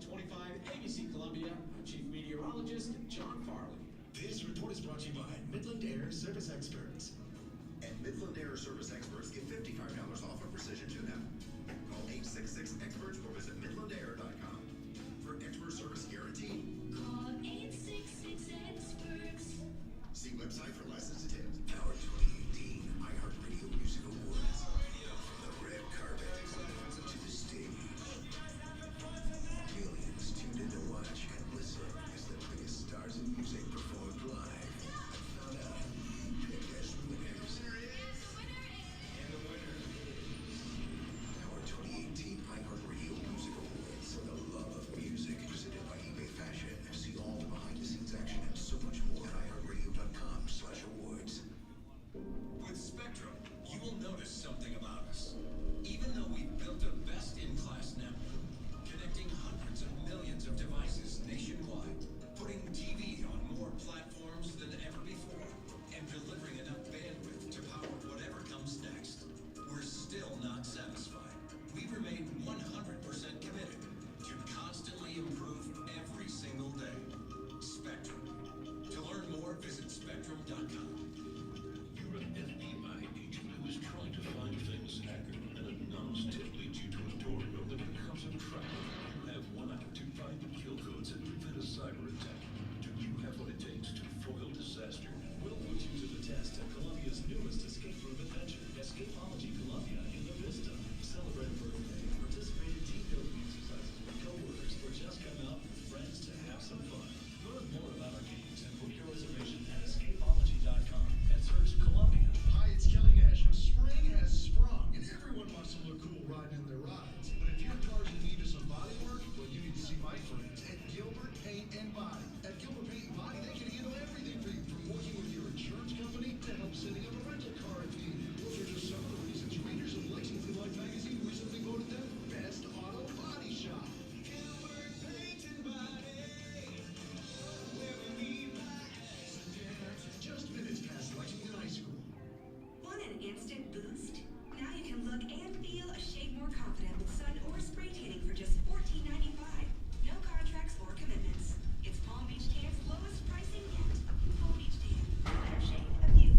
25 ABC Columbia, Chief Meteorologist John Farley. This report is brought to you by Midland Air Service Experts. And Midland Air Service Experts get $55 off a precision tune-up. Call 866-EXPERTS or visit midlandair.com. For expert service guarantee. Call 866-EXPERTS. See website for license details. Power 2018 iHeartRadio Music Awards. From the red carpet to the stage. Millions tuned in to watch and listen as the biggest stars in music performed live. Now, pick as winners. And the winner is Power 2018 iHeartRadio Music Awards. For the love of music, presented by eBay Fashion. See all the behind-the-scenes action and so much more at iHeartRadio.com/awards. With Spectrum, you will notice something about us. Even though we've built a best-in-class network, connecting hundreds of millions of devices nationwide, putting TV on more platforms than ever before, and delivering enough bandwidth to power whatever comes next, we're still not satisfied. We remain 100% committed to constantly improve every single day. Spectrum. To learn more, visit spectrum.com. You're an FBI agent who is trying to find a famous hacker, and a nose tip leads you to a door that becomes a trap. You have 1 hour to find the kill codes and prevent a cyber attack. Do you have what it takes to foil disaster? We'll put you to the test at Columbia's newest escape room adventure, Escapology Columbia in the Vista. Celebrate a birthday, participate in team building exercises with coworkers, or just come out with friends to have some fun. Learn more about our games and book your reservation at escapology.com and search Columbia. Hi, it's Kelly Nash. Spring has sprung, and everyone wants to look cool riding in their rides. But if your car's in need of some body work, well, you need to see my friends at Gilbert Paint and Body. At Gilbert Paint and Body, they can handle everything for you, from working with your insurance company to help setting up a rental car if needed. Those are just some of the reasons readers of Lexington Life magazine recently voted them Best Auto Body Shop. Gilbert Paint and Body, where we meet by accident. Just minutes past Lexington High School. Want an instant boost? Now you can look and feel a shade more confident with sun or spray tanning for just $14.95. No contracts or commitments. It's Palm Beach Tan's lowest pricing yet. Palm Beach Tan, a better shade of you.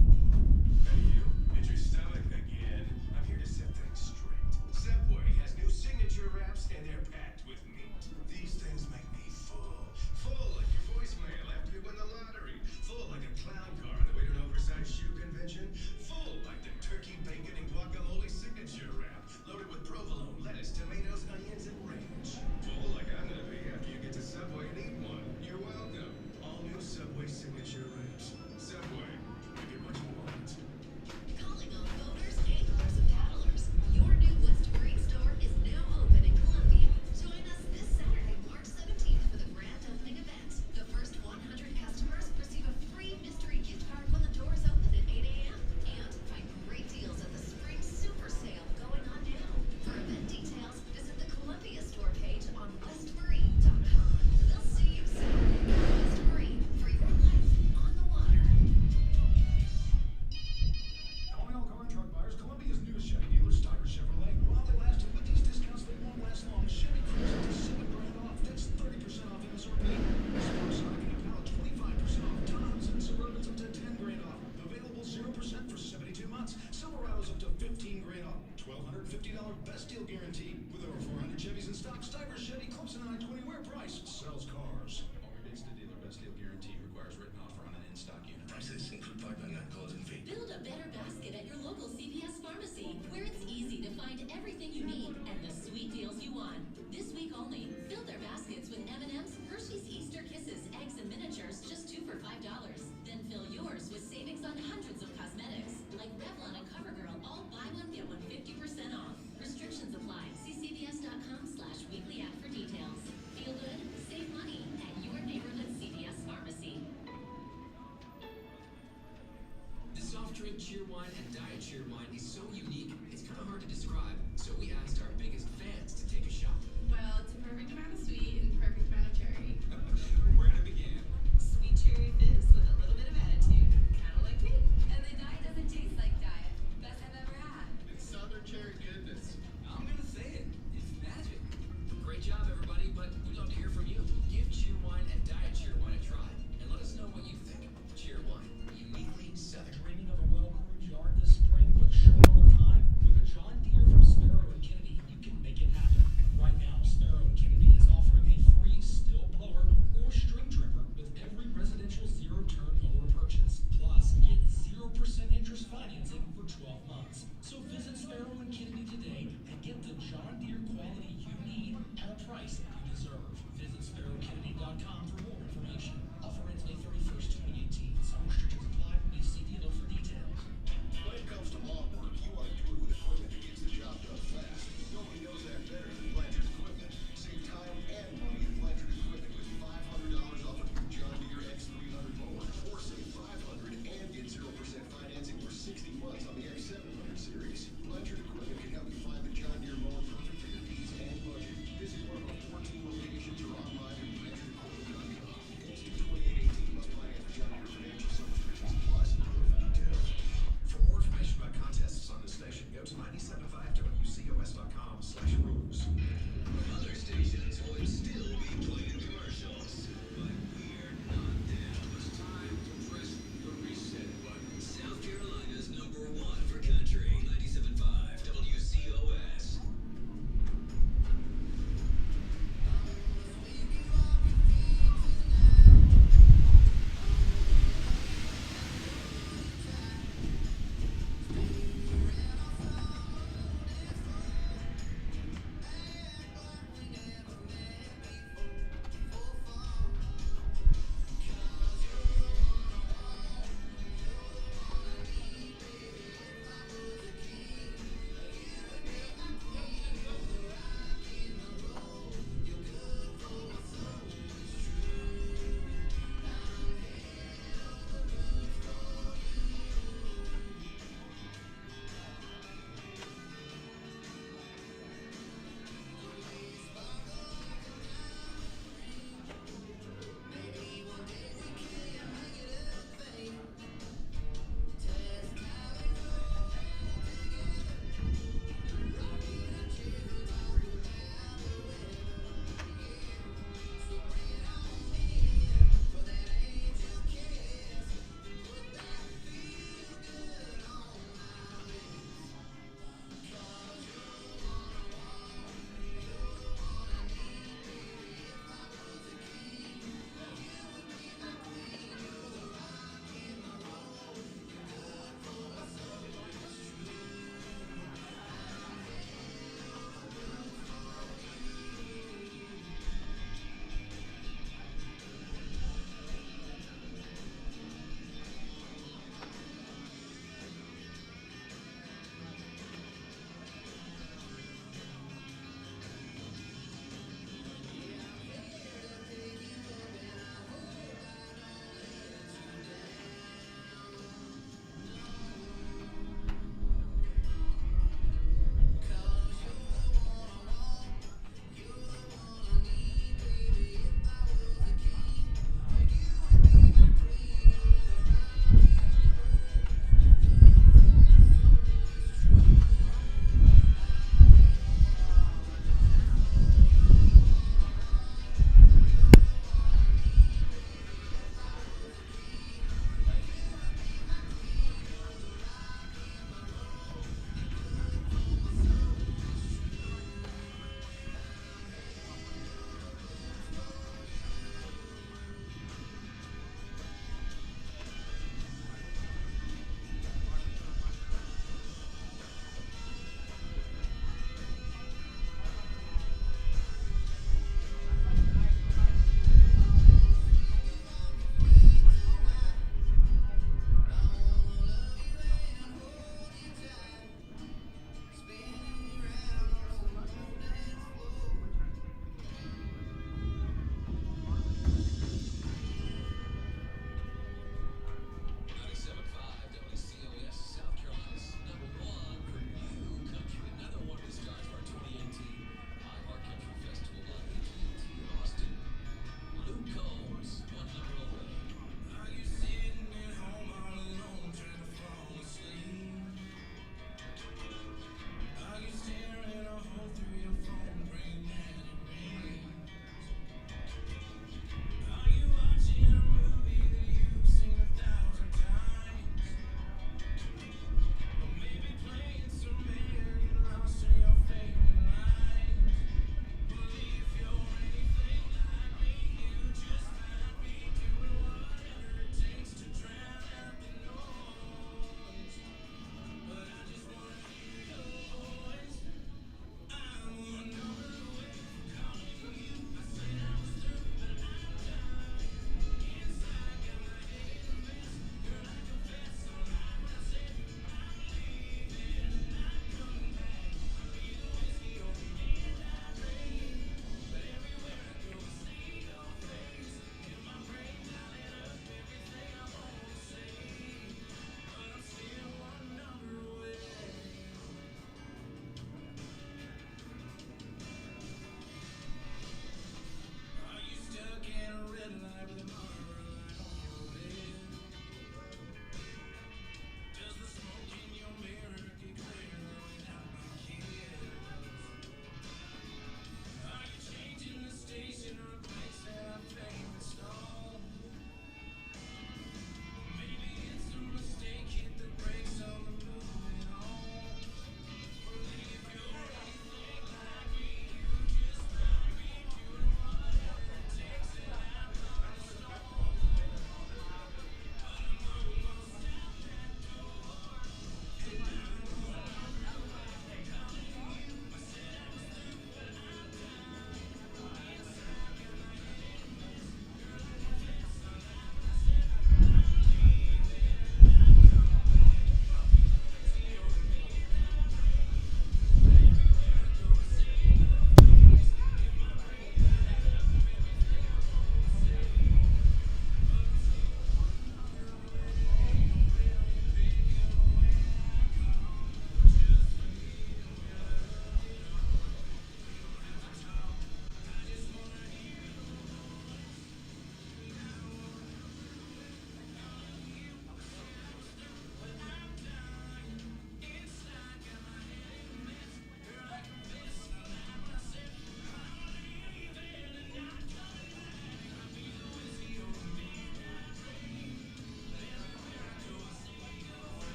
Hey you, it's your stomach again. I'm here to set things straight. Subway has new signature wraps and they're packed with meat. These things make me full. Full like your voicemail after you win the lottery. Full like a clown car on the way to an oversized shoe convention. Full like the turkey, bacon, and guacamole signature wrap. Loaded with provolone, lettuce, tomatoes, onions, and ranch. Full like I'm gonna be after you get to Subway and eat one. You're welcome. All new Subway signature wraps. Subway, make it what you want. Calling all boaters, anglers, and paddlers. Your new West Marine store is now open in Columbia. Join us this Saturday, March 17th for the grand opening event. The first 100 customers receive a free mystery gift card when the doors open at 8 a.m. And find great deals at the spring super sale going on now. For event details, visit the Columbia store page on westmarine.com. They'll see you Saturday at West Marine for your life on the water. Calling all car and truck buyers, Columbia's newest Chevy dealer, Stiver Chevrolet. While they last, and with these discounts, they won't last long. Chevy Cruze up to $7,000 off. That's 30% off MSRP. Sport Sonic and Impala 25% off. Tahoes and Suburbans up to $10,000 off. Available 0% for 72 months. Silverados up to $15,000 off. $1,250 best deal guarantee. With over 400 Chevys in stock, Stiver Chevy Clemson I-20 where price sells cars. All your dates to dealer best deal guarantee requires written offer on an in-stock unit. Prices include 599 closing fee. Build a better basket at your local CVS pharmacy, where it's easy to find everything you need and the sweet deals you want. This week only, fill their baskets with M&M's, Hershey's Easter Kisses, eggs, and miniatures, just 2 for $5. Then fill yours with savings on hundreds of cosmetics, like Revlon and CoverGirl, all buy one, get one 50% off. Restrictions apply. See CVS.com/weekly ad for details. Feel good, save money at your neighborhood CVS pharmacy. The soft drink cheer wine and diet cheer wine is so unique, it's kind of hard to describe. So we asked our biggest fans to take a shot. Well, it's a perfect amount of sweet and perfect amount of cherry. Where it began. Sweet cherry fizz with a little bit of attitude, kind of like me. And the diet doesn't taste like diet. Best I've ever had. It's Southern cherry goodness. I'm gonna say it. It's magic. Great job, everybody, but we'd love to hear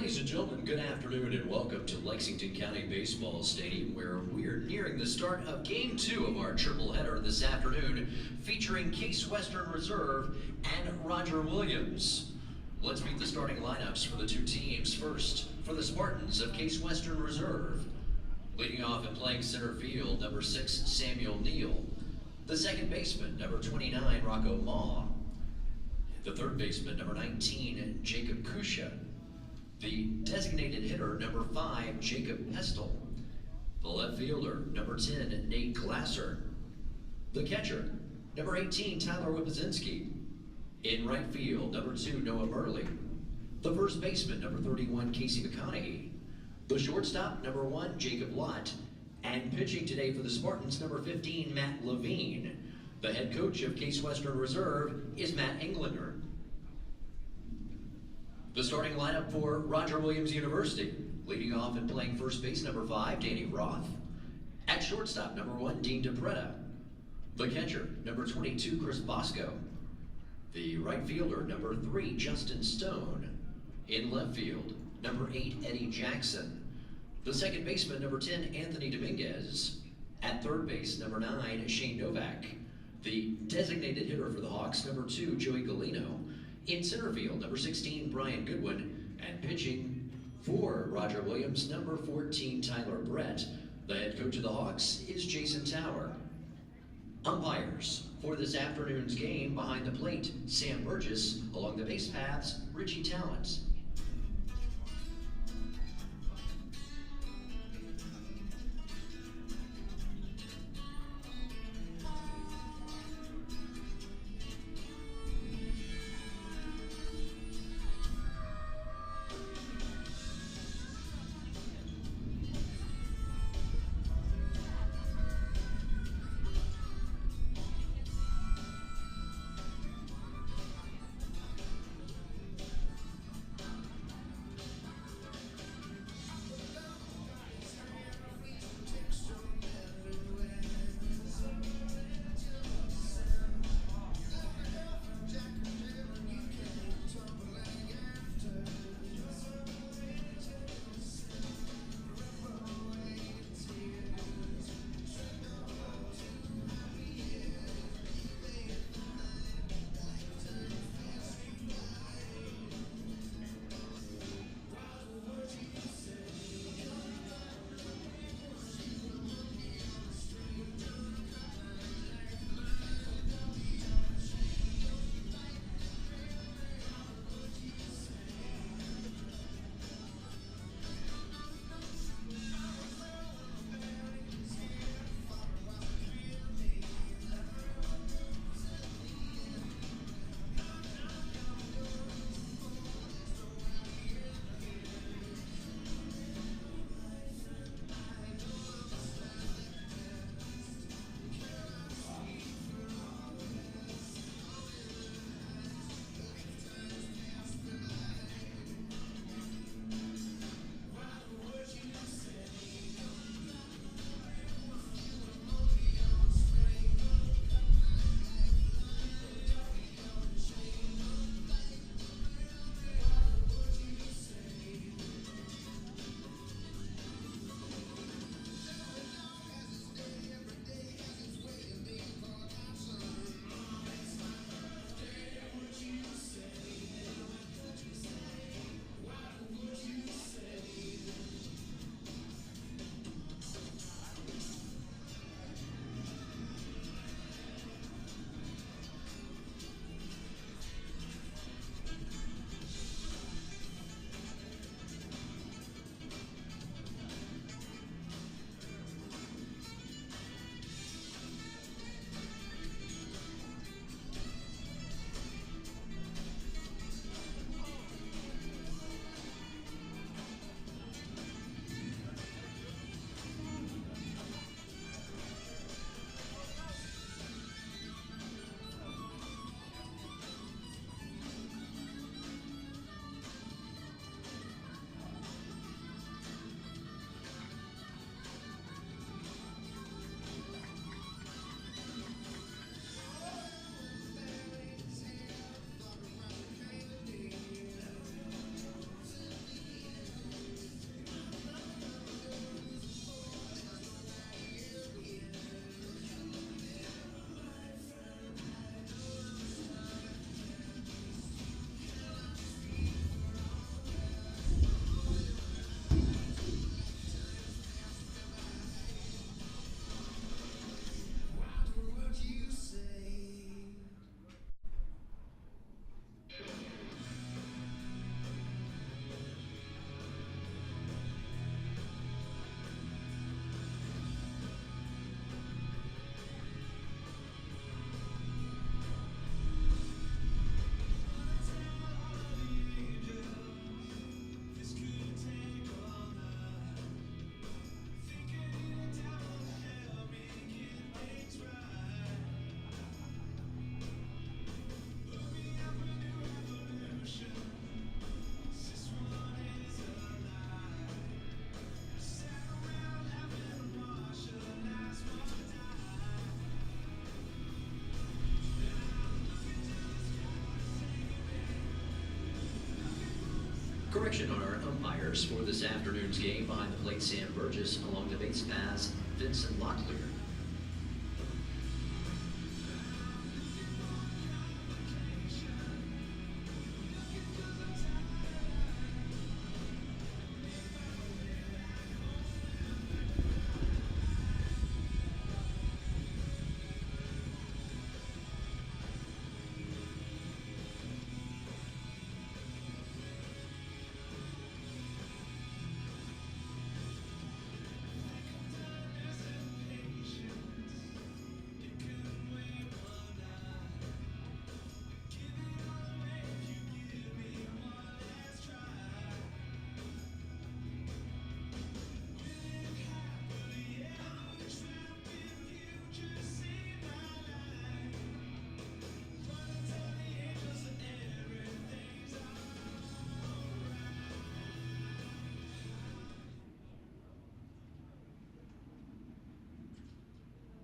Ladies and gentlemen, good afternoon and welcome to Lexington County Baseball Stadium, where we're nearing the start of Game 2 of our triple header this afternoon, featuring Case Western Reserve and Roger Williams. Let's meet the starting lineups for the two teams. First, for the Spartans of Case Western Reserve. Leading off and playing center field, number 6, Samuel Neal. The second baseman, number 29, Rocco Ma. The third baseman, number 19, Jacob Kusha. The designated hitter, number 5, Jacob Pestel. The left fielder, number 10, Nate Glasser. The catcher, number 18, Tyler Wipazinski. In right field, number 2, Noah Murley. The first baseman, number 31, Casey McConaughey. The shortstop, number 1, Jacob Lott. And pitching today for the Spartans, number 15, Matt Levine. The head coach of Case Western Reserve is Matt Englander. The starting lineup for Roger Williams University. Leading off and playing first base, number 5, Danny Roth. At shortstop, number 1, Dean DePretta. The catcher, number 22, Chris Bosco. The right fielder, number 3, Justin Stone. In left field, number 8, Eddie Jackson. The second baseman, number 10, Anthony Dominguez. At third base, number 9, Shane Novak. The designated hitter for the Hawks, number 2, Joey Galino. In center field, number 16, Brian Goodwin. And pitching for Roger Williams, number 14, Tyler Brett. The head coach of the Hawks is Jason Tower. Umpires for this afternoon's game: behind the plate, Sam Burgess. Along the base paths, Richie Talent. correction on our umpires for this afternoon's game. Behind the plate, Sam Burgess. Along the base paths, Vincent Locklear.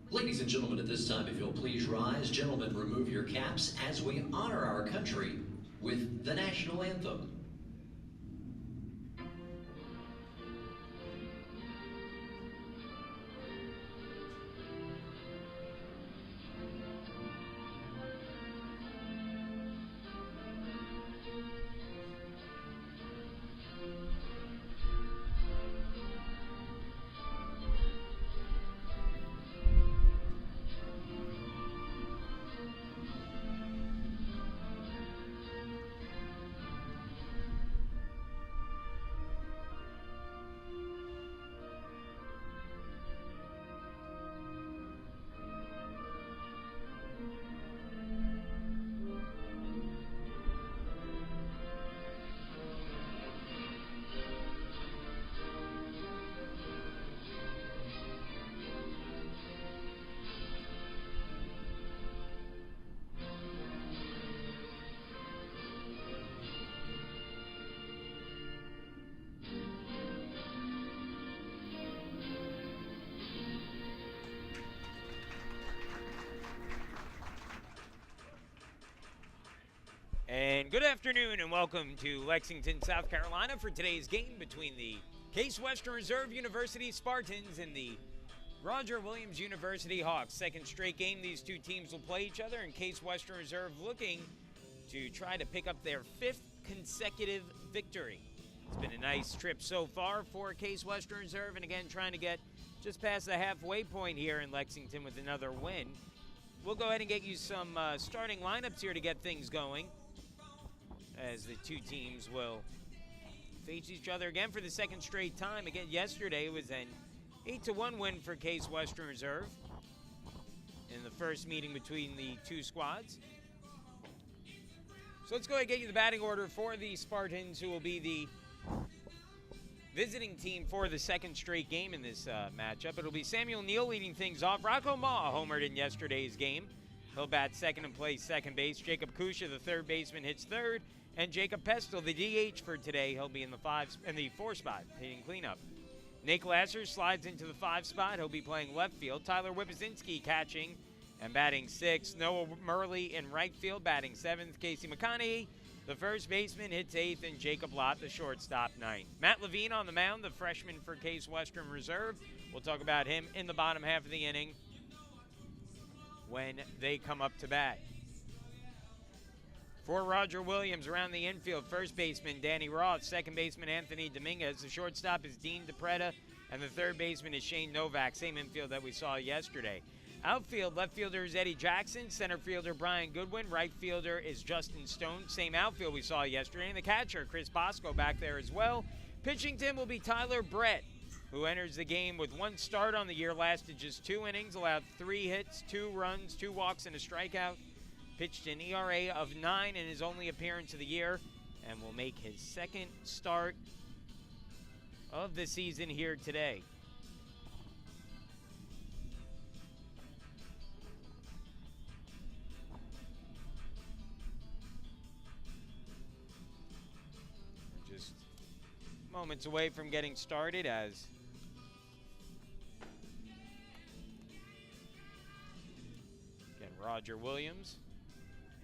Ladies and gentlemen, at this time, if you'll please rise. Gentlemen, remove your caps as we honor our country with the national anthem. And good afternoon and welcome to Lexington, South Carolina for today's game between the Case Western Reserve University Spartans and the Roger Williams University Hawks. Second straight game these two teams will play each other, and Case Western Reserve looking to try to pick up their 5th consecutive victory. It's been a nice trip so far for Case Western Reserve, and again trying to get just past the halfway point here in Lexington with another win. We'll go ahead and get you some starting lineups here to get things going, as the two teams will face each other again for the second straight time. Again, yesterday it was an 8-1 win for Case Western Reserve in the first meeting between the two squads. So let's go ahead and get you the batting order for the Spartans, who will be the visiting team for the second straight game in this matchup. It'll be Samuel Neal leading things off. Rocco Ma homered in yesterday's game. He'll bat second and play second base. Jacob Kusha, the third baseman, hits third. And Jacob Pestel, the DH for today, he'll be in the 4 spot, hitting cleanup. Nate Glasser slides into the 5 spot. He'll be playing left field. Tyler Wipazinski catching and batting 6th. Noah Murley in right field, batting 7th. Casey McConaughey, the first baseman, hits 8th, and Jacob Lott, the shortstop, 9th. Matt Levine on the mound, the freshman for Case Western Reserve. We'll talk about him in the bottom half of the inning when they come up to bat. For Roger Williams around the infield, first baseman Danny Roth, second baseman Anthony Dominguez, the shortstop is Dean DePreta, and the third baseman is Shane Novak, same infield that we saw yesterday. Outfield, left fielder is Eddie Jackson, center fielder Brian Goodwin, right fielder is Justin Stone, same outfield we saw yesterday, and the catcher Chris Bosco back there as well. Pitching team will be Tyler Brett, who enters the game with 1 start on the year, lasted just 2 innings, allowed 3 hits, 2 runs, 2 walks, and a strikeout. Pitched an ERA of 9 in his only appearance of the year, and will make his second start of the season here today. Just moments away from getting started as again, Roger Williams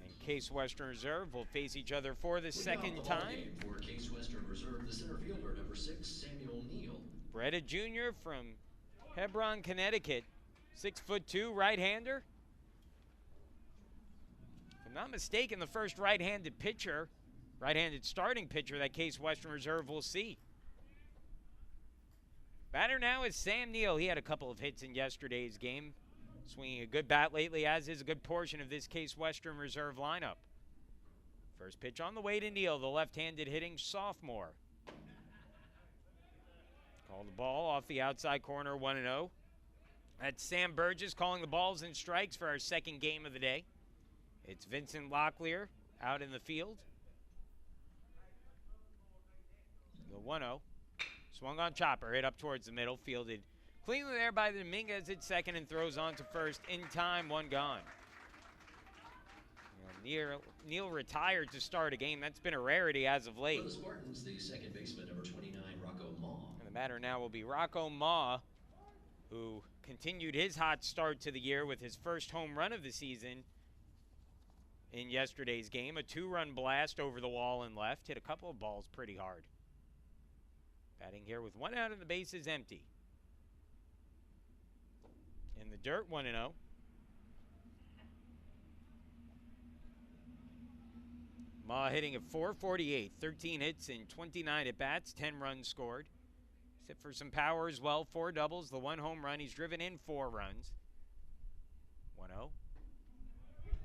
and Case Western Reserve will face each other for the second time. For Case Western Reserve, the center fielder, number 6, Samuel Neal. Bretta Jr. from Hebron, Connecticut. 6'2", right-hander. If I'm not mistaken, the first right-handed starting pitcher that Case Western Reserve will see. Batter now is Sam Neal. He had a couple of hits in yesterday's game. Swinging a good bat lately, as is a good portion of this Case Western Reserve lineup. First pitch on the way to Neal, the left-handed hitting sophomore. Call the ball off the outside corner, 1-0. That's Sam Burgess calling the balls and strikes for our second game of the day. It's Vincent Locklear out in the field. The 1-0. Swung on chopper, hit up towards the middle, fielded cleanly there by Dominguez at second and throws on to first in time, one gone. Neal retired to start a game. That's been a rarity as of late. For the Spartans, the second baseman, number 29, Rocco Ma. And the batter now will be Rocco Ma, who continued his hot start to the year with his first home run of the season in yesterday's game. A 2-run blast over the wall and left. Hit a couple of balls pretty hard. Batting here with one out and the bases empty. In the dirt, 1-0. Ma hitting at .448, 13 hits in 29 at-bats, 10 runs scored. He's hit for some power as well, 4 doubles, the 1 home run. He's driven in 4 runs. 1-0.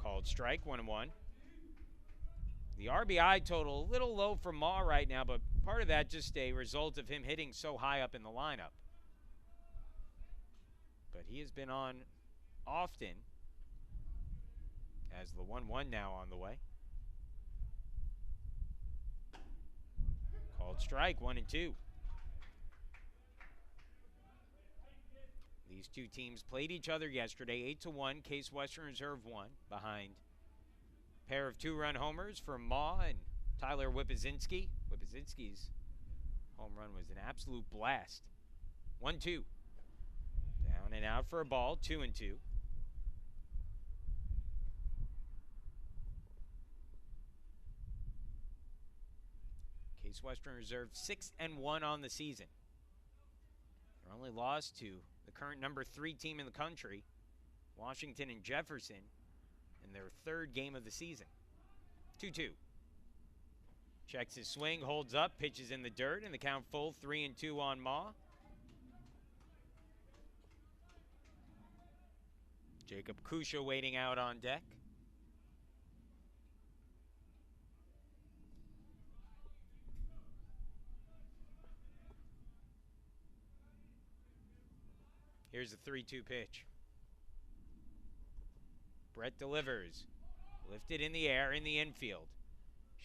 Called strike, 1-1. The RBI total a little low for Ma right now, but part of that just a result of him hitting so high up in the lineup. But he has been on often, as the 1-1 now on the way. Called strike, 1-2. These two teams played each other yesterday, 8-1. Case Western Reserve won behind a pair of 2-run homers for Ma and Tyler Whippazinski. Whippazinski's home run was an absolute blast. 1-2. Down and out for a ball, 2-2. Case Western Reserve 6-1 on the season. Their only loss to the current number 3 team in the country, Washington and Jefferson, in their 3rd game of the season. 2-2. Checks his swing, holds up, pitches in the dirt, and the count full, 3-2 on Ma. Jacob Kusha waiting out on deck. Here's the 3-2 pitch. Brett delivers. Lifted in the air in the infield.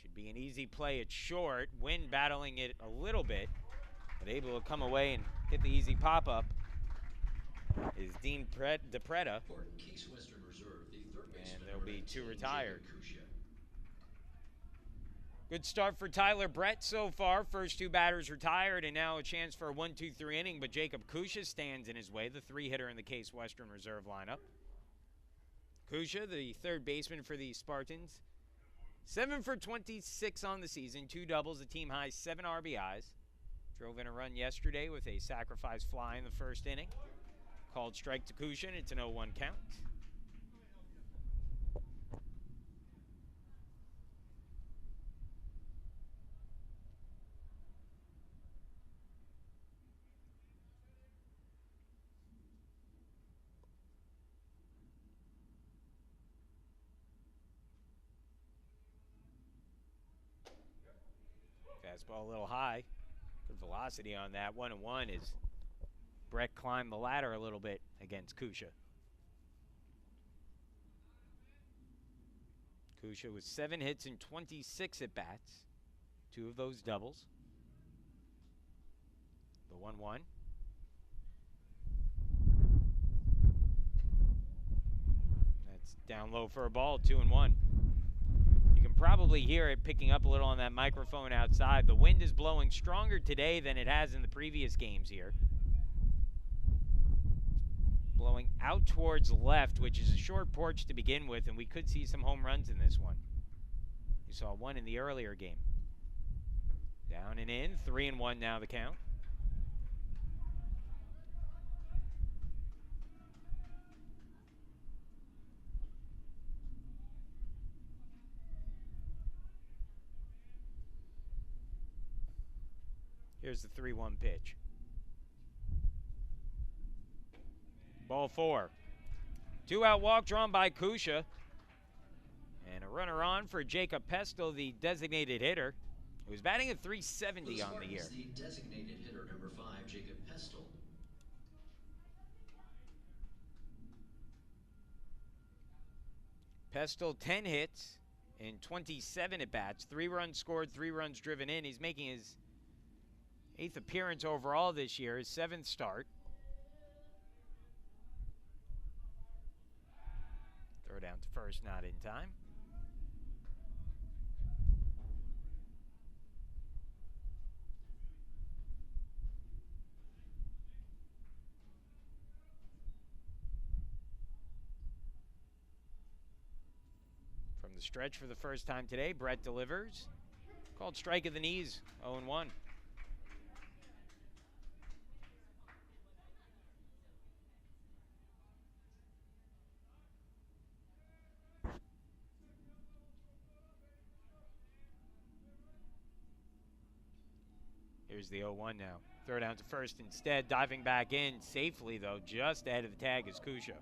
Should be an easy play at short. Wind battling it a little bit, but able to come away and hit the easy pop-up is Dean DePretta. For Case Western Reserve, the third baseman, and there'll be 2 retired. Kusha. Good start for Tyler Brett so far. First 2 batters retired, and now a chance for a 1-2-3 inning, but Jacob Kusha stands in his way, the 3-hitter in the Case Western Reserve lineup. Kusha, the third baseman for the Spartans, 7 for 26 on the season, 2 doubles, a team high 7 RBIs. Drove in a run yesterday with a sacrifice fly in the first inning. Called strike to Kusha, and it's an 0-1 count. Fastball a little high. Good velocity on that. 1-1 as Brett climbed the ladder a little bit against Kusha. Kusha with 7 hits and 26 at-bats. 2 of those doubles. The 1-1. That's down low for a ball, 2-1. Probably hear it picking up a little on that microphone outside. The wind is blowing stronger today than it has in the previous games here. Blowing blowing out towards left, which is a short porch to begin with, and we could see some home runs in this one. You saw one in the earlier game. Down and in, 3-1 now the count. Here's the 3-1 pitch. Ball 4. 2-out walk drawn by Kusha. And a runner on for Jacob Pestel, the designated hitter, who's batting at .370 on the year. The designated hitter, number 5, Jacob Pestel. Pestel, 10 hits in 27 at-bats. 3 runs scored, 3 runs driven in. He's making his 8th appearance overall this year, his 7th start. Throw down to first, not in time. From the stretch for the first time today, Brett delivers. Called strike of the knees, 0-1. Here's the 0-1 now. Throw down to first instead. Diving back in safely, though, just ahead of the tag is Kusha.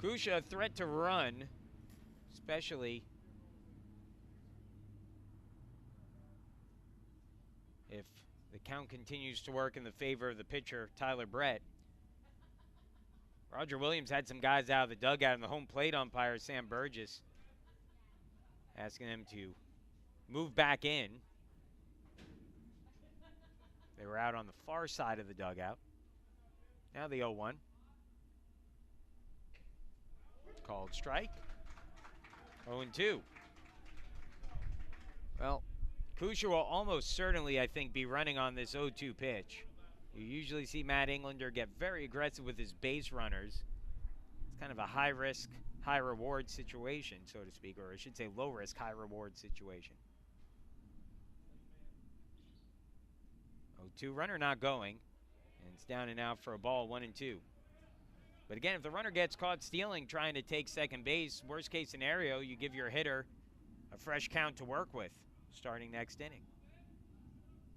Kusha, a threat to run, especially if the count continues to work in the favor of the pitcher, Tyler Brett. Roger Williams had some guys out of the dugout, and the home plate umpire, Sam Burgess, asking them to move back in. They were out on the far side of the dugout. Now the 0-1. Called strike. 0-2. Well, Kusha will almost certainly, I think, be running on this 0-2 pitch. You usually see Matt Englander get very aggressive with his base runners. It's kind of a high-risk, high-reward situation, so to speak, or I should say low-risk, high-reward situation. 0-2 runner not going, and it's down and out for a ball, 1-2. But again, if the runner gets caught stealing, trying to take second base, worst case scenario, you give your hitter a fresh count to work with starting next inning.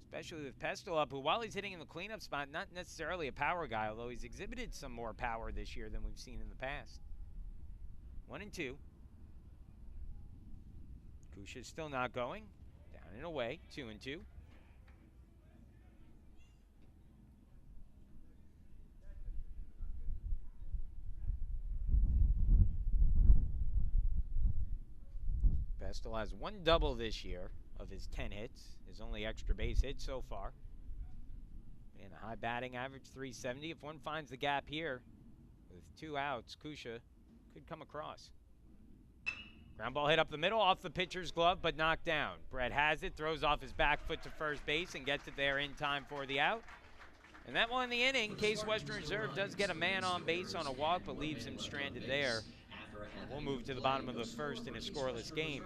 Especially with Pestel up, who while he's hitting in the cleanup spot, not necessarily a power guy, although he's exhibited some more power this year than we've seen in the past. 1-2. Kusha's still not going. Down and away, 2-2. Pestel has 1 double this year of his 10 hits. His only extra base hit so far. And a high batting average, .370. If one finds the gap here with 2 outs, Kusha could come across. Ground ball hit up the middle, off the pitcher's glove, but knocked down. Brett has it, throws off his back foot to first base and gets it there in time for the out. And that one in the inning, Case Western Reserve does get a man on base on a walk, but leaves him stranded there. We'll move to the bottom of the first in a scoreless game.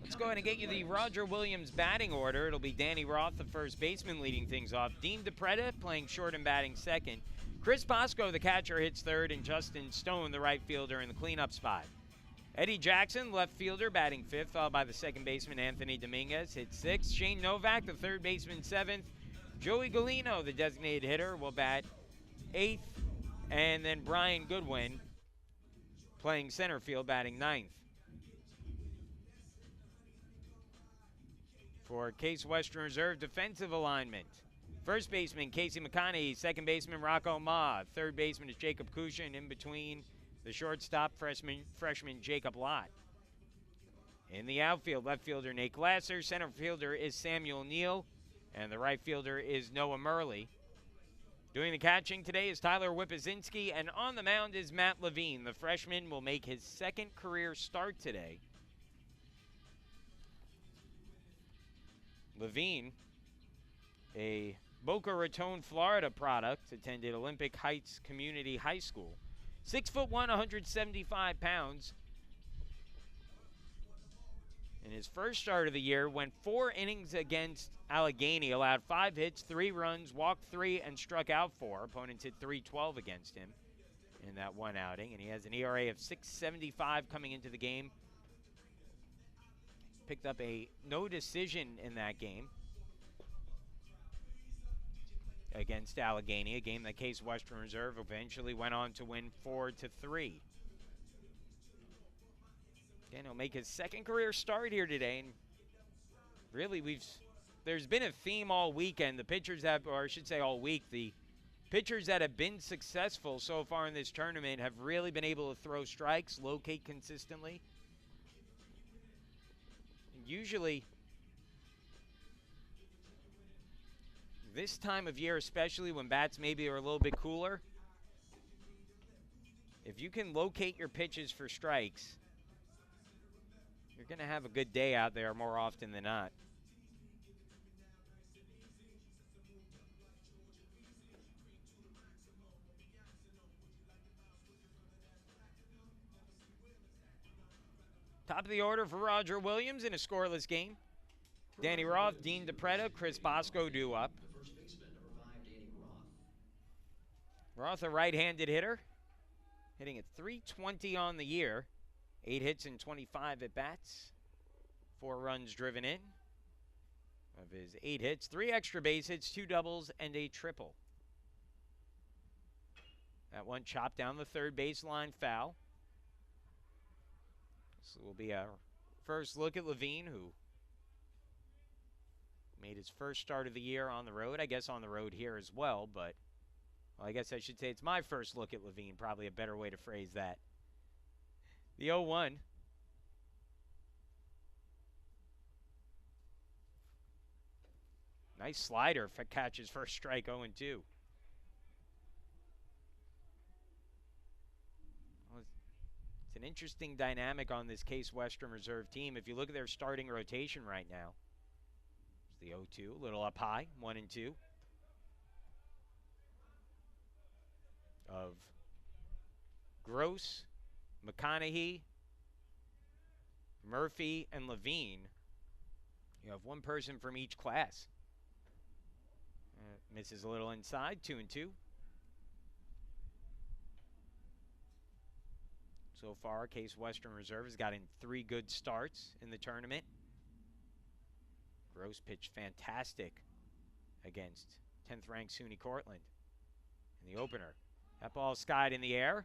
Let's go ahead and get you the Roger Williams batting order. It'll be Danny Roth, the first baseman, leading things off. Dean DePretta playing short and batting second. Chris Bosco, the catcher, hits third, and Justin Stone, the right fielder, in the cleanup spot. Eddie Jackson, left fielder, batting fifth, followed by the second baseman, Anthony Dominguez, hits sixth. Shane Novak, the third baseman, seventh. Joey Galino, the designated hitter, will bat eighth. And then Brian Goodwin, playing center field, batting ninth. For Case Western Reserve defensive alignment, first baseman Casey McConaughey, second baseman Rocco Ma, third baseman is Jacob Kusha, and in between the shortstop freshman Jacob Lott. In the outfield, left fielder Nate Glasser, center fielder is Samuel Neal, and the right fielder is Noah Murley. Doing the catching today is Tyler Wipazinski, and on the mound is Matt Levine. The freshman will make his second career start today. Levine, a Boca Raton, Florida product, attended Olympic Heights Community High School. 6'1", 175 pounds. In his first start of the year, went 4 innings against Allegheny, allowed 5 hits, 3 runs, walked 3, and struck out 4. Opponents hit .312 against him in that one outing, and he has an ERA of 6.75 coming into the game. Picked up a no decision in that game against Allegheny, a game that Case Western Reserve eventually went on to win 4-3. Again, he'll make his second career start here today, and really there's been a theme all weekend. The pitchers have, or I should say all week, the pitchers that have been successful so far in this tournament have really been able to throw strikes, locate consistently. And usually, this time of year, especially when bats maybe are a little bit cooler, if you can locate your pitches for strikes, you're going to have a good day out there more often than not. Top of the order for Roger Williams in a scoreless game. Danny Roth, Dean DePretta, Chris Bosco due up. The first baseman, number 5, Danny Roth. Roth, a right-handed hitter, hitting at .320 on the year. 8 hits and 25 at-bats. 4 runs driven in. Of his 8 hits, 3 extra base hits, 2 doubles, and a triple. That one chopped down the third baseline, foul. This will be our first look at Levine, who made his first start of the year on the road. I guess on the road here as well, but well, I guess I should say it's my first look at Levine. Probably a better way to phrase that. The 0-1. Nice slider if it catches first strike. 0-2. Well, it's an interesting dynamic on this Case Western Reserve team. If you look at their starting rotation right now, it's the 0-2, a little up high, 1-2. Of Gross, McConaughey, Murphy, and Levine. You have one person from each class. Misses a little inside, 2-2. So far, Case Western Reserve has gotten 3 good starts in the tournament. Gross pitched fantastic against 10th ranked SUNY Cortland in the opener. That ball skied in the air.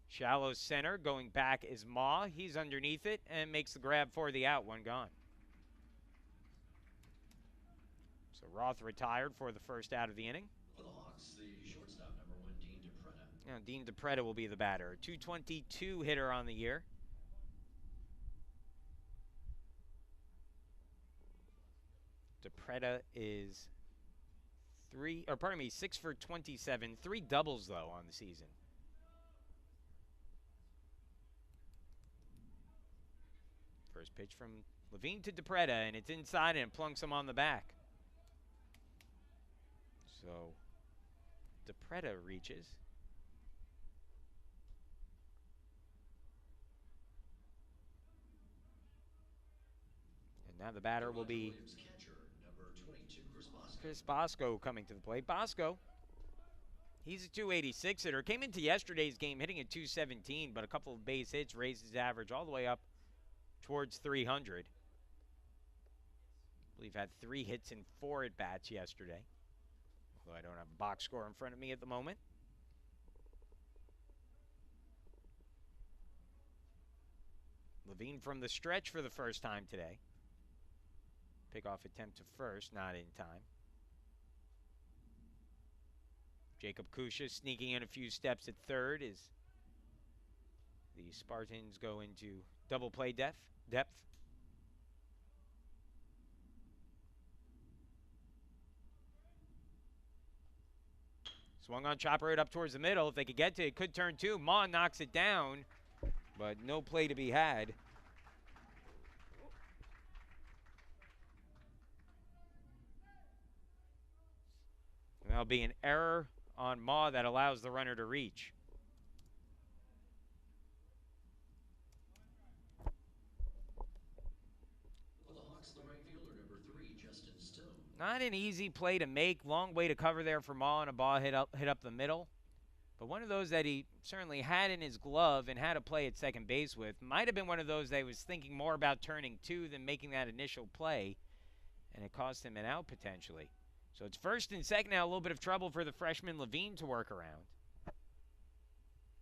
Shallow center, going back is Ma. He's underneath it and makes the grab for the out, 1 gone. So Roth retired for the first out of the inning. For the Hawks, the shortstop, number 1, Dean DePretta. Now, Dean DePretta will be the batter. 222 hitter on the year. DePretta is 6 for 27. 3 doubles, though, on the season. First pitch from Levine to DePretta, and it's inside and it plunks him on the back. So DePretta reaches. And now the batter will be Catcher, number 22, Chris Bosco coming to the plate. Bosco, he's a 286 hitter. Came into yesterday's game hitting at 217, but a couple of base hits raised his average all the way up towards 300. I believe had 3 hits and 4 at-bats yesterday. Although I don't have a box score in front of me at the moment. Levine from the stretch for the first time today. Pickoff attempt to first, not in time. Jacob Kusha sneaking in a few steps at third as the Spartans go into double play depth. Swung on, chopper it up towards the middle. If they could get to it, could turn 2. Ma knocks it down, but no play to be had. That'll be an error on Ma that allows the runner to reach. For the Hawks, the right fielder, number 3, Justin Stone. Not an easy play to make. Long way to cover there for Ma, and a ball hit up the middle. But one of those that he certainly had in his glove and had to play at second base with. Might have been one of those that he was thinking more about turning to than making that initial play. And it cost him an out potentially. So it's first and second now. A little bit of trouble for the freshman Levine to work around.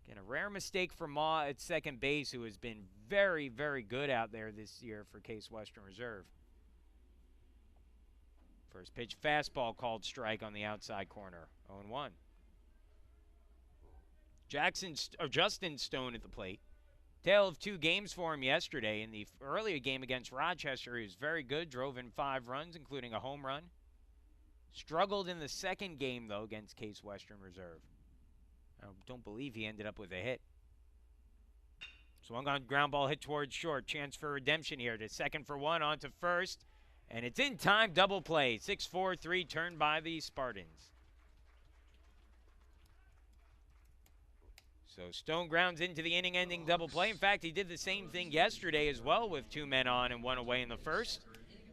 Again, a rare mistake for Ma at second base, who has been very, very good out there this year for Case Western Reserve. First pitch fastball called strike on the outside corner. 0-1. Justin Stone at the plate. Tale of 2 games for him yesterday. In the earlier game against Rochester, he was very good. Drove in 5 runs, including a home run. Struggled in the second game, though, against Case Western Reserve. I don't believe he ended up with a hit. Swung on ground ball, hit towards short. Chance for redemption here. To second for 1, on to first. And it's in time. Double play. 6-4-3 turned by the Spartans. So Stone grounds into the inning-ending double play. In fact, he did the same thing yesterday as well, with 2 men on and 1 away in the first.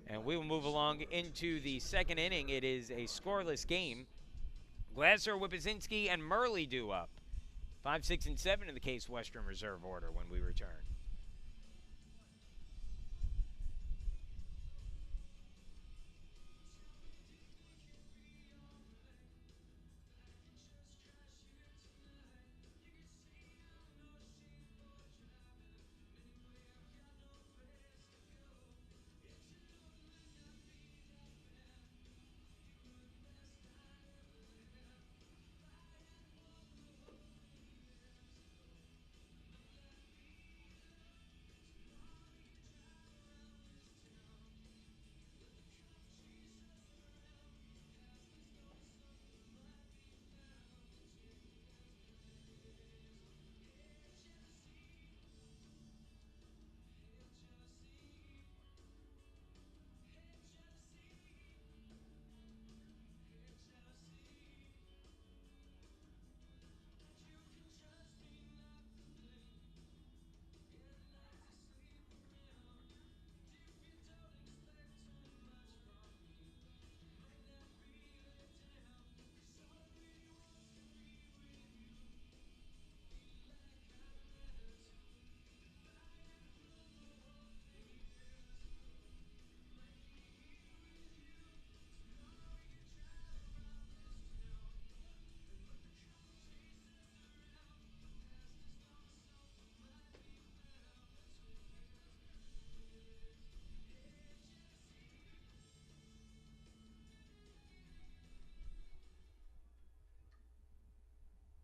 And we will move along into the second inning. It is a scoreless game. Glasser, Whippazinski, and Murley due up. 5, 6, and 7 in the Case Western Reserve order when we return.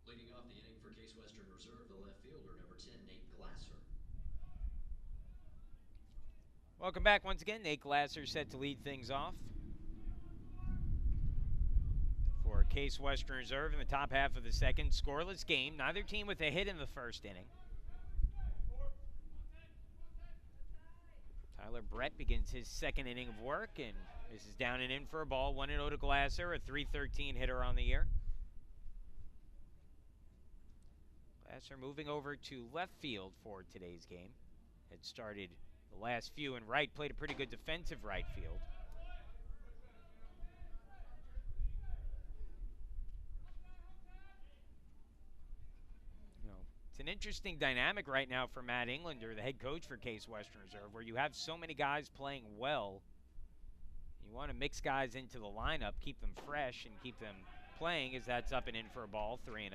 Leading off the inning for Case Western Reserve, the left fielder, number 10, Nate Glasser. Welcome back once again. Nate Glasser set to lead things off for Case Western Reserve in the top half of the second. Scoreless game. Neither team with a hit in the first inning. Tyler Brett begins his second inning of work, and this is down and in for a ball. 1-0 to Glasser, a .313 hitter on the year. Glasser moving over to left field for today's game. Had started the last few in right, played a pretty good defensive right field. You know, it's an interesting dynamic right now for Matt Englander, the head coach for Case Western Reserve, where you have so many guys playing well. You want to mix guys into the lineup, keep them fresh, and keep them playing, as that's up and in for a ball, 3-0.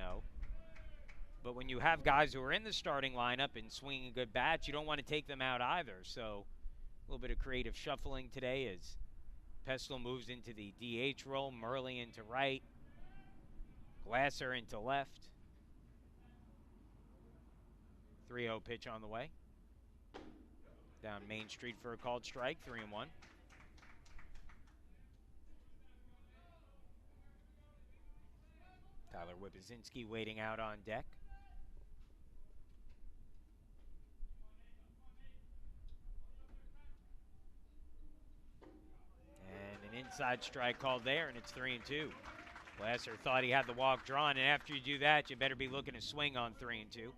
But when you have guys who are in the starting lineup and swinging good bats, you don't want to take them out either. So a little bit of creative shuffling today as Pestle moves into the DH role, Murley into right, Glasser into left. 3-0 pitch on the way. Down Main Street for a called strike, 3-1. Tyler Whippazinski waiting out on deck. And an inside strike called there, and it's 3-2. Glasser thought he had the walk drawn, and after you do that, you better be looking to swing on 3-2.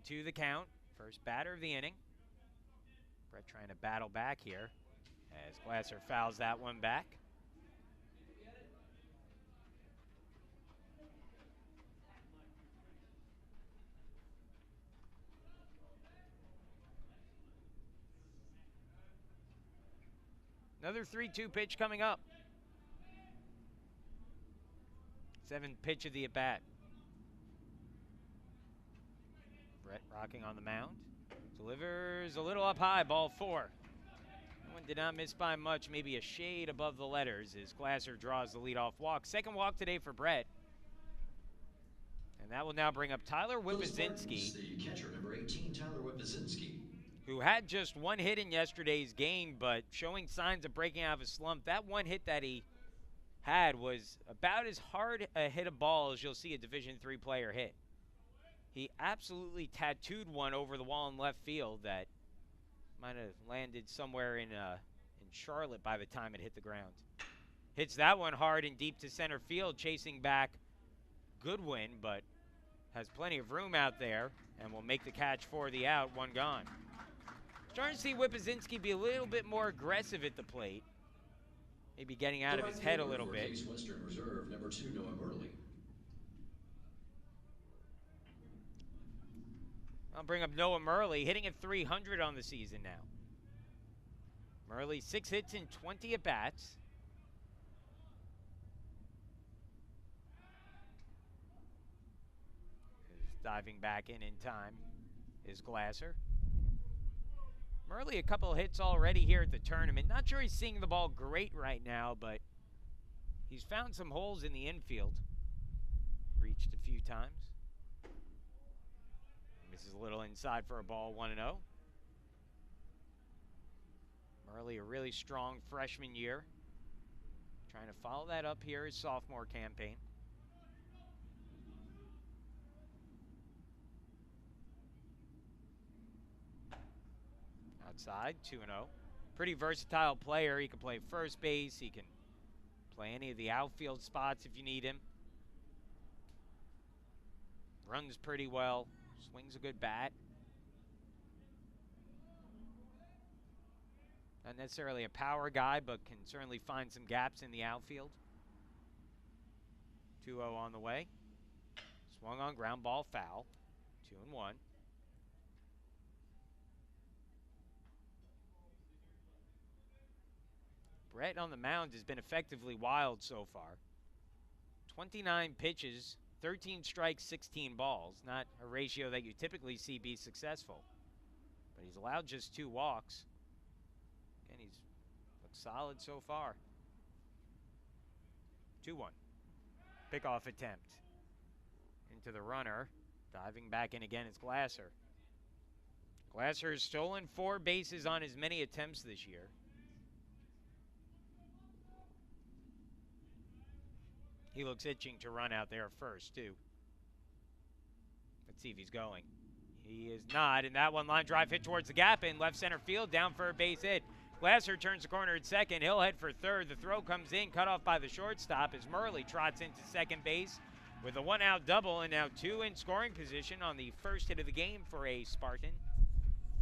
To the count. First batter of the inning. Brett trying to battle back here as Glasser fouls that one back. Another 3-2 pitch coming up. 7th pitch of the at-bat. Brett rocking on the mound. Delivers a little up high, ball 4. That one did not miss by much, maybe a shade above the letters as Glasser draws the leadoff walk. Second walk today for Brett. And that will now bring up Tyler Whippazinski. The catcher, number 18, Tyler Whippazinski. Who had just one hit in yesterday's game, but showing signs of breaking out of a slump. That one hit that he had was about as hard a hit a ball as you'll see a Division III player hit. He absolutely tattooed one over the wall in left field that might have landed somewhere in Charlotte by the time it hit the ground. Hits that one hard and deep to center field, chasing back Goodwin, but has plenty of room out there and will make the catch for the out, one gone. Starting to see Whippazinski be a little bit more aggressive at the plate. Maybe getting out of his head a little bit. Case Western Reserve, number 2, Noah Murley. I'll bring up Noah Murley, hitting at 300 on the season now. Murley, 6 hits in 20 at-bats. Diving back in time is Glasser. Murley, a couple of hits already here at the tournament. Not sure he's seeing the ball great right now, but he's found some holes in the infield. Reached a few times. Misses a little inside for a ball, 1-0. Murley, a really strong freshman year. Trying to follow that up here his sophomore campaign. Outside, 2-0. Pretty versatile player. He can play first base. He can play any of the outfield spots if you need him. Runs pretty well. Swings a good bat. Not necessarily a power guy, but can certainly find some gaps in the outfield. 2-0 on the way. Swung on, ground ball, foul. 2-1. Brett on the mound has been effectively wild so far. 29 pitches, 13 strikes, 16 balls. Not a ratio that you typically see be successful. But he's allowed just 2 walks. And he's looked solid so far. 2-1. Pickoff attempt. Into the runner. Diving back in again is Glasser. Glasser has stolen 4 bases on as many attempts this year. He looks itching to run out there first, too. Let's see if he's going. He is not, and that one line drive hit towards the gap in left center field, down for a base hit. Glasser turns the corner at second. He'll head for third. The throw comes in, cut off by the shortstop as Murley trots into second base with a 1-out double, and now 2 in scoring position on the first hit of the game for a Spartan.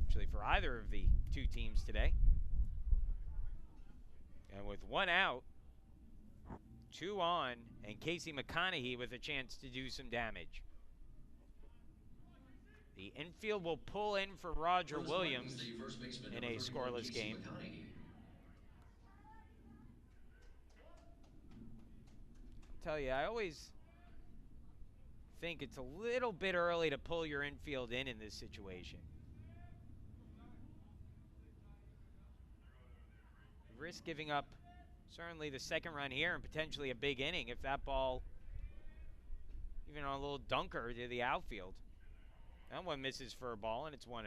Actually, for either of the 2 teams today. And with 1 out, 2 on, and Casey McConaughey with a chance to do some damage. The infield will pull in for Roger Williams in a scoreless game. I'll tell you, I always think it's a little bit early to pull your infield in this situation. Risk giving up certainly the second run here and potentially a big inning if that ball, even on a little dunker to the outfield. That one misses for a ball, and it's 1-0.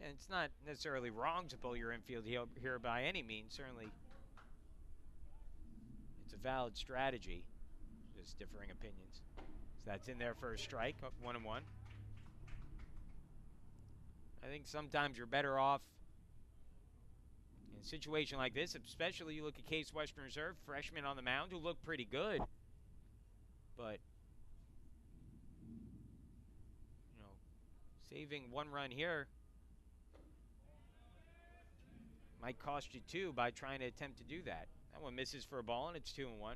And it's not necessarily wrong to pull your infield here by any means. Certainly, it's a valid strategy. Just differing opinions. So that's in there for a strike, 1-1. I think sometimes you're better off in a situation like this, especially you look at Case Western Reserve, freshmen on the mound who look pretty good. But, you know, saving one run here might cost you two by trying to attempt to do that. That one misses for a ball, and it's 2-1.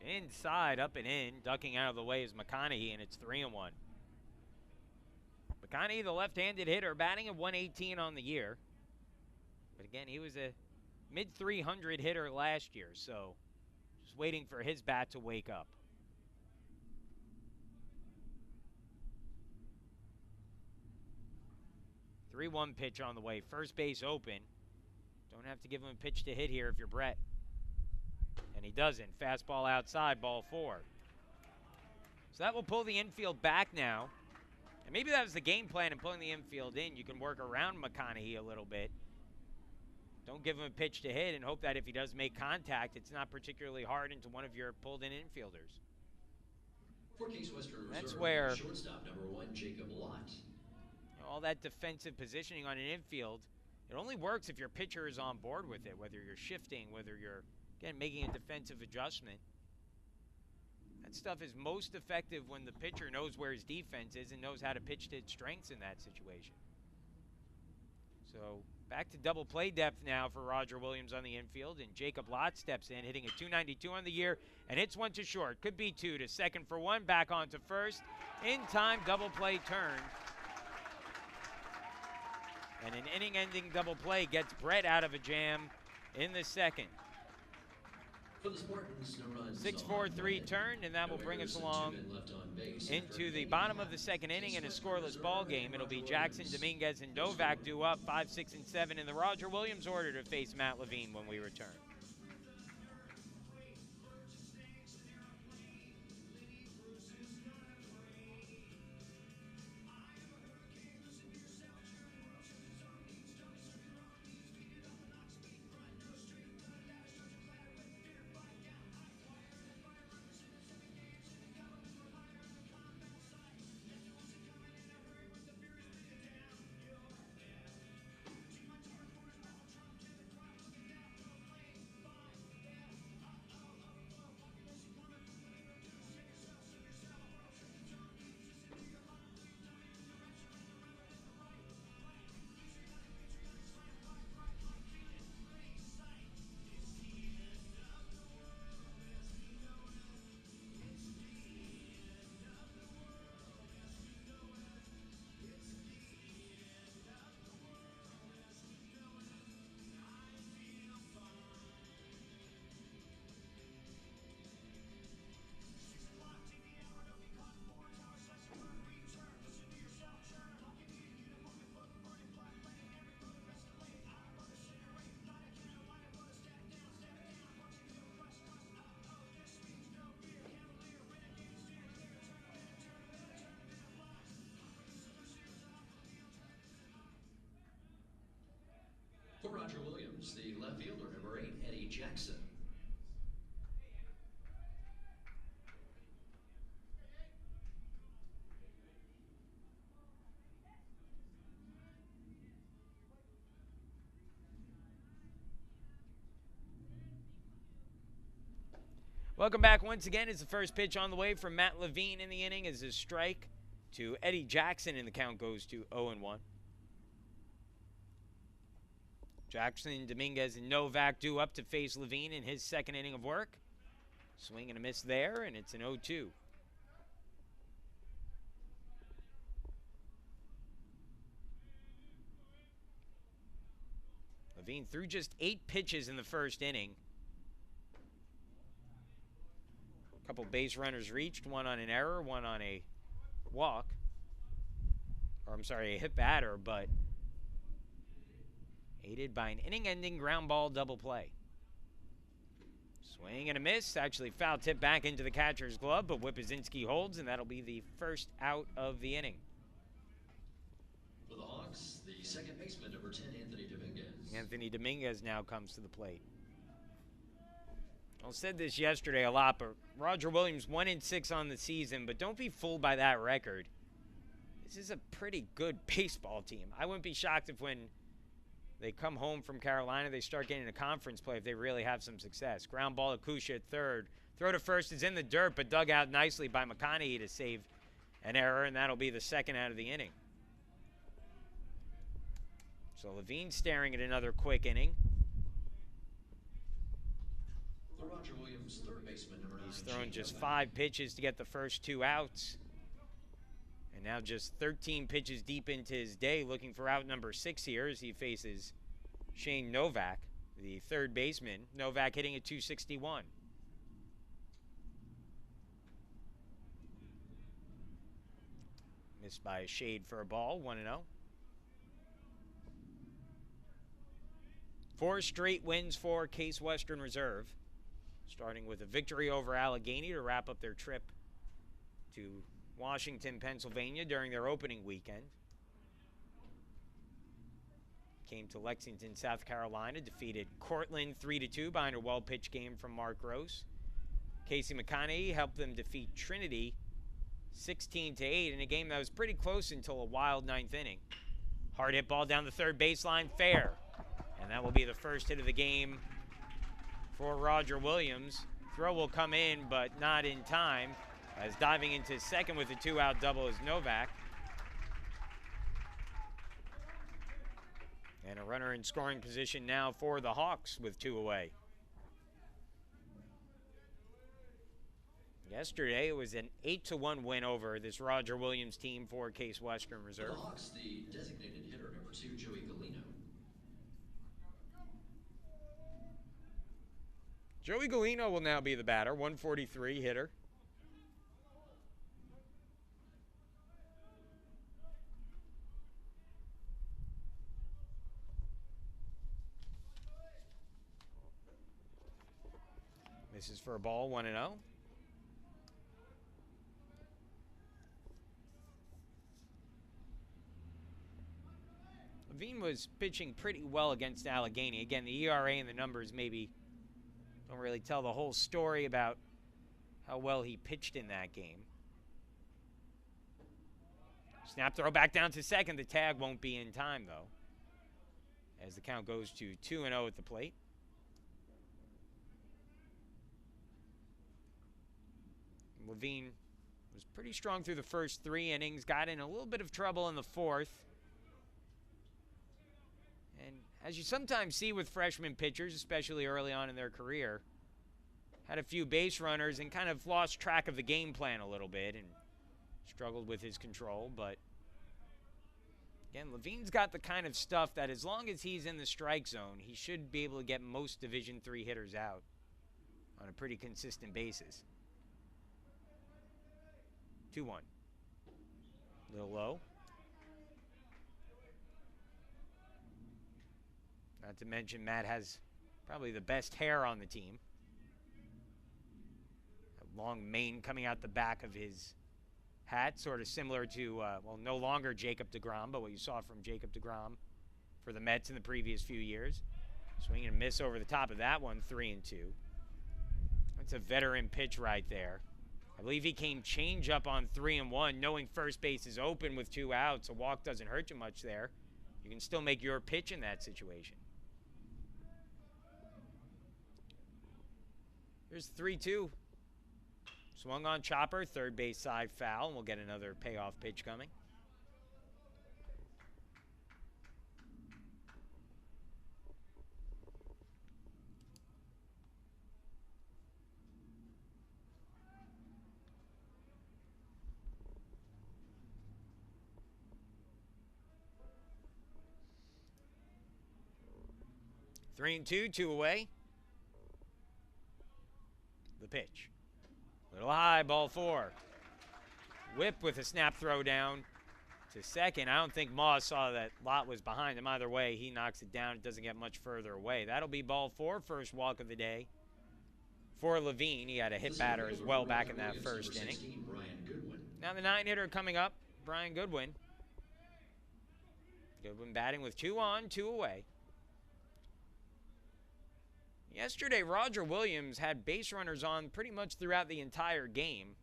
Inside, up and in, ducking out of the way is McConaughey, and it's 3-1. McConaughey, the left-handed hitter, batting at 118 on the year. But again, he was a mid-300 hitter last year, so just waiting for his bat to wake up. The 3-1 pitch on the way. First base open. Don't have to give him a pitch to hit here if you're Brett. And he doesn't. Fastball outside, ball 4. So that will pull the infield back now. And maybe that was the game plan in pulling the infield in. You can work around McConaughey a little bit. Don't give him a pitch to hit and hope that if he does make contact, it's not particularly hard into one of your pulled-in infielders. For Case Western Reserve, That's where shortstop number 1, Jacob Lott. You know, all that defensive positioning on an infield, it only works if your pitcher is on board with it, whether you're shifting, whether you're, again, making a defensive adjustment. That stuff is most effective when the pitcher knows where his defense is and knows how to pitch to its strengths in that situation. So back to double play depth now for Roger Williams on the infield, and Jacob Lott steps in, hitting a .292 on the year, and hits one to short. Could be 2 to second for 1, back on to first. In time, double play turned. And an inning-ending double play gets Brett out of a jam in the second. For the Spartans, no runs. 6-4-3 turned, and that will bring us along into the bottom of the second inning in a scoreless ball game. It'll be Jackson, Dominguez, and Novak due up 5, 6, and 7 in the Roger Williams order to face Matt Levine when we return. For Roger Williams, the left fielder, number 8, Eddie Jackson. Welcome back once again. It's the first pitch on the way from Matt Levine in the inning as a strike to Eddie Jackson, and the count goes to 0-1. Jackson, Dominguez, and Novak due up to face Levine in his second inning of work. Swing and a miss there, and it's an 0-2. Levine threw just 8 pitches in the first inning. A couple base runners reached, one on an error, one on a walk. Or I'm sorry, a hit batter, but aided by an inning-ending ground ball double play. Swing and a miss. Actually foul tip back into the catcher's glove, but Whippazinski holds, and that'll be the first out of the inning. For the Hawks, the second baseman, number 10, Anthony Dominguez. Anthony Dominguez now comes to the plate. I said this yesterday a lot, but Roger Williams 1-6 on the season, but don't be fooled by that record. This is a pretty good baseball team. I wouldn't be shocked if when they come home from Carolina, they start getting a conference play if they really have some success. Ground ball to Kusha at third. Throw to first is in the dirt, but dug out nicely by McConaughey to save an error, and that'll be the second out of the inning. So Levine staring at another quick inning. The Roger Williams third baseman, number 9. He's thrown just 5 pitches to get the first 2 outs. And now just 13 pitches deep into his day, looking for out number 6 here as he faces Shane Novak, the third baseman. Novak hitting at .261. Missed by a shade for a ball, 1-0. 4 straight wins for Case Western Reserve, starting with a victory over Allegheny to wrap up their trip to Washington, Pennsylvania during their opening weekend. Came to Lexington, South Carolina, defeated Cortland 3-2 behind a well-pitched game from Mark Gross. Casey McConaughey helped them defeat Trinity 16-8 in a game that was pretty close until a wild 9th inning. Hard hit ball down the third baseline, fair. And that will be the first hit of the game for Roger Williams. Throw will come in, but not in time, as diving into second with a 2-out double is Novak. And a runner in scoring position now for the Hawks with 2 away. Yesterday, it was an 8-1 win over this Roger Williams team for Case Western Reserve. For the Hawks, the designated hitter, number 2, Joey Galino. Joey Galino will now be the batter, 143 hitter. This is for a ball, 1-0. Levine was pitching pretty well against Allegheny. Again, the ERA and the numbers maybe don't really tell the whole story about how well he pitched in that game. Snap throw back down to second. The tag won't be in time, though, as the count goes to 2-0 at the plate. Levine was pretty strong through the first 3 innings, got in a little bit of trouble in the 4th. And as you sometimes see with freshman pitchers, especially early on in their career, had a few base runners and kind of lost track of the game plan a little bit and struggled with his control. But again, Levine's got the kind of stuff that as long as he's in the strike zone, he should be able to get most Division III hitters out on a pretty consistent basis. 2-1. A little low. Not to mention Matt has probably the best hair on the team. A long mane coming out the back of his hat, sort of similar to, well, no longer Jacob deGrom, but what you saw from Jacob deGrom for the Mets in the previous few years. Swing and miss over the top of that one, 3-2. That's a veteran pitch right there. I believe he came change up on 3-1, knowing first base is open with 2 outs. A walk doesn't hurt you much there. You can still make your pitch in that situation. Here's 3-2. Swung on chopper, third base side foul, and we'll get another payoff pitch coming. Three and two away. The pitch. Little high, ball 4. Whip with a snap throw down to second. I don't think Moss saw that Lott was behind him. Either way, he knocks it down. It doesn't get much further away. That'll be ball 4, first walk of the day for Levine. He had a hit batter as well back in that first inning. Now the 9-hitter coming up, Brian Goodwin. Goodwin batting with 2 on, 2 away. Yesterday, Roger Williams had base runners on pretty much throughout the entire game,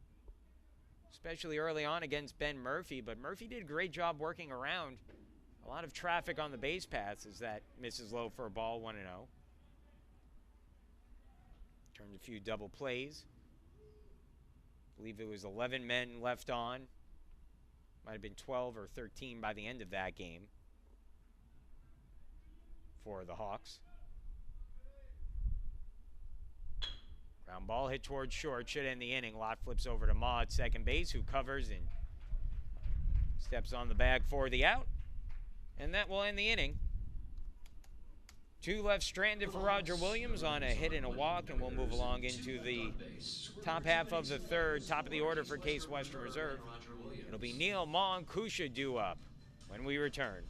especially early on against Ben Murphy, but Murphy did a great job working around a lot of traffic on the base paths as that misses low for a ball, 1-0. Turned a few double plays. I believe it was 11 men left on. Might have been 12 or 13 by the end of that game for the Hawks. Ground ball hit towards short, should end the inning. Lott flips over to Ma at second base, who covers and steps on the bag for the out. And that will end the inning. 2 left stranded for Roger Williams on a hit and a walk, and we'll move along into the top half of the third, top of the order for Case Western Reserve. It'll be Neal, Ma, and Kusha due up when we return.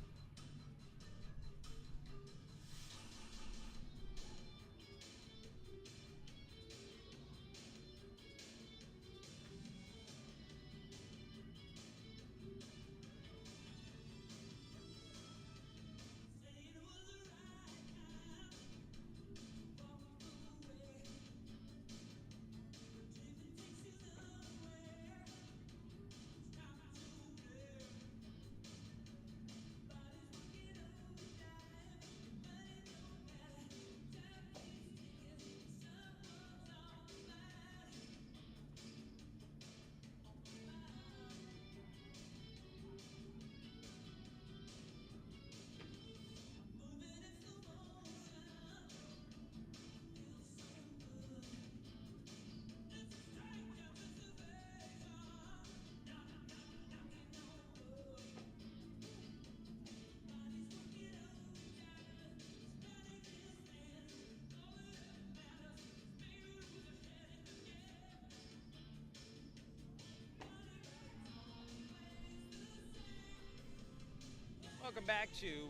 Welcome back to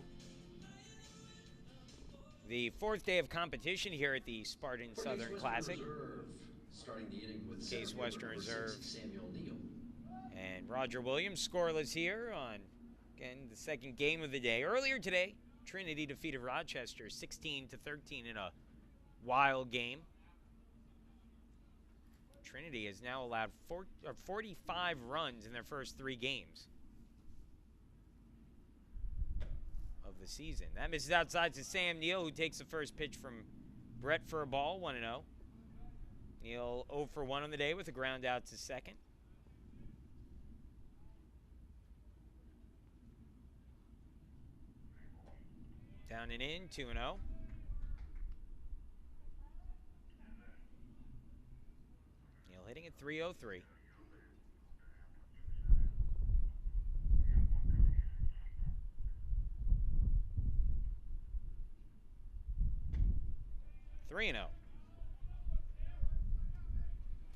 the 4th day of competition here at the Spartan Southern Classic. Starting the inning with Case Western Reserve Samuel Neal. and Roger Williams scoreless here on, again, the second game of the day. Earlier today, Trinity defeated Rochester 16-13 in a wild game. Trinity has now allowed 45 runs in their first 3 games of the season. That misses outside to Sam Neal, who takes the first pitch from Brett for a ball, 1-0. Neal 0 for 1 on the day with a ground out to second. Down and in, 2-0. Neal hitting at .303.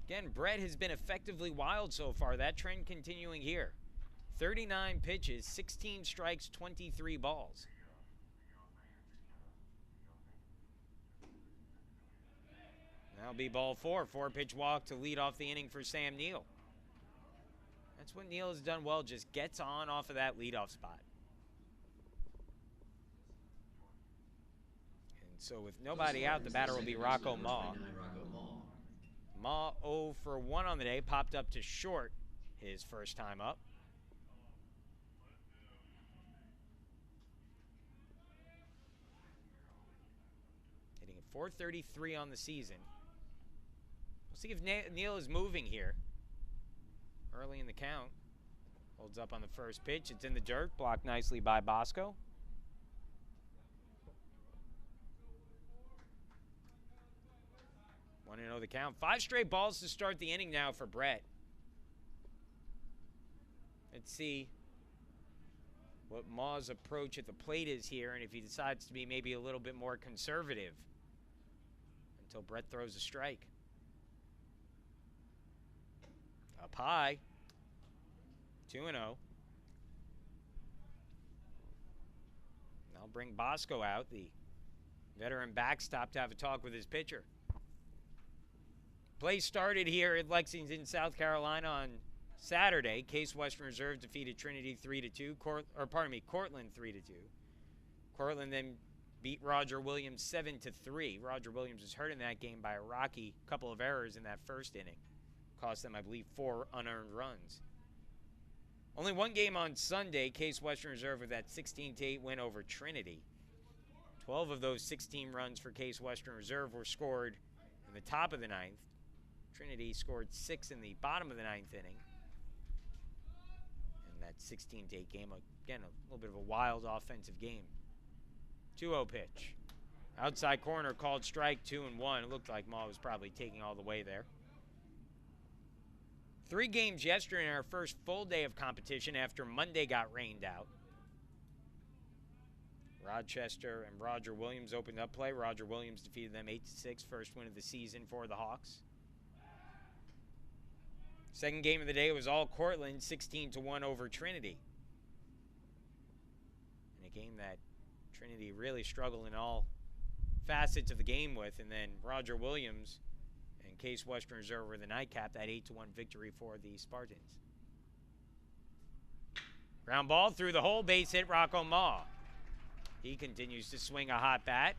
Again, Brett has been effectively wild so far. That trend continuing here. 39 pitches, 16 strikes, 23 balls. That'll be ball 4. 4-pitch walk to lead off the inning for Sam Neal. That's what Neal has done well, just gets on off of that leadoff spot. And so with nobody out, the batter will be Rocco Ma. Ma 0 for 1 on the day, popped up to short his first time up. Hitting at .433 on the season. We'll see if Neal is moving here. Early in the count. Holds up on the first pitch. It's in the dirt, blocked nicely by Bosco. 1-0 the count. 5 straight balls to start the inning now for Brett. Let's see what Ma's approach at the plate is here, and if he decides to be maybe a little bit more conservative until Brett throws a strike. Up high. 2-0. I'll bring Bosco out, the veteran backstop, to have a talk with his pitcher. Play started here at Lexington, South Carolina on Saturday. Case Western Reserve defeated Trinity 3-2. Cortland 3-2. Cortland then beat Roger Williams 7-3. Roger Williams was hurt in that game by a rocky couple of errors in that first inning. Cost them, I believe, 4 unearned runs. Only one game on Sunday. Case Western Reserve with that 16-8 win over Trinity. 12 of those 16 runs for Case Western Reserve were scored in the top of the ninth. Trinity scored 6 in the bottom of the ninth inning. And that 16-8 game, again, a little bit of a wild offensive game. 2-0 pitch. Outside corner called strike, 2-1. It looked like Ma was probably taking all the way there. 3 games yesterday in our first full day of competition after Monday got rained out. Rochester and Roger Williams opened up play. Roger Williams defeated them 8-6, first win of the season for the Hawks. Second game of the day was all Cortland, 16-1 over Trinity. In a game that Trinity really struggled in all facets of the game with, and then Roger Williams and Case Western Reserve were the nightcap, that 8-1 victory for the Spartans. Ground ball through the hole, base hit, Rocco Ma. He continues to swing a hot bat.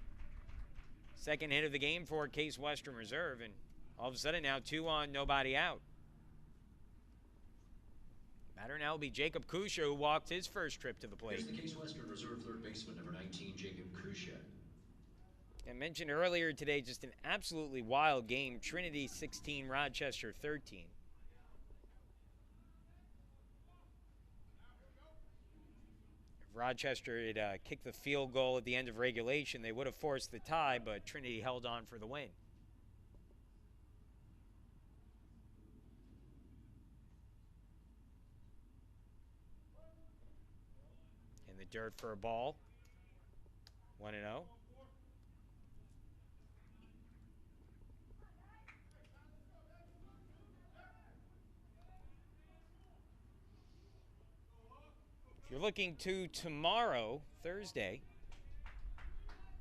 Second hit of the game for Case Western Reserve, and all of a sudden now 2 on, nobody out. Batter now will be Jacob Kusha, who walked his first trip to the plate. Here's the Case Western Reserve third baseman, number 19, Jacob Kusha. I mentioned earlier today, just an absolutely wild game. Trinity 16, Rochester 13. If Rochester had kicked the field goal at the end of regulation, they would have forced the tie, but Trinity held on for the win. In the dirt for a ball. 1-0. If you're looking to tomorrow, Thursday,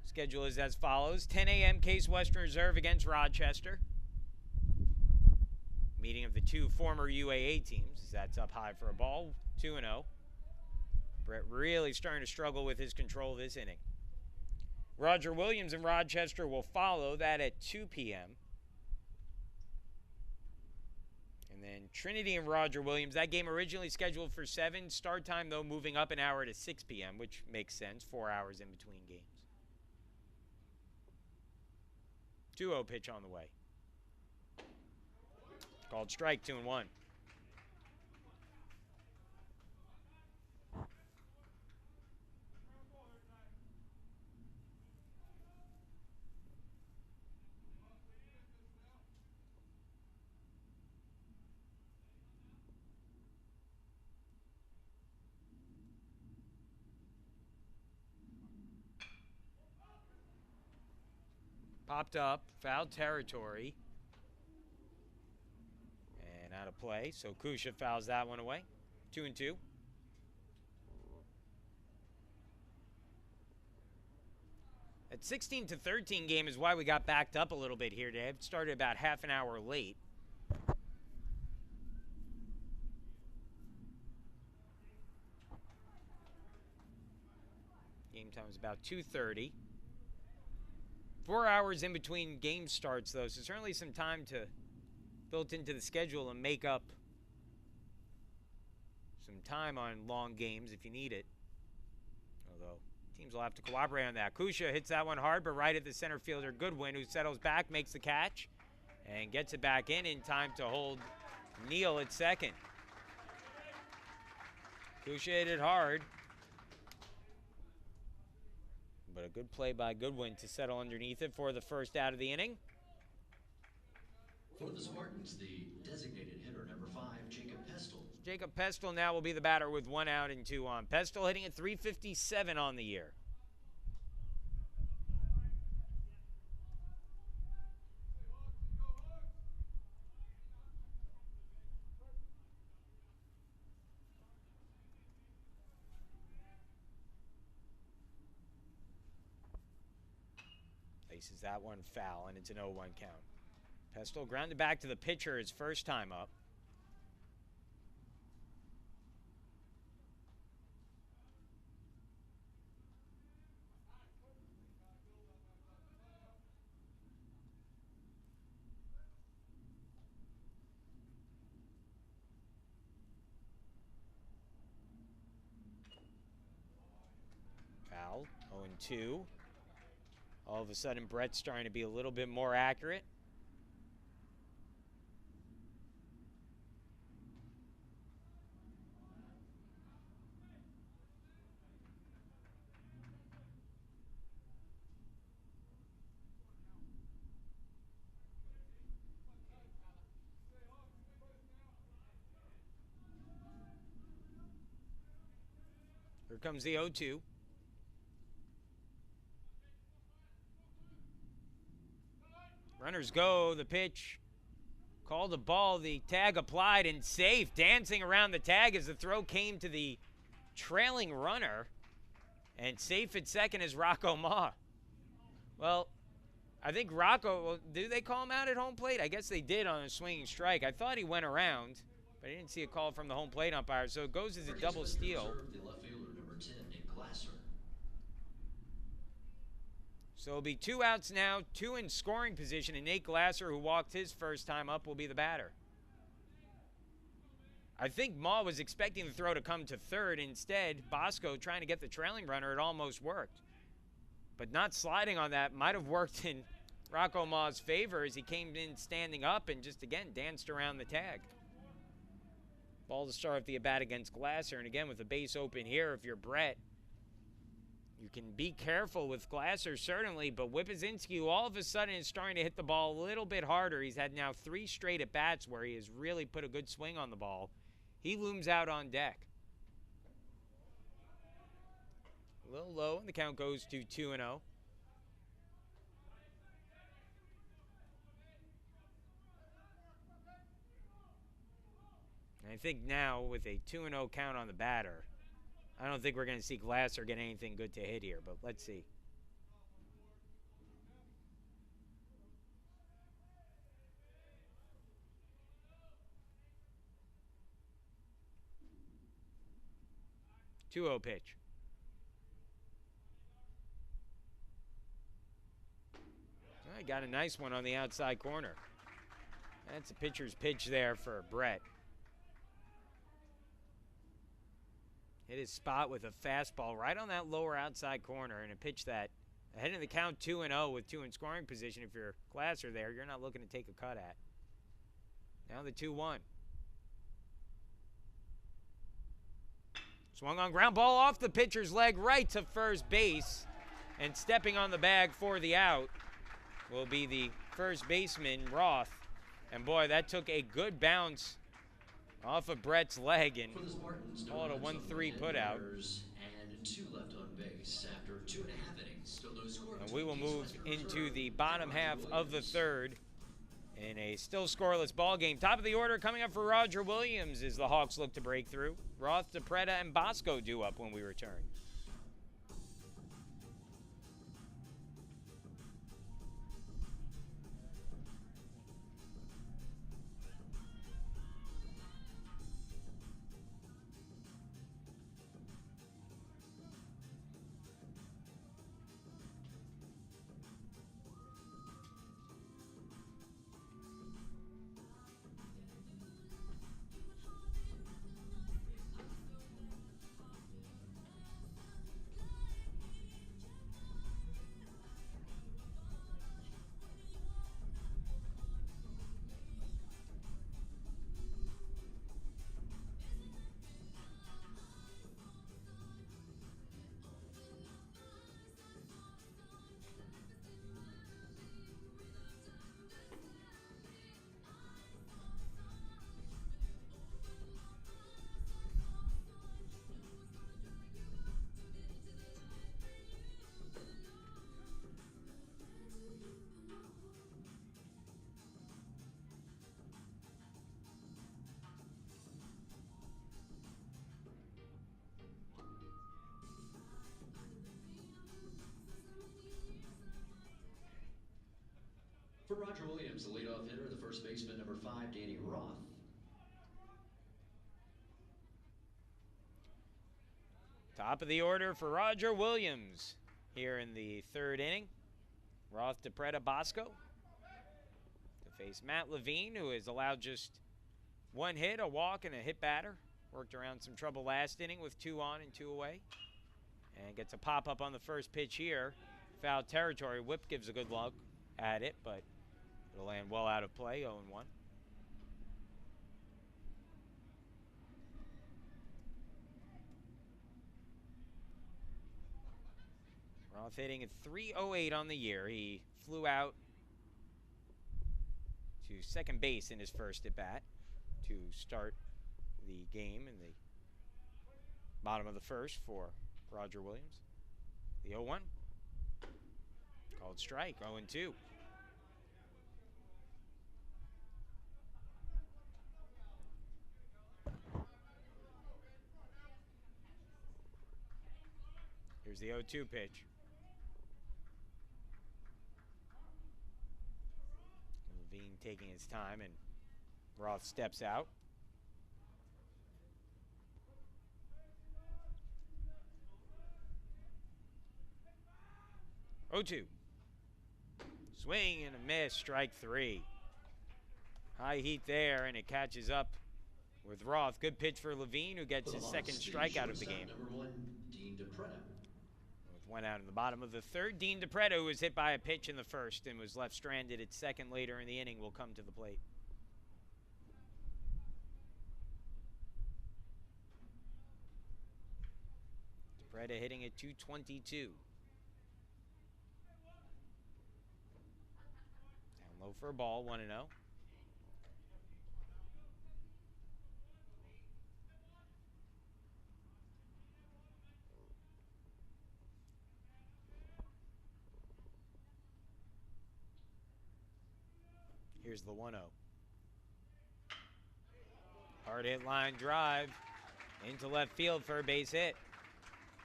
schedule is as follows. 10 a.m. Case Western Reserve against Rochester. Meeting of the 2 former UAA teams. That's up high for a ball. 2-0. Brett really starting to struggle with his control this inning. Roger Williams and Rochester will follow that at 2 p.m. And then Trinity and Roger Williams, that game originally scheduled for 7. Start time, though, moving up an hour to 6 p.m., which makes sense. 4 hours in between games. 2-0 pitch on the way. Called strike, 2-1. Popped up, foul territory. And out of play, so Kusha fouls that one away. 2-2. That 16-13 game is why we got backed up a little bit here today. It started about half an hour late. Game time is about 2:30. 4 hours in between game starts, though, so certainly some time to built into the schedule and make up some time on long games if you need it. Although teams will have to cooperate on that. Kusha hits that one hard, but right at the center fielder Goodwin, who settles back, makes the catch, and gets it back in time to hold Neal at second. Kusha hit it hard. But a good play by Goodwin to settle underneath it for the first out of the inning. For the Spartans, the designated hitter, number 5, Jacob Pestle. Jacob Pestle now will be the batter with 1 out and 2 on. Pestle hitting at .357 on the year. Places that one foul, and it's an 0-1 count. Pestle grounded back to the pitcher his first time up. Foul, 0-2. All of a sudden, Brett's starting to be a little bit more accurate. Here comes the 0-2. Runners go, the pitch. Called the ball, the tag applied and safe. Dancing around the tag as the throw came to the trailing runner. And safe at second is Rocco Ma. Well, I think Rocco, well, do they call him out at home plate? I guess they did on a swinging strike. I thought he went around, but I didn't see a call from the home plate umpire. So it goes as a double steal. The left fielder, number 10, Nick Glasser. So it'll be 2 outs now, 2 in scoring position, and Nate Glasser, who walked his first time up, will be the batter. I think Ma was expecting the throw to come to third. Instead, Bosco trying to get the trailing runner, it almost worked. But not sliding on that might have worked in Rocco Ma's favor as he came in standing up and just, again, danced around the tag. Ball to start with the at-bat against Glasser, and again, with the base open here, if you're Brett, you can be careful with Glasser, certainly, but Whippazinski, who all of a sudden is starting to hit the ball a little bit harder. He's had now 3 straight at-bats where he has really put a good swing on the ball. He looms out on deck. A little low, and the count goes to 2-0. And I think now, with a 2-0 count on the batter, I don't think we're going to see Glasser get anything good to hit here, but let's see. Two-0 pitch. I got a nice one on the outside corner. That's a pitcher's pitch there for Brett. Hit his spot with a fastball right on that lower outside corner, and a pitch that ahead of the count 2-0 with 2 in scoring position. If you're Glasser there, you're not looking to take a cut at. Now the 2-1. Swung on ground ball off the pitcher's leg right to first base, and stepping on the bag for the out will be the first baseman, Roth. And boy, that took a good bounce off of Brett's leg and called a 1-3 putout. And 2 left on base after 2.5 innings. Still no score. And we will move into the bottom half of the third in a still scoreless ball game. Top of the order coming up for Roger Williams as the Hawks look to break through. Roth, DePretta, and Bosco due up when we return. Roger Williams, the leadoff hitter, the first baseman, number 5, Danny Roth. Top of the order for Roger Williams here in the third inning. Roth, DePretta, Bosco to face Matt Levine, who has allowed just one hit, a walk, and a hit batter. Worked around some trouble last inning with 2 on and 2 away. And gets a pop-up on the first pitch here. Foul territory. Whip gives a good look at it, but it'll land well out of play, 0-1. Roth hitting at .308 on the year. He flew out to second base in his first at-bat to start the game in the bottom of the first for Roger Williams. The 0-1. Called strike, 0-2. Here's the 0-2 pitch. Levine taking his time, and Roth steps out. Oh-2. Swing and a miss, strike 3. High heat there, and it catches up with Roth. Good pitch for Levine, who gets his second strikeout of the game. Number 1, Dean DePretta. With 1 out in the bottom of the third, Dean DePretta, who was hit by a pitch in the first and was left stranded at second later in the inning, will come to the plate. DePretta hitting at .222. Low for a ball, 1-0. Here's the 1-0. Hard hit line drive into left field for a base hit.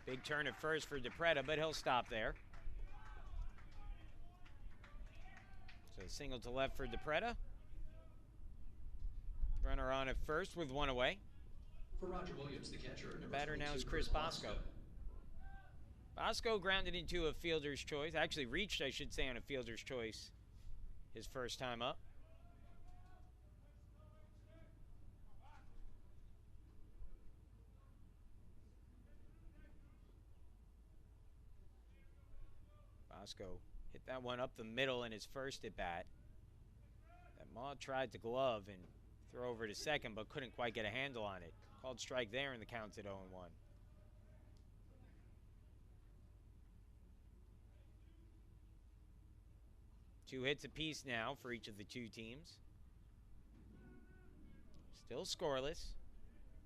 Big turn at first for DePretta, but he'll stop there. So single to left for DePretta. Runner on at first with 1 away. For Roger Williams, the catcher, The batter now is Chris Bosco. Bosco grounded into a fielder's choice. Actually reached, I should say, on a fielder's choice his first time up. Bosco hit that one up the middle in his first at-bat. That Maw tried to glove and throw over to second, but couldn't quite get a handle on it. Called strike there, and the count's at 0-1. Two hits apiece now for each of the two teams. Still scoreless.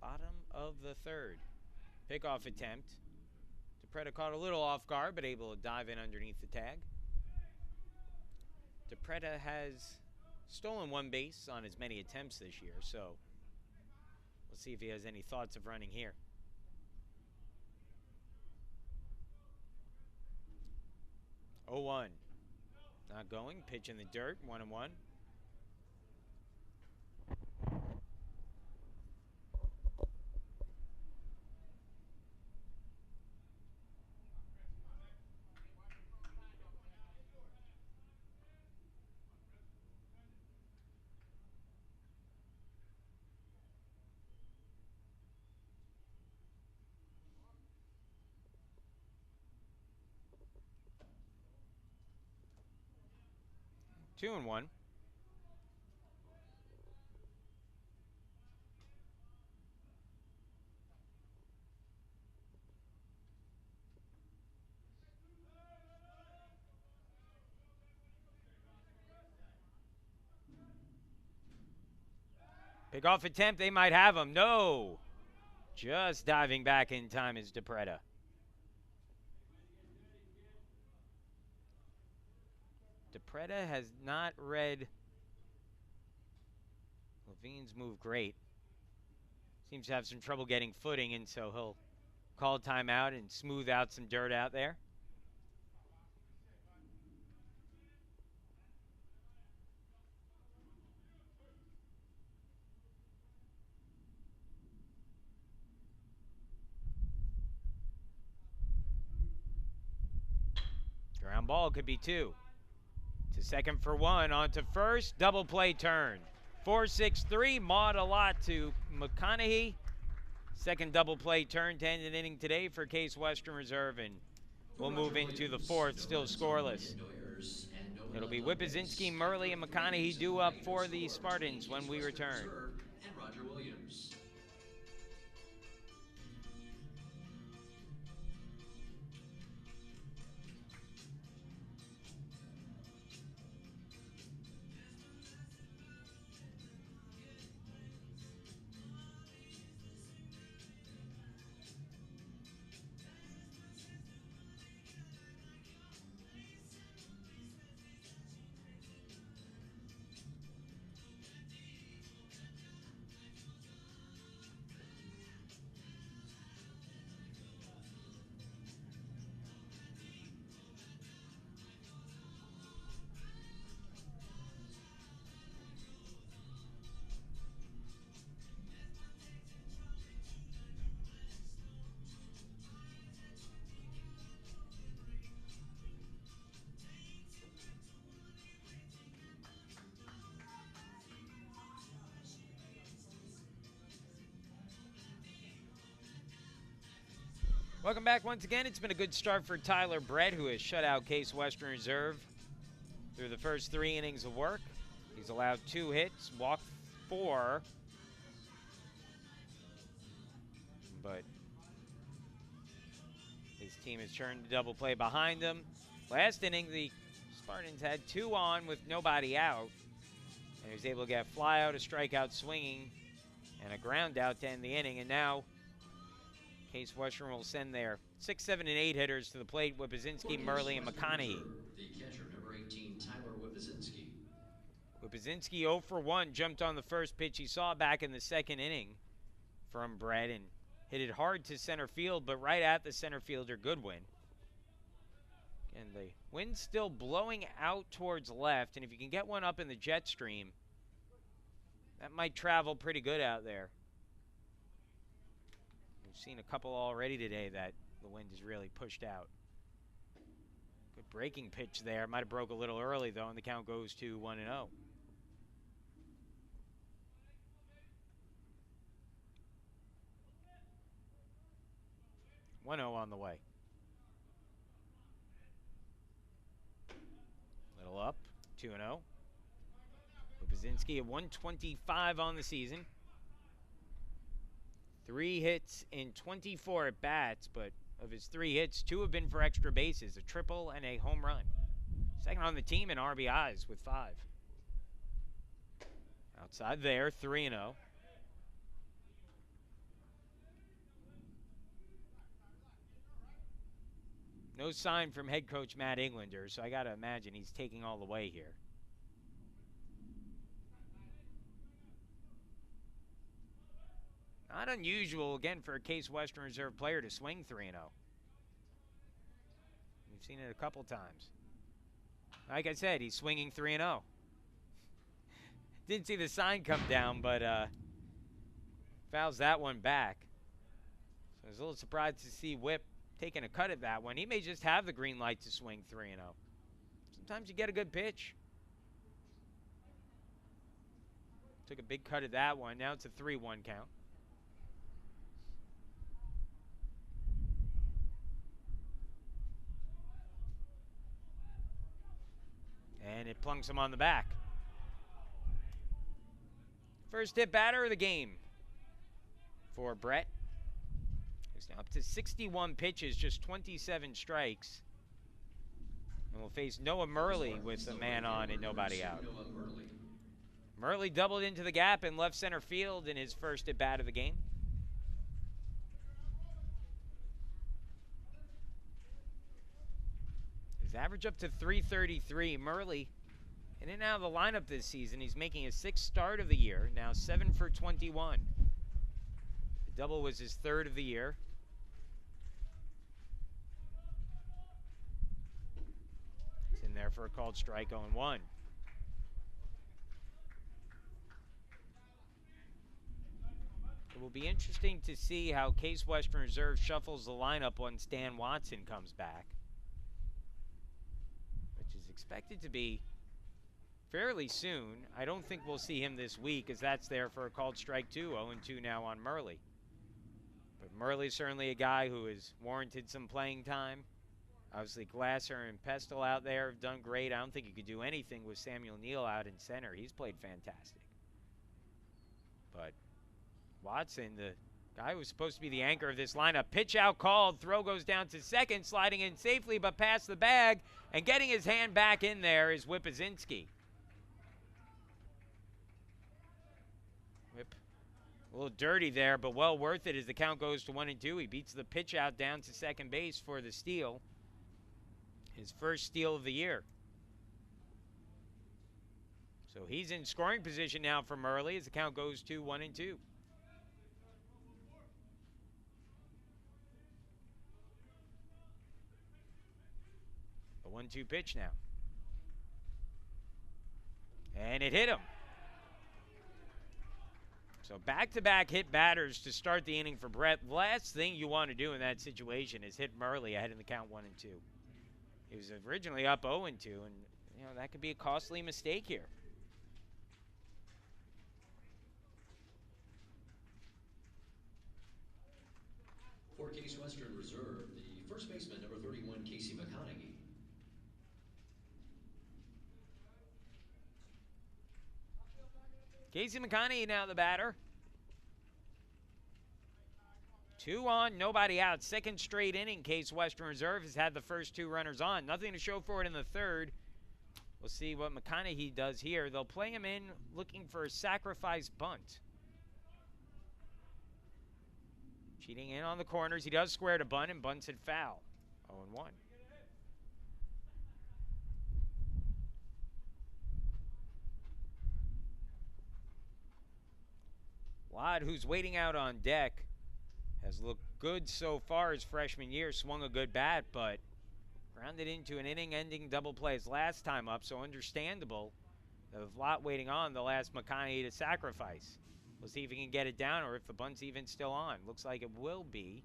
Bottom of the third. Pickoff attempt. DePretta caught a little off guard, but able to dive in underneath the tag. DePretta has stolen 1 base on as many attempts this year, so we'll see if he has any thoughts of running here. 0-1. Not going. Pitch in the dirt. 1-1. Two and 1. Pickoff attempt, they might have him. No. Just diving back in time is DePretta. DePretta has not read Levine's move great. Seems to have some trouble getting footing, and so he'll call timeout and smooth out some dirt out there. Ground ball could be 2. To second for 1, on to first, double play turn. 4-6-3, Maud a lot to McConaughey. Second double play turn to end an inning today for Case Western Reserve, and we'll move into the 4th, still scoreless. It'll be Whippazinski, Murley, and McConaughey due up for the Spartans when we return. And Roger Williams. Welcome back once again. It's been a good start for Tyler Brett, who has shut out Case Western Reserve through the first 3 innings of work. He's allowed 2 hits, walked 4. But his team has turned to double play behind him. Last inning, the Spartans had 2 on with nobody out. And he was able to get a fly out, a strikeout swinging, and a ground out to end the inning. And now Case Western will send their 6, 7, and 8 hitters to the plate with Whippazinski, Murley, and McConaughey. The catcher, number 18, Tyler Whippazinski. Whippazinski 0 for 1, jumped on the first pitch he saw back in the 2nd inning from Brett and hit it hard to center field, but right at the center fielder Goodwin. And the wind's still blowing out towards left, and if you can get one up in the jet stream, that might travel pretty good out there. We've seen a couple already today that the wind is really pushed out. Good breaking pitch there. Might have broke a little early, though, and the count goes to 1-0. On the way. Little up, 2-0. Whippazinski at 125 on the season. 3 hits in 24 at bats, but of his 3 hits, 2 have been for extra bases, a triple and a home run. Second on the team in RBIs with 5. Outside there, 3-0. No sign from head coach Matt Englander, so I got to imagine he's taking all the way here. Not unusual, again, for a Case Western Reserve player to swing 3-0. We've seen it a couple times. Like I said, he's swinging 3-0. Didn't see the sign come down, but fouls that one back. So I was a little surprised to see Whip taking a cut at that one. He may just have the green light to swing 3-0. Sometimes you get a good pitch. Took a big cut at that one. Now it's a 3-1 count. And it plunks him on the back. First hit batter of the game for Brett. He's now up to 61 pitches, just 27 strikes. And will face Noah Murley with a man on and nobody out. Murley doubled into the gap in left center field in his first at bat of the game. His average up to 333. Murley in and out of the lineup this season. He's making his 6th start of the year, now 7 for 21. The double was his 3rd of the year. It's in there for a called strike, 0-1. It will be interesting to see how Case Western Reserve shuffles the lineup once Dan Watson comes back. expected to be fairly soon. I don't think we'll see him this week, as that's there for a called strike 2. 0-2 now on Murley. But Murley's certainly a guy who has warranted some playing time. Obviously, Glasser and Pestle out there have done great. I don't think you could do anything with Samuel Neal out in center. He's played fantastic. But Watson, the guy who was supposed to be the anchor of this lineup, pitch out called. Throw goes down to second, sliding in safely, but past the bag. And getting his hand back in there is Whippazinski. Whip a little dirty there, but well worth it as the count goes to 1-2. He beats the pitch out down to second base for the steal. His first steal of the year. So he's in scoring position now for Murley as the count goes to 1-2. A 1-2 pitch now. And it hit him. So back-to-back hit batters to start the inning for Brett. Last thing you want to do in that situation is hit Murley ahead in the count 1-2. He was originally up 0-2, and that could be a costly mistake here. For Case Western Reserve, the first baseman, number 31, Casey McConaughey. Casey McConaughey now the batter. 2 on, nobody out. Second straight inning, Case Western Reserve has had the first 2 runners on. Nothing to show for it in the third. We'll see what McConaughey does here. They'll play him in looking for a sacrifice bunt. Cheating in on the corners. He does square to bunt and bunts it foul. 0-1. Lott, who's waiting out on deck, has looked good so far his freshman year. Swung a good bat, but grounded into an inning-ending double play his last time up, so understandable. With Lott waiting on, they'll ask McConaughey to sacrifice. We'll see if he can get it down or if the bunt's even still on. Looks like it will be.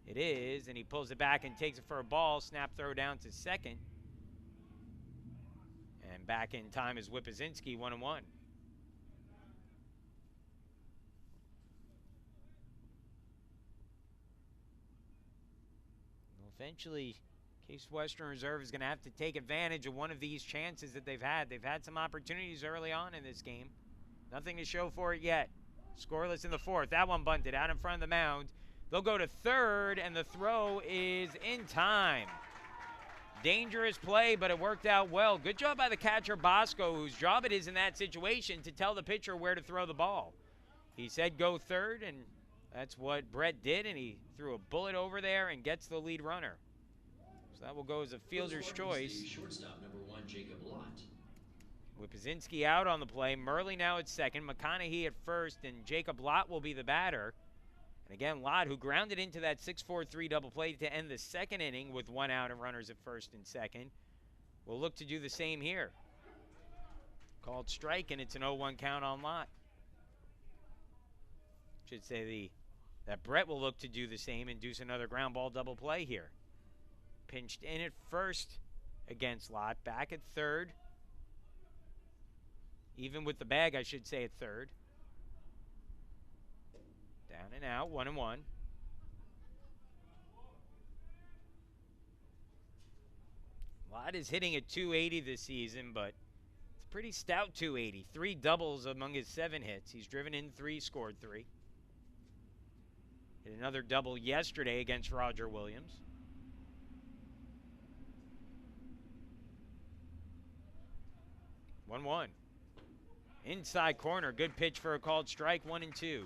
It is, and he pulls it back and takes it for a ball. Snap throw down to second. And back in time is Whippazinski, 1-1. Eventually, Case Western Reserve is going to have to take advantage of one of these chances that they've had. They've had some opportunities early on in this game. Nothing to show for it yet. Scoreless in the fourth. That one bunted out in front of the mound. They'll go to third, and the throw is in time. Dangerous play, but it worked out well. Good job by the catcher, Bosco, whose job it is in that situation to tell the pitcher where to throw the ball. He said go third, and that's what Brett did, and he threw a bullet over there and gets the lead runner. So that will go as a fielder's choice. Shortstop, number 1, Jacob Lott. Whippazinski out on the play. Murley now at second. McConaughey at first, and Jacob Lott will be the batter. And again, Lott, who grounded into that 6-4-3 double play to end the second inning with 1 out and runners at first and second, will look to do the same here. Called strike, and it's an 0-1 count on Lott. Should say that Brett will look to do the same, induce another ground ball double play here. Pinched in at first against Lott. Back at third. Even with the bag, I should say, at third. Down and out, 1-1. Lott is hitting at 280 this season, but it's a pretty stout 280. 3 doubles among his 7 hits. He's driven in 3, scored 3. Hit another double yesterday against Roger Williams. One. Inside corner, good pitch for a called strike, 1-2.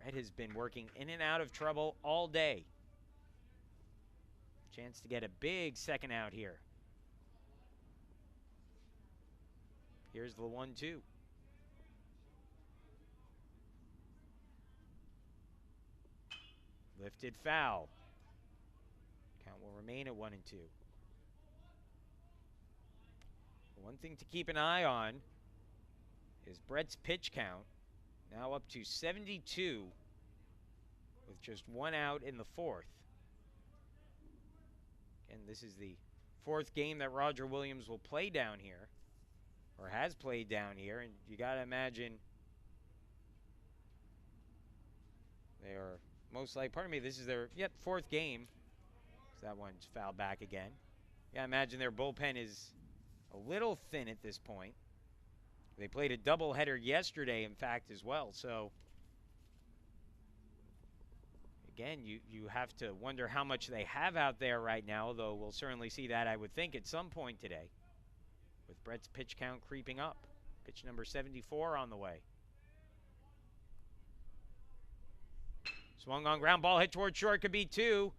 Brett has been working in and out of trouble all day. Chance to get a big second out here. Here's the 1-2. Lifted foul. Count will remain at 1-2. One thing to keep an eye on is Brett's pitch count, now up to 72 with just 1 out in the fourth. And this is the 4th game that Roger Williams will play down here, or has played down here, and you got to imagine they are most likely, pardon me, this is their, 4th game. So that one's fouled back again. Yeah, imagine their bullpen is a little thin at this point. They played a doubleheader yesterday, in fact, as well. So, again, you have to wonder how much they have out there right now, though we'll certainly see that, I would think, at some point today, with Brett's pitch count creeping up. Pitch number 74 on the way. Swung on, ground ball, hit towards short, could be 2.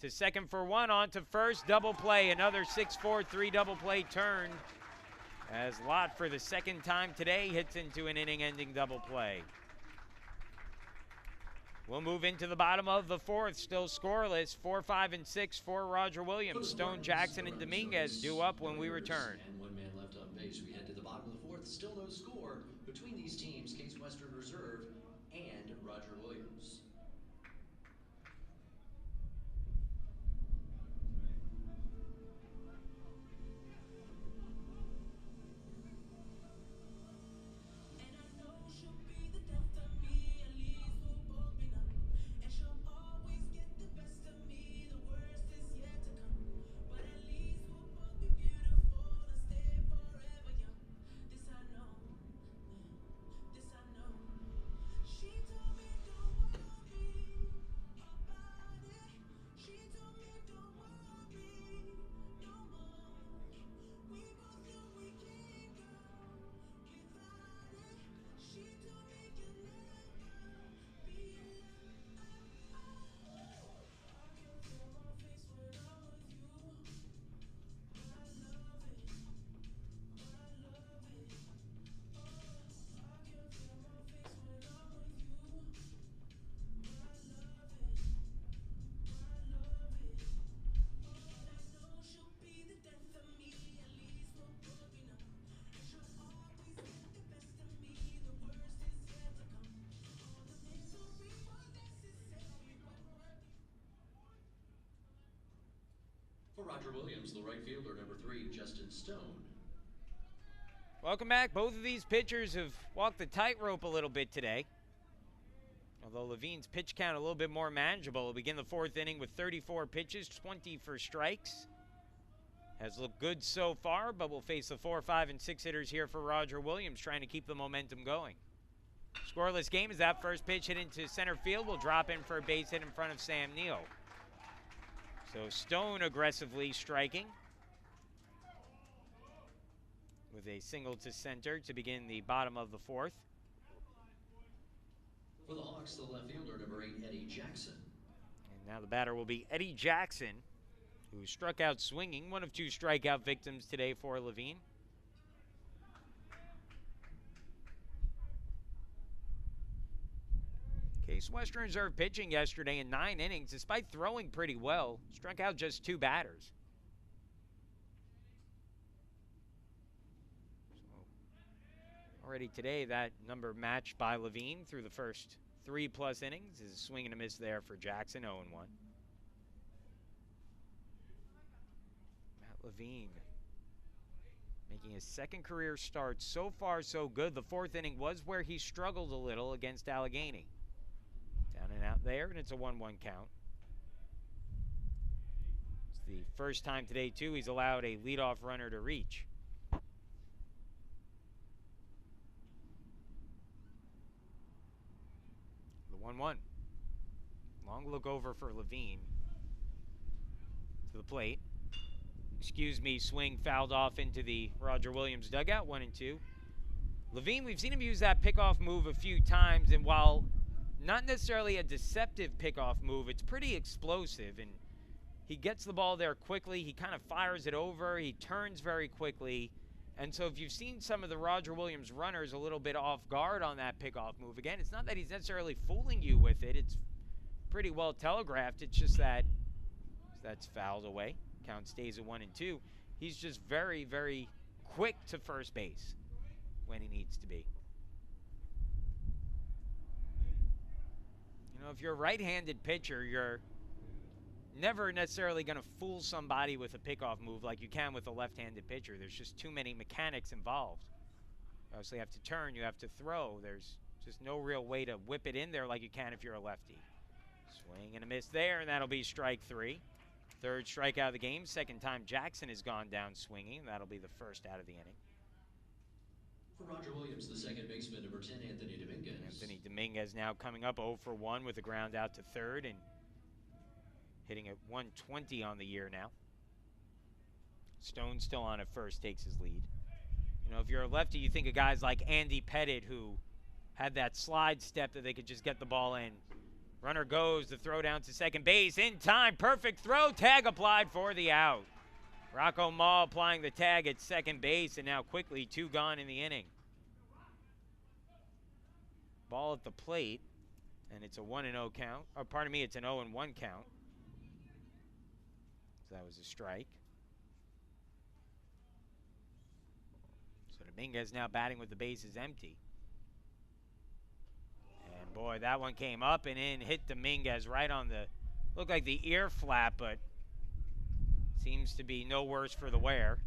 To second for 1, on to first, double play. Another 6-4-3 double play turned, as Lott, for the 2nd time today, hits into an inning-ending double play. We'll move into the bottom of the 4th, still scoreless, 4, 5, and 6 for Roger Williams. Stone, Jackson, and Dominguez due up when we return. And 1 man left on base. We head to the bottom of the 4th. Still no score between these teams, Case Western Reserve and Roger Williams. For Roger Williams, the right fielder, number 3, Justin Stone. Welcome back. Both of these pitchers have walked the tightrope a little bit today. Although Levine's pitch count a little bit more manageable. We'll begin the 4th inning with 34 pitches, 20 for strikes. Has looked good so far, but we'll face the 4, 5, and 6 hitters here for Roger Williams, trying to keep the momentum going. Scoreless game as that first pitch hit into center field will drop in for a base hit in front of Sam Neal. So Stone aggressively striking with a single to center to begin the bottom of the 4th. For the Hawks, the left fielder, number 8, Eddie Jackson. And now the batter will be Eddie Jackson, who struck out swinging, one of 2 strikeout victims today for Levine. Case Western Reserve pitching yesterday in 9 innings, despite throwing pretty well, struck out just 2 batters. So already today, that number matched by Levine through the first 3+ innings is a swing and a miss there for Jackson, 0-1. Matt Levine making his 2nd career start. So far, so good. The 4th inning was where he struggled a little against Allegheny. Down and out there, and it's a 1-1 count. It's the first time today, too, he's allowed a leadoff runner to reach. The 1-1. Long look over for Levine. To the plate. Excuse me, swing fouled off into the Roger Williams dugout, 1-2. Levine, we've seen him use that pickoff move a few times, and while not necessarily a deceptive pickoff move, it's pretty explosive, and he gets the ball there quickly. He kind of fires it over. He turns very quickly. And so if you've seen some of the Roger Williams runners a little bit off guard on that pickoff move, again, it's not that he's necessarily fooling you with it. It's pretty well telegraphed. It's just that that's fouled away. Count stays at 1-2. He's just very, very quick to first base when he needs to be. You know, if you're a right-handed pitcher, you're never necessarily going to fool somebody with a pickoff move like you can with a left-handed pitcher. There's just too many mechanics involved. You obviously have to turn, you have to throw. There's just no real way to whip it in there like you can if you're a lefty. Swing and a miss there, and that'll be strike 3. Third strikeout of the game. Second time Jackson has gone down swinging. That'll be the first out of the inning. For Roger Williams, the second baseman, number 10, Anthony Dominguez. Anthony Dominguez now coming up 0 for 1 with a ground out to third and hitting at 120 on the year now. Stone still on at first, takes his lead. You know, if you're a lefty, you think of guys like Andy Pettit who had that slide step that they could just get the ball in. Runner goes, the throw down to second base, in time, perfect throw, tag applied for the out. Rocco Mall applying the tag at second base, and now quickly 2 gone in the inning. Ball at the plate, and it's a 1-0 count. Or pardon me, it's an 0-1 count. So that was a strike. So Dominguez now batting with the bases empty. And boy, that one came up and in, hit Dominguez right on the, looked like the ear flap, but seems to be no worse for the wear.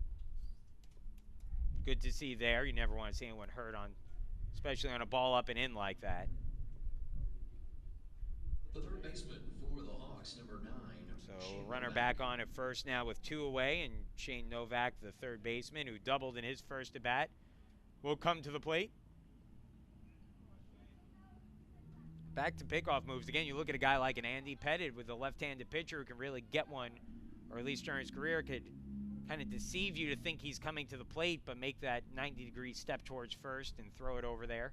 Good to see there. You never want to see anyone hurt on, especially on a ball up and in like that. The third baseman for the Hawks, number 9. So runner back on at first now with 2 away, and Shane Novak, the third baseman, who doubled in his first at bat, will come to the plate. Back to pickoff moves. Again, you look at a guy like an Andy Pettit with a left-handed pitcher who can really get one, or at least during his career could kind of deceive you to think he's coming to the plate, but make that 90-degree step towards first and throw it over there.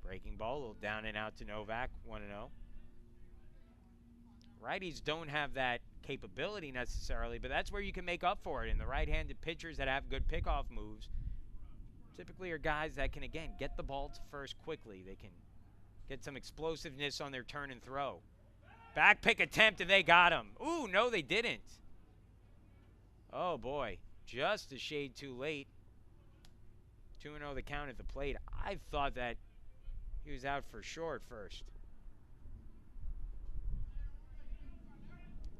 Breaking ball, a little down and out to Novak, 1-0. Righties don't have that capability necessarily, but that's where you can make up for it. And the right-handed pitchers that have good pickoff moves typically are guys that can, again, get the ball to first quickly. They can get some explosiveness on their turn and throw. Back pick attempt, and they got him. Ooh, no, they didn't. Oh, boy. Just a shade too late. 2-0 the count at the plate. I thought that he was out for sure at first.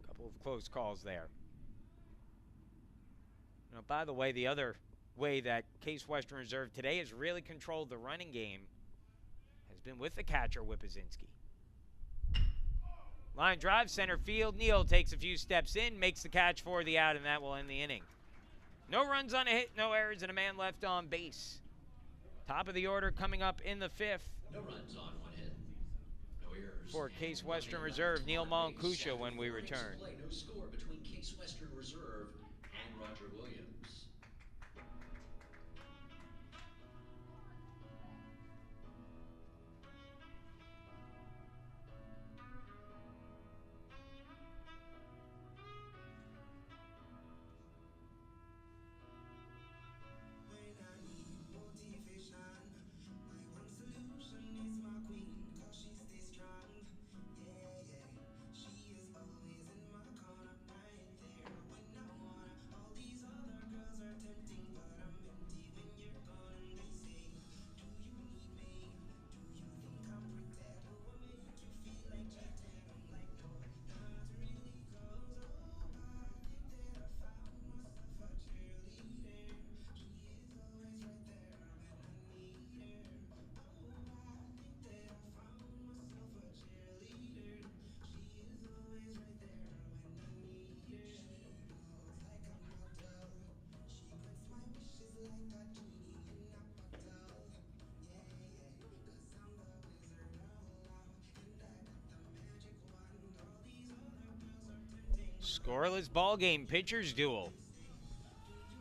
Couple of close calls there. Now, by the way, the other way that Case Western Reserve today has really controlled the running game has been with the catcher, Whippazinski. Line drive, center field. Neal takes a few steps in, makes the catch for the out, and that will end the inning. No runs on a hit, no errors, and a man left on base. Top of the order coming up in the 5th. No runs on 1 hit. No errors. For Case Western Reserve, Neil Monkusha when we return. No score between Case Western Reserve and Roger Williams. Scoreless ball game, pitchers duel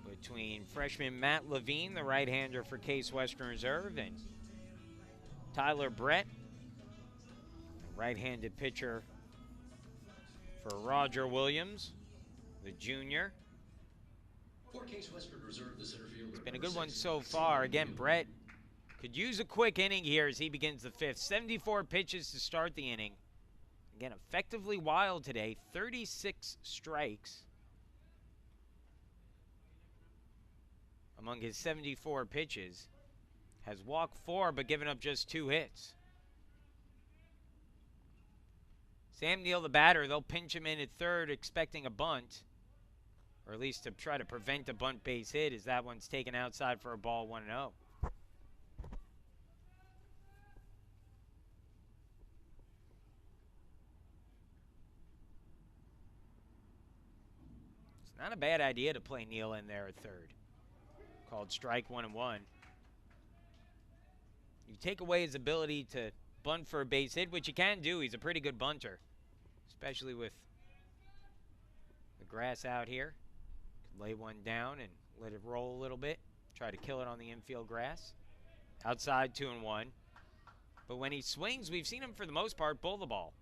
between freshman Matt Levine, the right-hander for Case Western Reserve, and Tyler Brett, the right-handed pitcher for Roger Williams, the junior. For Case Western Reserve, the center fielder. It's been a good one so far. Again, Brett could use a quick inning here as he begins the 5th. 74 pitches to start the inning. Again, effectively wild today, 36 strikes among his 74 pitches. Has walked 4 but given up just 2 hits. Sam Neal, the batter, they'll pinch him in at third, expecting a bunt, or at least to try to prevent a bunt base hit, as that one's taken outside for a ball 1-0. It's not a bad idea to play Neal in there at third. Called strike 1-1. You take away his ability to bunt for a base hit, which he can do. He's a pretty good bunter, especially with the grass out here. Could lay one down and let it roll a little bit. Try to kill it on the infield grass. Outside 2-1. But when he swings, we've seen him for the most part pull the ball.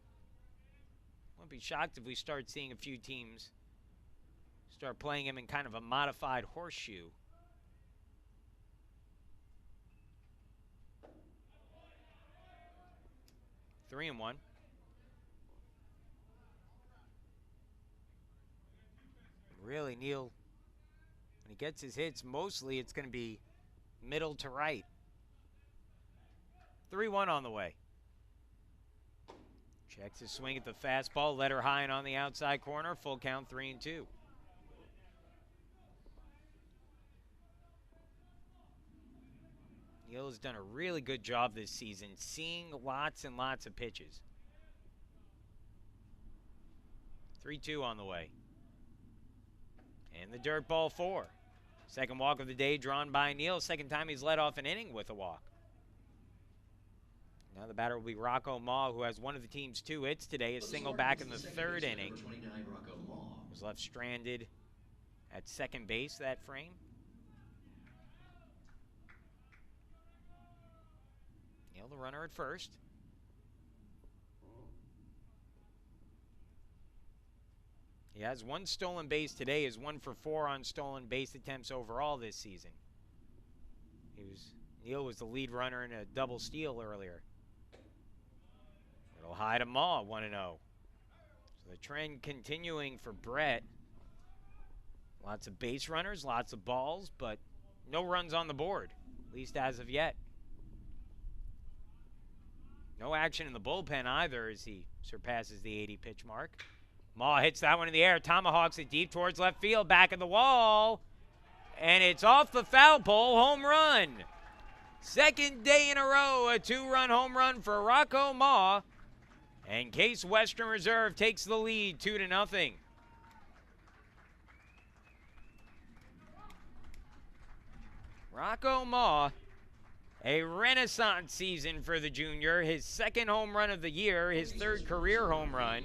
Won't be shocked if we start seeing a few teams start playing him in kind of a modified horseshoe. Three and one. Really, Neal, when he gets his hits, mostly it's going to be middle to right. 3-1 on the way. Checks his swing at the fastball, let her high and on the outside corner. Full count, 3-2. Neal has done a really good job this season, seeing lots and lots of pitches. 3-2 on the way. And the dirt ball 4. Second walk of the day drawn by Neal. Second time he's led off an inning with a walk. Now the batter will be Rocco Ma, who has one of the team's 2 hits today. A single back in the third inning. Was left stranded at second base that frame. Neal, the runner at first. He has 1 stolen base today. Is 1 for 4 on stolen base attempts overall this season. Neal was the lead runner in a double steal earlier. Little high to Ma, 1-0. So the trend continuing for Brett. Lots of base runners, lots of balls, but no runs on the board, at least as of yet. No action in the bullpen either as he surpasses the 80-pitch mark. Ma hits that one in the air, tomahawks it deep towards left field, back of the wall, and it's off the foul pole, home run. Second day in a row, a 2-run home run for Rocco Ma, and Case Western Reserve takes the lead 2-0. Rocco Ma, a renaissance season for the junior. His second home run of the year, his 3rd career home run.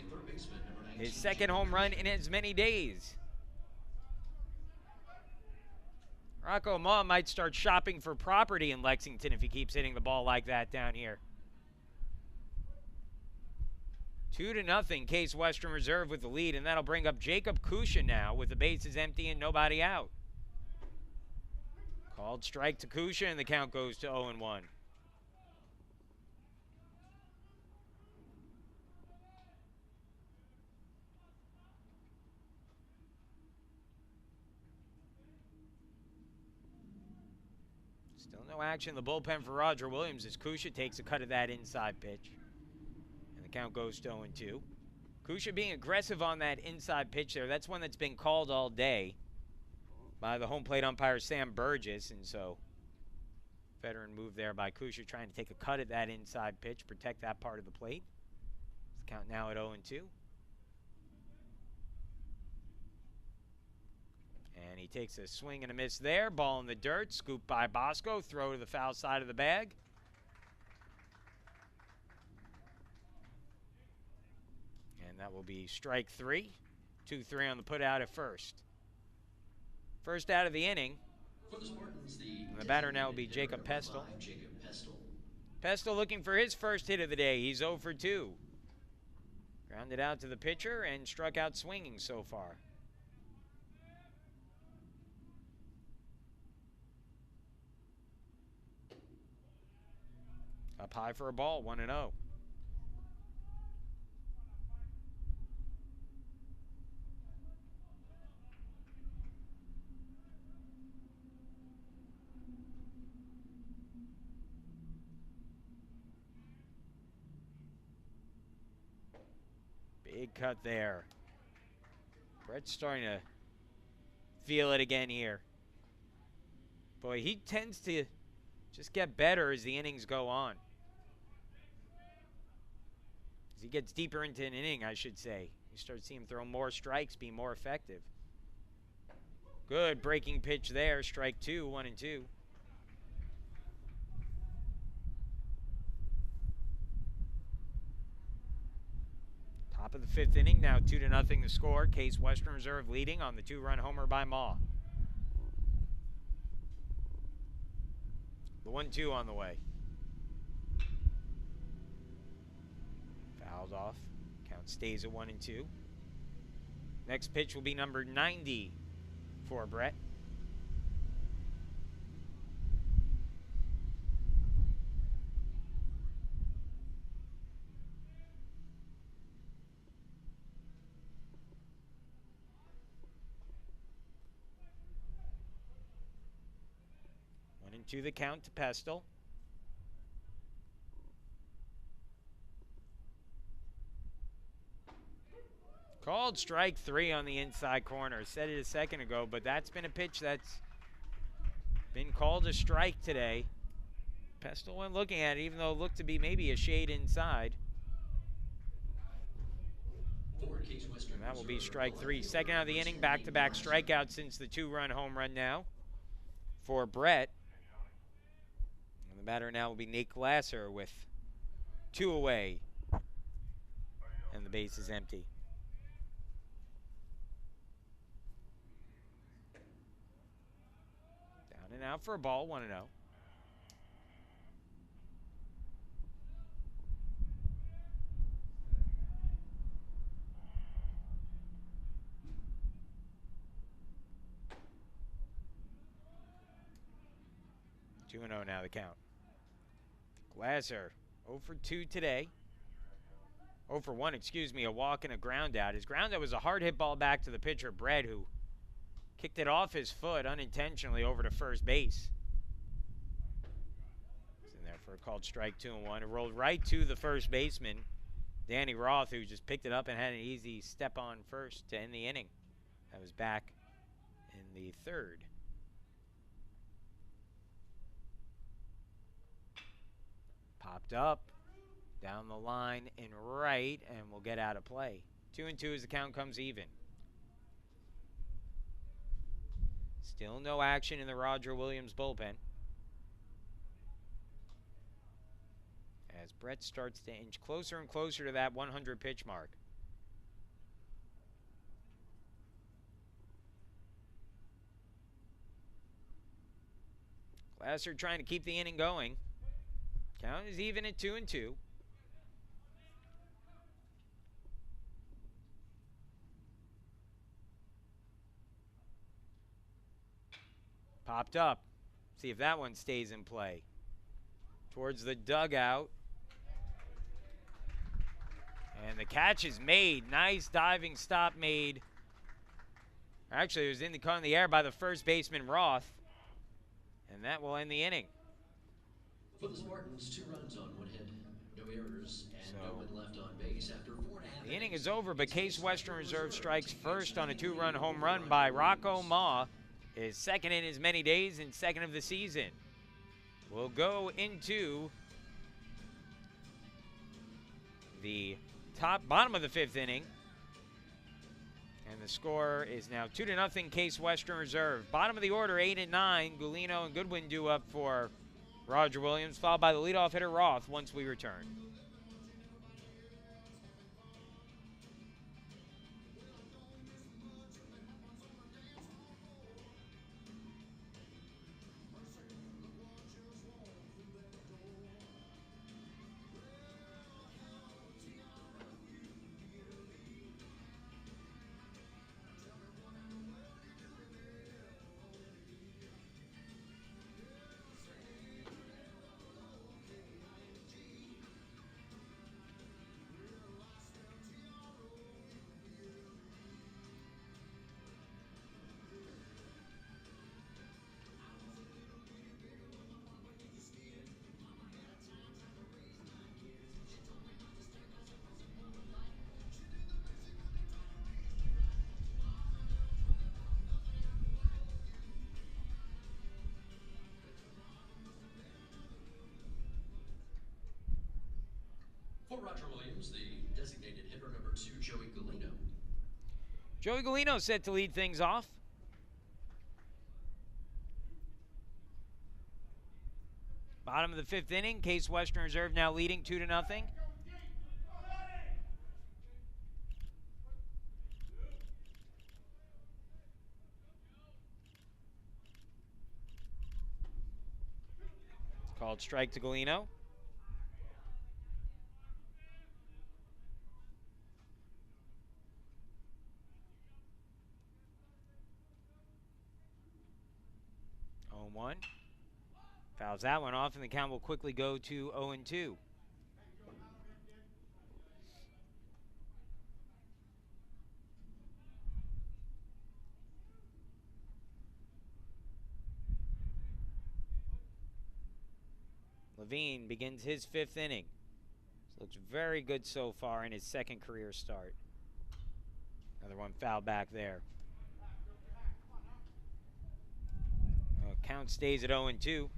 His 2nd home run in as many days. Rocco Ma might start shopping for property in Lexington if he keeps hitting the ball like that down here. 2-0, Case Western Reserve with the lead, and that'll bring up Jacob Kusha now with the bases empty and nobody out. Called strike to Kusha, and the count goes to 0-1. Still no action in the bullpen for Roger Williams as Kusha takes a cut of that inside pitch. And the count goes to 0-2. Kusha being aggressive on that inside pitch there. That's one that's been called all day by the home plate umpire Sam Burgess. And so, veteran move there by Kusha, trying to take a cut at that inside pitch, protect that part of the plate. The count now at 0-2. And he takes a swing and a miss there. Ball in the dirt. Scooped by Bosco. Throw to the foul side of the bag. And that will be strike 3. 2-3 on the put out at first. First out of the inning. For the Spartans, the batter now will be Jacob Pestle. Pestle looking for his first hit of the day. He's 0 for 2. Grounded out to the pitcher and struck out swinging so far. Up high for a ball, 1-0. Big cut there. Brett's starting to feel it again here. Boy, he tends to just get better as the innings go on. As he gets deeper into an inning, I should say. You start seeing him throw more strikes, be more effective. Good breaking pitch there. Strike 2, 1-2. Top of the 5th inning, now 2-0 the score. Case Western Reserve leading on the 2-run homer by Ma. The 1-2 on the way. Fouled off. Count stays at 1-2. Next pitch will be number 90 for Brett. To the count to Pestle. Called strike 3 on the inside corner. Said it a second ago, but that's been a pitch that's been called a strike today. Pestle went looking at it, even though it looked to be maybe a shade inside. And that will be strike 3. Second out of the inning, back-to-back strikeout since the 2-run home run now for Brett. And the batter now will be Nate Glasser with 2 away. And the base is empty. Down and out for a ball, 1-0. Two and 0 now the count. Glasser 0 for 2 today. 0 for 1, excuse me, a walk and a ground out. His ground out was a hard hit ball back to the pitcher, Brett, who kicked it off his foot unintentionally over to first base. It's in there for a called strike 2 and 1. It rolled right to the first baseman, Danny Roth, who just picked it up and had an easy step on first to end the inning. That was back in the 3rd. Popped up, down the line and right, and we'll get out of play. 2 and 2 as the count comes even. Still no action in the Roger Williams bullpen, as Brett starts to inch closer and closer to that 100 pitch mark. Glasser trying to keep the inning going. Count is even at 2 and 2. Popped up. See if that one stays in play. Towards the dugout. And the catch is made. Nice diving stop made. Actually, it was caught in the air by the first baseman, Roth. And that will end the inning. For the Spartans, 2 runs on 1 hit, no errors, and no one left on base after 4.5. The inning is over, but Case Western Reserve strikes first on a 2-run home run by Rocco Ma. His second in as many days and second of the season. We'll go into the bottom of the 5th inning. And the score is now 2-0 Case Western Reserve. Bottom of the order, 8 and 9. Gulino and Goodwin due up for Roger Williams, followed by the leadoff hitter Roth once we return. Roger Williams, the designated hitter number 2, Joey Galino. Joey Galino set to lead things off. Bottom of the 5th inning, Case Western Reserve now leading 2-0. Called strike to Galino. Oh, 1. Fouls that one off, and the count will quickly go to 0-2. Levine begins his 5th inning. This looks very good so far in his 2nd career start. Another one fouled back there. Count stays at 0-2.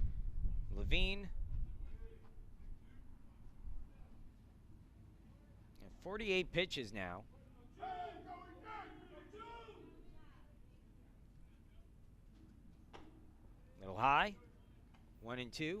Levine. 48 pitches now. Little high. 1-2.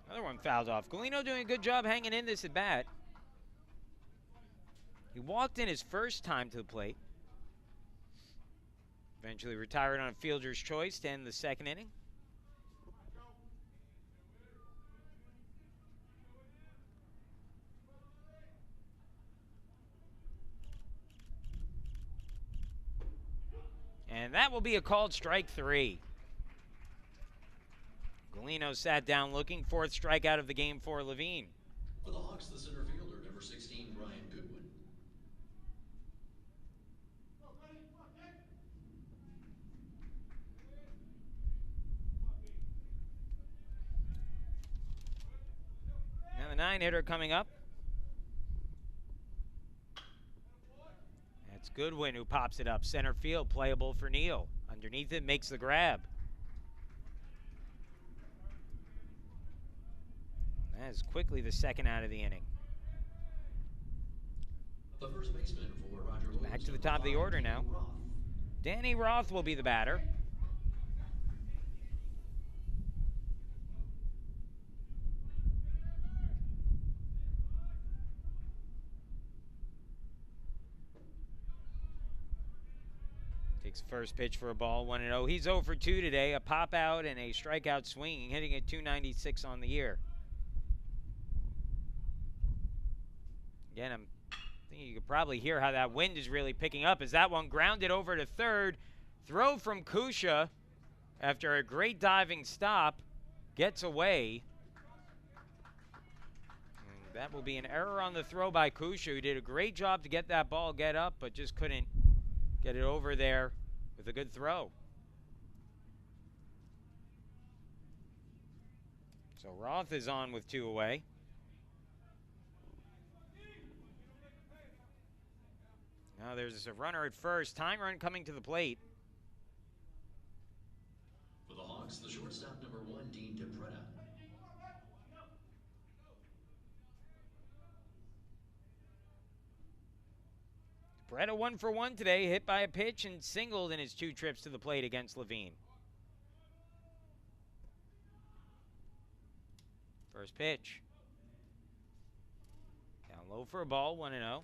Another one fouled off. Galino doing a good job hanging in this at bat. He walked in his first time to the plate. Eventually retired on a fielder's choice to end the 2nd inning. And that will be a called strike 3. Galino sat down looking. 4th strikeout of the game for Levine. For the Hawks, the center fielder, number 16, Ryan Goodwin. Now the 9-hitter coming up. That's Goodwin who pops it up. Center field, playable for Neal. Underneath it, makes the grab. That is quickly the 2nd out of the inning. The first baseman for Roger Williams. Back to the top of the order now. Danny Roth will be the batter. Takes first pitch for a ball, 1-0. He's 0 for 2 today. A pop out and a strikeout swinging, hitting at .296 on the year. Again, I'm thinking you could probably hear how that wind is really picking up as that one grounded over to 3rd. Throw from Kusha after a great diving stop. Gets away. And that will be an error on the throw by Kusha, who did a great job to get that ball get up, but just couldn't get it over there with a good throw. So Roth is on with 2 away. Now there's a runner at first. Tying run coming to the plate. For the Hawks, the shortstop, number 1, Dean DePretta. DePretta 1 for 1 today, hit by a pitch and singled in his 2 trips to the plate against Levine. First pitch. Down low for a ball, 1-0.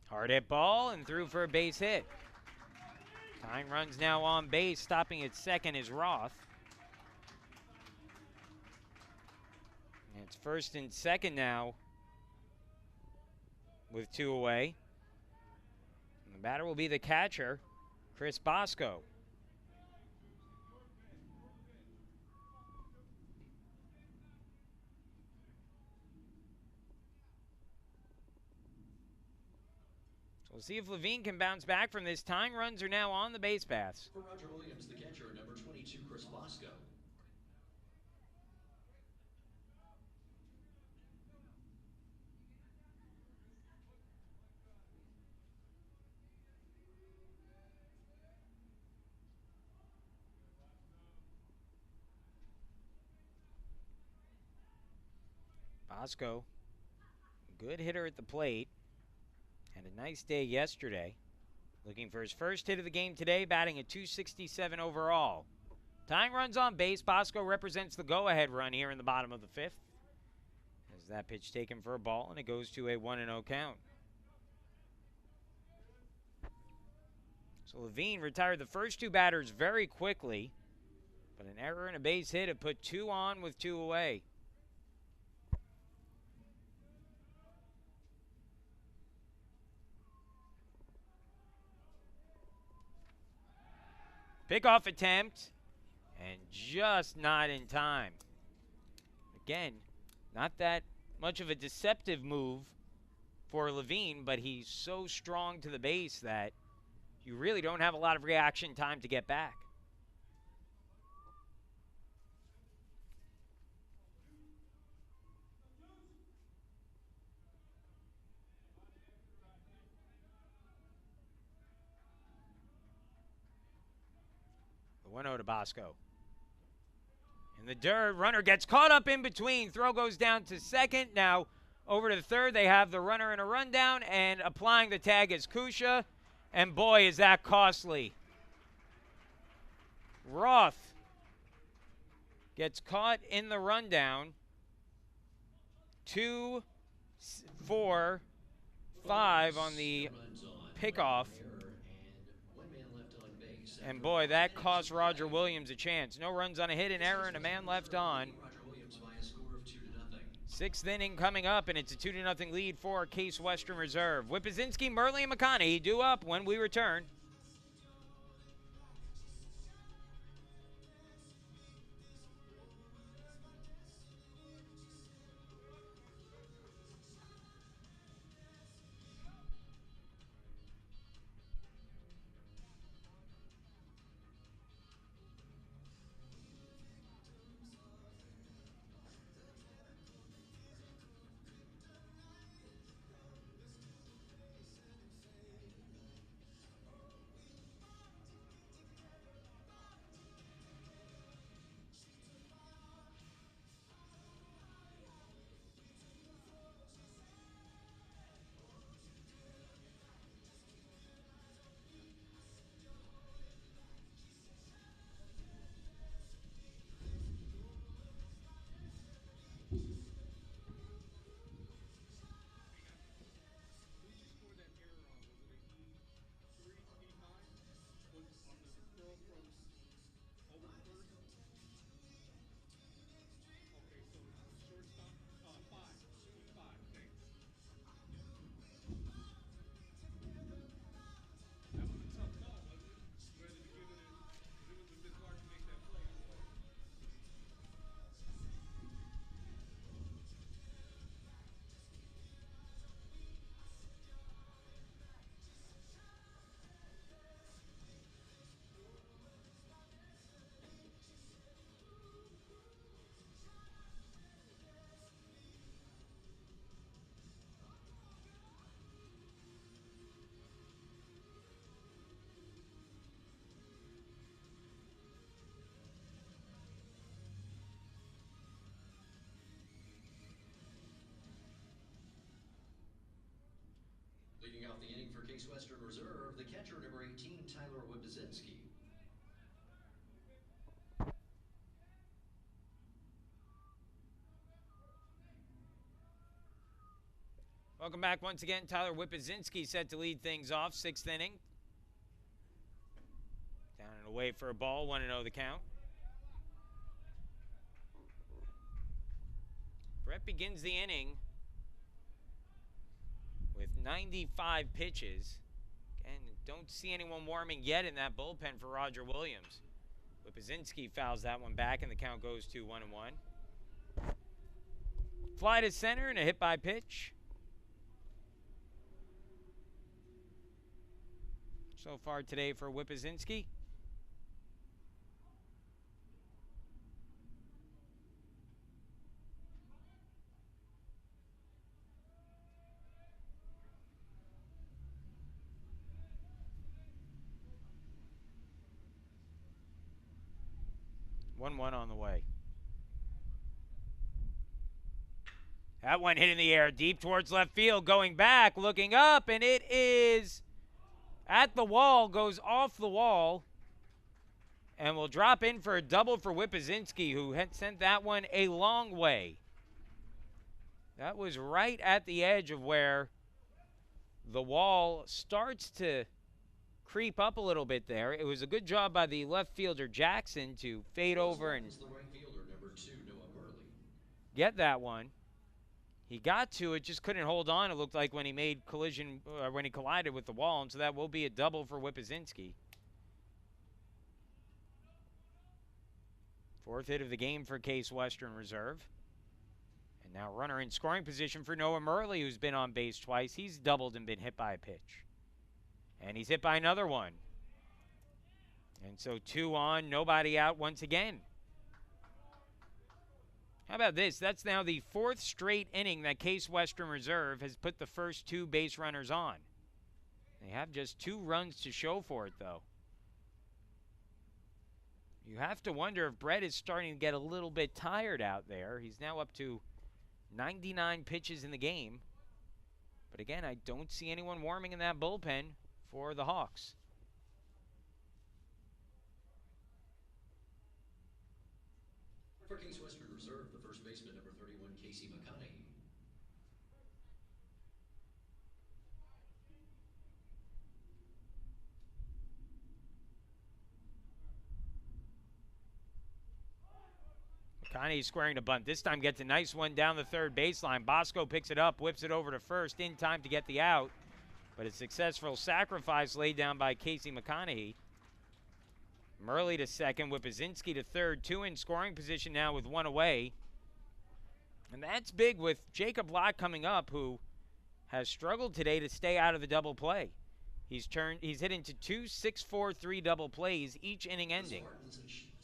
Hard hit ball and through for a base hit. Tying runs now on base. Stopping at 2nd is Roth. And it's 1st and 2nd now with 2 away. And the batter will be the catcher, Chris Bosco. We'll see if Levine can bounce back from this. Tying runs are now on the base paths. For Roger Williams, the catcher, number 22, Chris Bosco. Bosco, good hitter at the plate. Had a nice day yesterday. Looking for his first hit of the game today, batting at .267 overall. Tying runs on base. Bosco represents the go-ahead run here in the bottom of the fifth. As that pitch taken for a ball, and it goes to a 1-0 count. So Levine retired the first two batters very quickly, but an error and a base hit have put 2 on with 2 away. Pickoff attempt, and just not in time. Again, not that much of a deceptive move for Levine, but he's so strong to the base that you really don't have a lot of reaction time to get back. The 1-0 to Bosco. In the dirt, runner gets caught up in between. Throw goes down to second. Now over to the third. They have the runner in a rundown, and applying the tag is Kusha. And boy, is that costly. Roth gets caught in the rundown. 2, 4, 5 on the pickoff. And boy, that cost Roger Williams a chance. No runs on a hit, an error, and a man left on. 6th inning coming up, and it's a 2-0 lead for Case Western Reserve. Whippazinski, Murley, and McConaughey due up when we return. Leading off the inning for Case Western Reserve, the catcher, number 18, Tyler Whippazinski. Welcome back once again. Tyler Whippazinski set to lead things off. 6th inning. Down and away for a ball. 1-0 the count. Brett begins the inning with 95 pitches. Again, don't see anyone warming yet in that bullpen for Roger Williams. Whippazinski fouls that one back, and the count goes to 1-1. Fly to center and a hit by pitch. so far today for Whippazinski. One on the way. That one hit in the air, deep towards left field, going back, looking up, and it is at the wall, goes off the wall, and will drop in for a double for Whippazinski, who had sent that one a long way. That was right at the edge of where the wall starts to creep up a little bit there. It was a good job by the left fielder Jackson to fade over and the right fielder, number 2, Noah Murley. Get that one. He got to it, just couldn't hold on. It looked like when he made collision, when he collided with the wall, and so that will be a double for Whippazinski. 4th hit of the game for Case Western Reserve. And now runner in scoring position for Noah Murley, who's been on base twice. He's doubled and been hit by a pitch. And he's hit by another one. And so 2 on, nobody out once again. How about this? That's now the 4th straight inning that Case Western Reserve has put the first 2 base runners on. They have just 2 runs to show for it, though. You have to wonder if Brett is starting to get a little bit tired out there. He's now up to 99 pitches in the game. But again, I don't see anyone warming in that bullpen for the Hawks. For Case Western Reserve, the first baseman, number 31, Casey McConaughey. McConaughey squaring to bunt. This time gets a nice one down the third baseline. Bosco picks it up, whips it over to first in time to get the out. But a successful sacrifice laid down by Casey McConaughey. Murley to second, Whippazinski to third. 2 in scoring position now with 1 away. And that's big with Jacob Lott coming up, who has struggled today to stay out of the double play. He's hit into 2 6-4-3 double plays, each inning ending.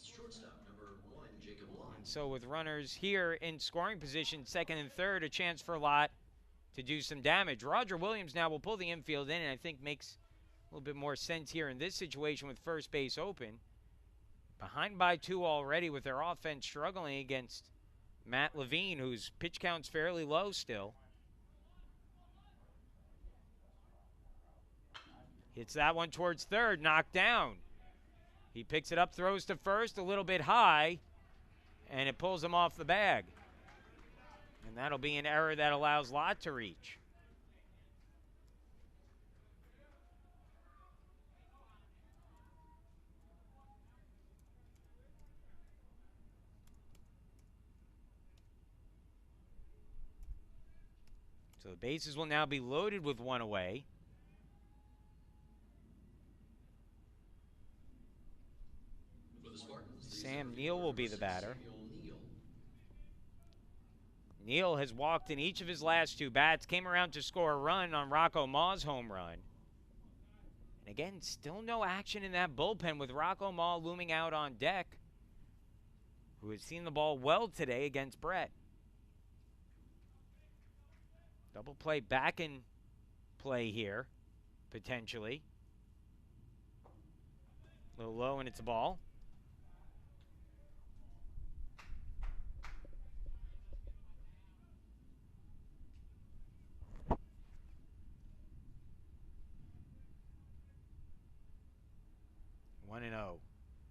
Shortstop, number 1, Jacob Lott. And so with runners here in scoring position, second and third, a chance for Lott to do some damage. Roger Williams now will pull the infield in, and I think makes a little bit more sense here in this situation with first base open. Behind by 2 already with their offense struggling against Matt Levine, whose pitch count's fairly low still. Hits that one towards third, knocked down. He picks it up, throws to first, a little bit high, and it pulls him off the bag. And that'll be an error that allows Lott to reach. So the bases will now be loaded with 1 away. For the Spartans, Sam Neal will be the batter. Neal. Neal has walked in each of his last 2 bats, came around to score a run on Rocco Maugh's home run. And again, still no action in that bullpen with Rocco Maugh looming out on deck, who has seen the ball well today against Brett. Double play back in play here, potentially. A little low, and it's a ball. One and 0.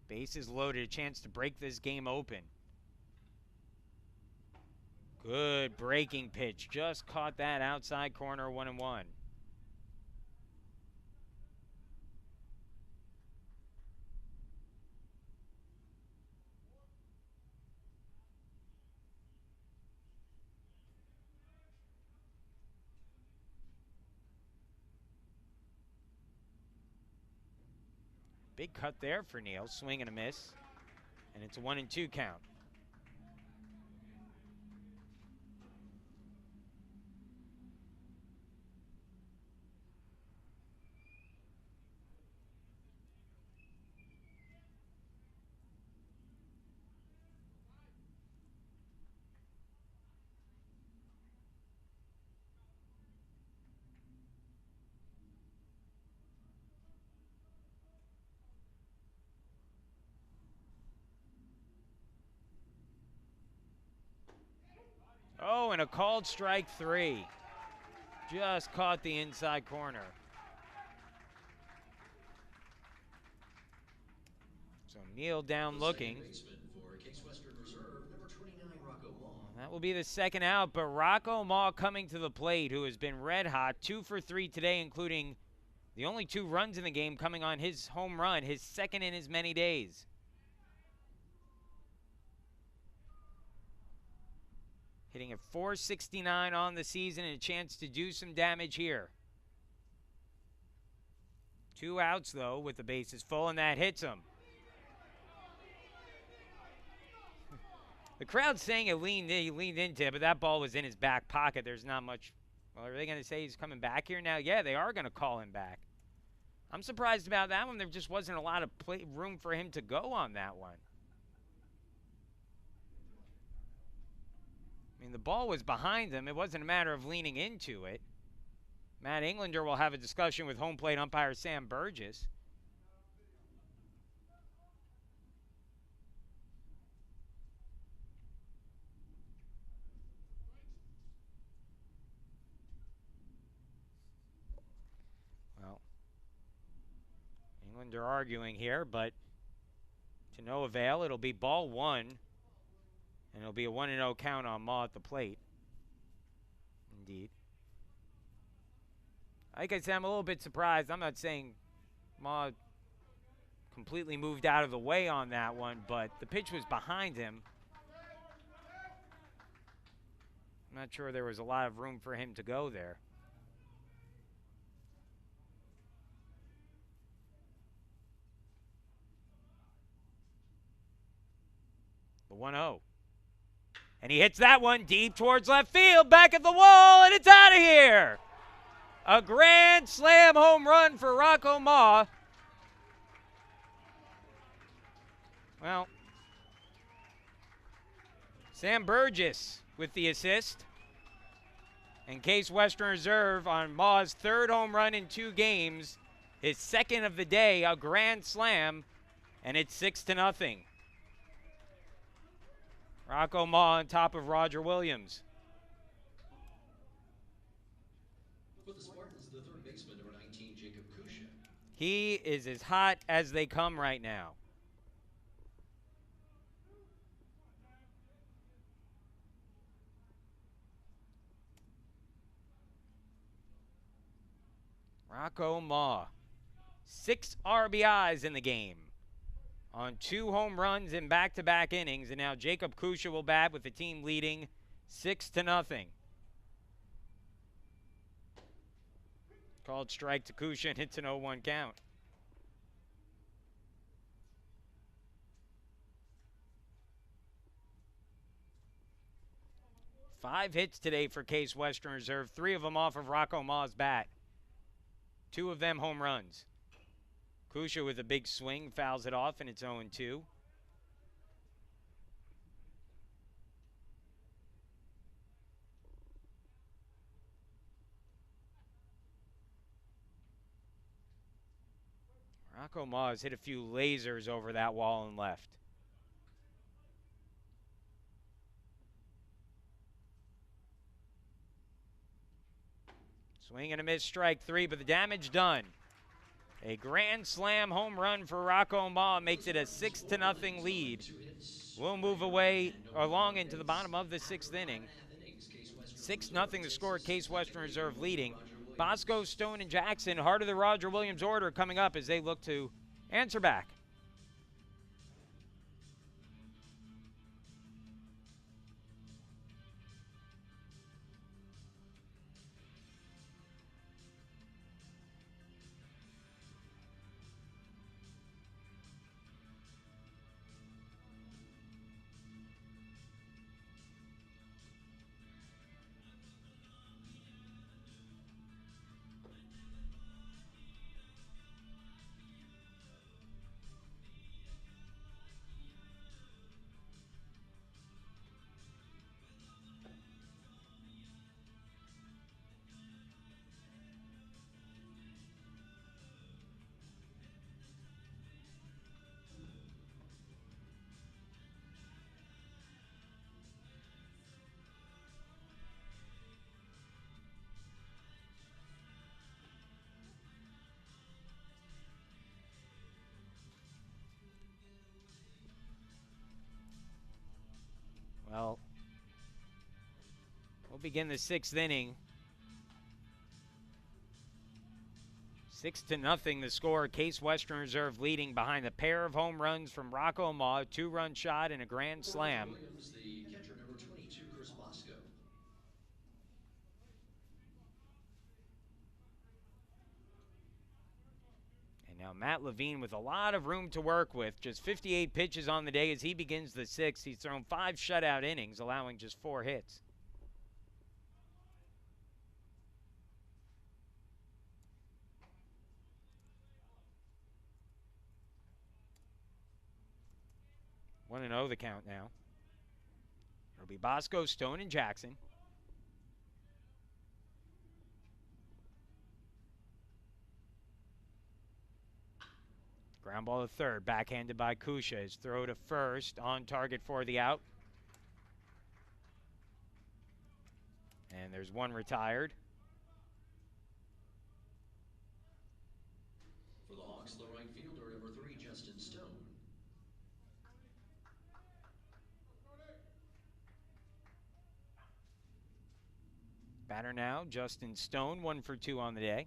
Bases loaded, a chance to break this game open. Good breaking pitch. Just caught that outside corner, 1-1. Big cut there for Neal. Swing and a miss. And it's a 1-2 count. Oh, and a called strike 3. Just caught the inside corner. So Neal down looking. That will be the second out, but Rocco Ma coming to the plate, who has been red hot, 2 for 3 today, including the only 2 runs in the game coming on his home run, his second in as many days. Hitting at .469 on the season and a chance to do some damage here. 2 outs, though, with the bases full, and that hits him. The crowd's saying he leaned into it, but that ball was in his back pocket. There's not much. Well, are they going to say he's coming back here now? Yeah, they are going to call him back. I'm surprised about that one. There just wasn't a lot of room for him to go on that one. I mean, the ball was behind him. It wasn't a matter of leaning into it. Matt Englander will have a discussion with home plate umpire Sam Burgess. Well, Englander arguing here, but to no avail. It'll be ball 1, and it'll be a 1-0 count on Ma at the plate. Indeed. Like I said, I'm a little bit surprised. I'm not saying Ma completely moved out of the way on that one, but the pitch was behind him. I'm not sure there was a lot of room for him to go there. The 1-0. And he hits that one deep towards left field, back at the wall, and it's out of here. A grand slam home run for Rocco Ma. Well, Sam Burgess with the assist. And Case Western Reserve on Ma's 3rd home run in 2 games. His 2nd of the day, a grand slam, and it's 6-0. Rocco Ma on top of Roger Williams. For the Spartans, the third baseman, number 19, Jacob Kusha. He is as hot as they come right now. Rocco Ma, 6 RBIs in the game on 2 home runs in back-to-back innings, and now Jacob Kusha will bat with the team leading 6-0. Called strike to Kusha, and it's an 0-1 count. Five hits today for Case Western Reserve, 3 of them off of Rocco Ma's bat. 2 of them home runs. Kusha with a big swing, fouls it off, and it's 0-2. Rocco Ma has hit a few lasers over that wall and left. Swing and a miss, strike 3, but the damage done. A grand slam home run for Rocco Ma makes it a 6-0 lead. We'll move away along into the bottom of the 6th inning. 6-0 the score, Case Western Reserve leading. Bosco, Stone, and Jackson, heart of the Roger Williams order, coming up as they look to answer back. We'll begin the 6th inning. 6-0 the score. Case Western Reserve leading behind a pair of home runs from Rocco Ma, a 2-run shot and a grand slam. Williams, the catcher, number 22, Chris Bosco. And now Matt Levine with a lot of room to work with. Just 58 pitches on the day as he begins the 6th. He's thrown 5 shutout innings, allowing just 4 hits. One and 0 the count now. It'll be Bosco, Stone, and Jackson. Ground ball to third, backhanded by Kusha. His throw to first, on target for the out. And there's one retired. For the Hawks, the right fielder, number 3, Justin Stone. Batter now, Justin Stone, 1 for 2 on the day.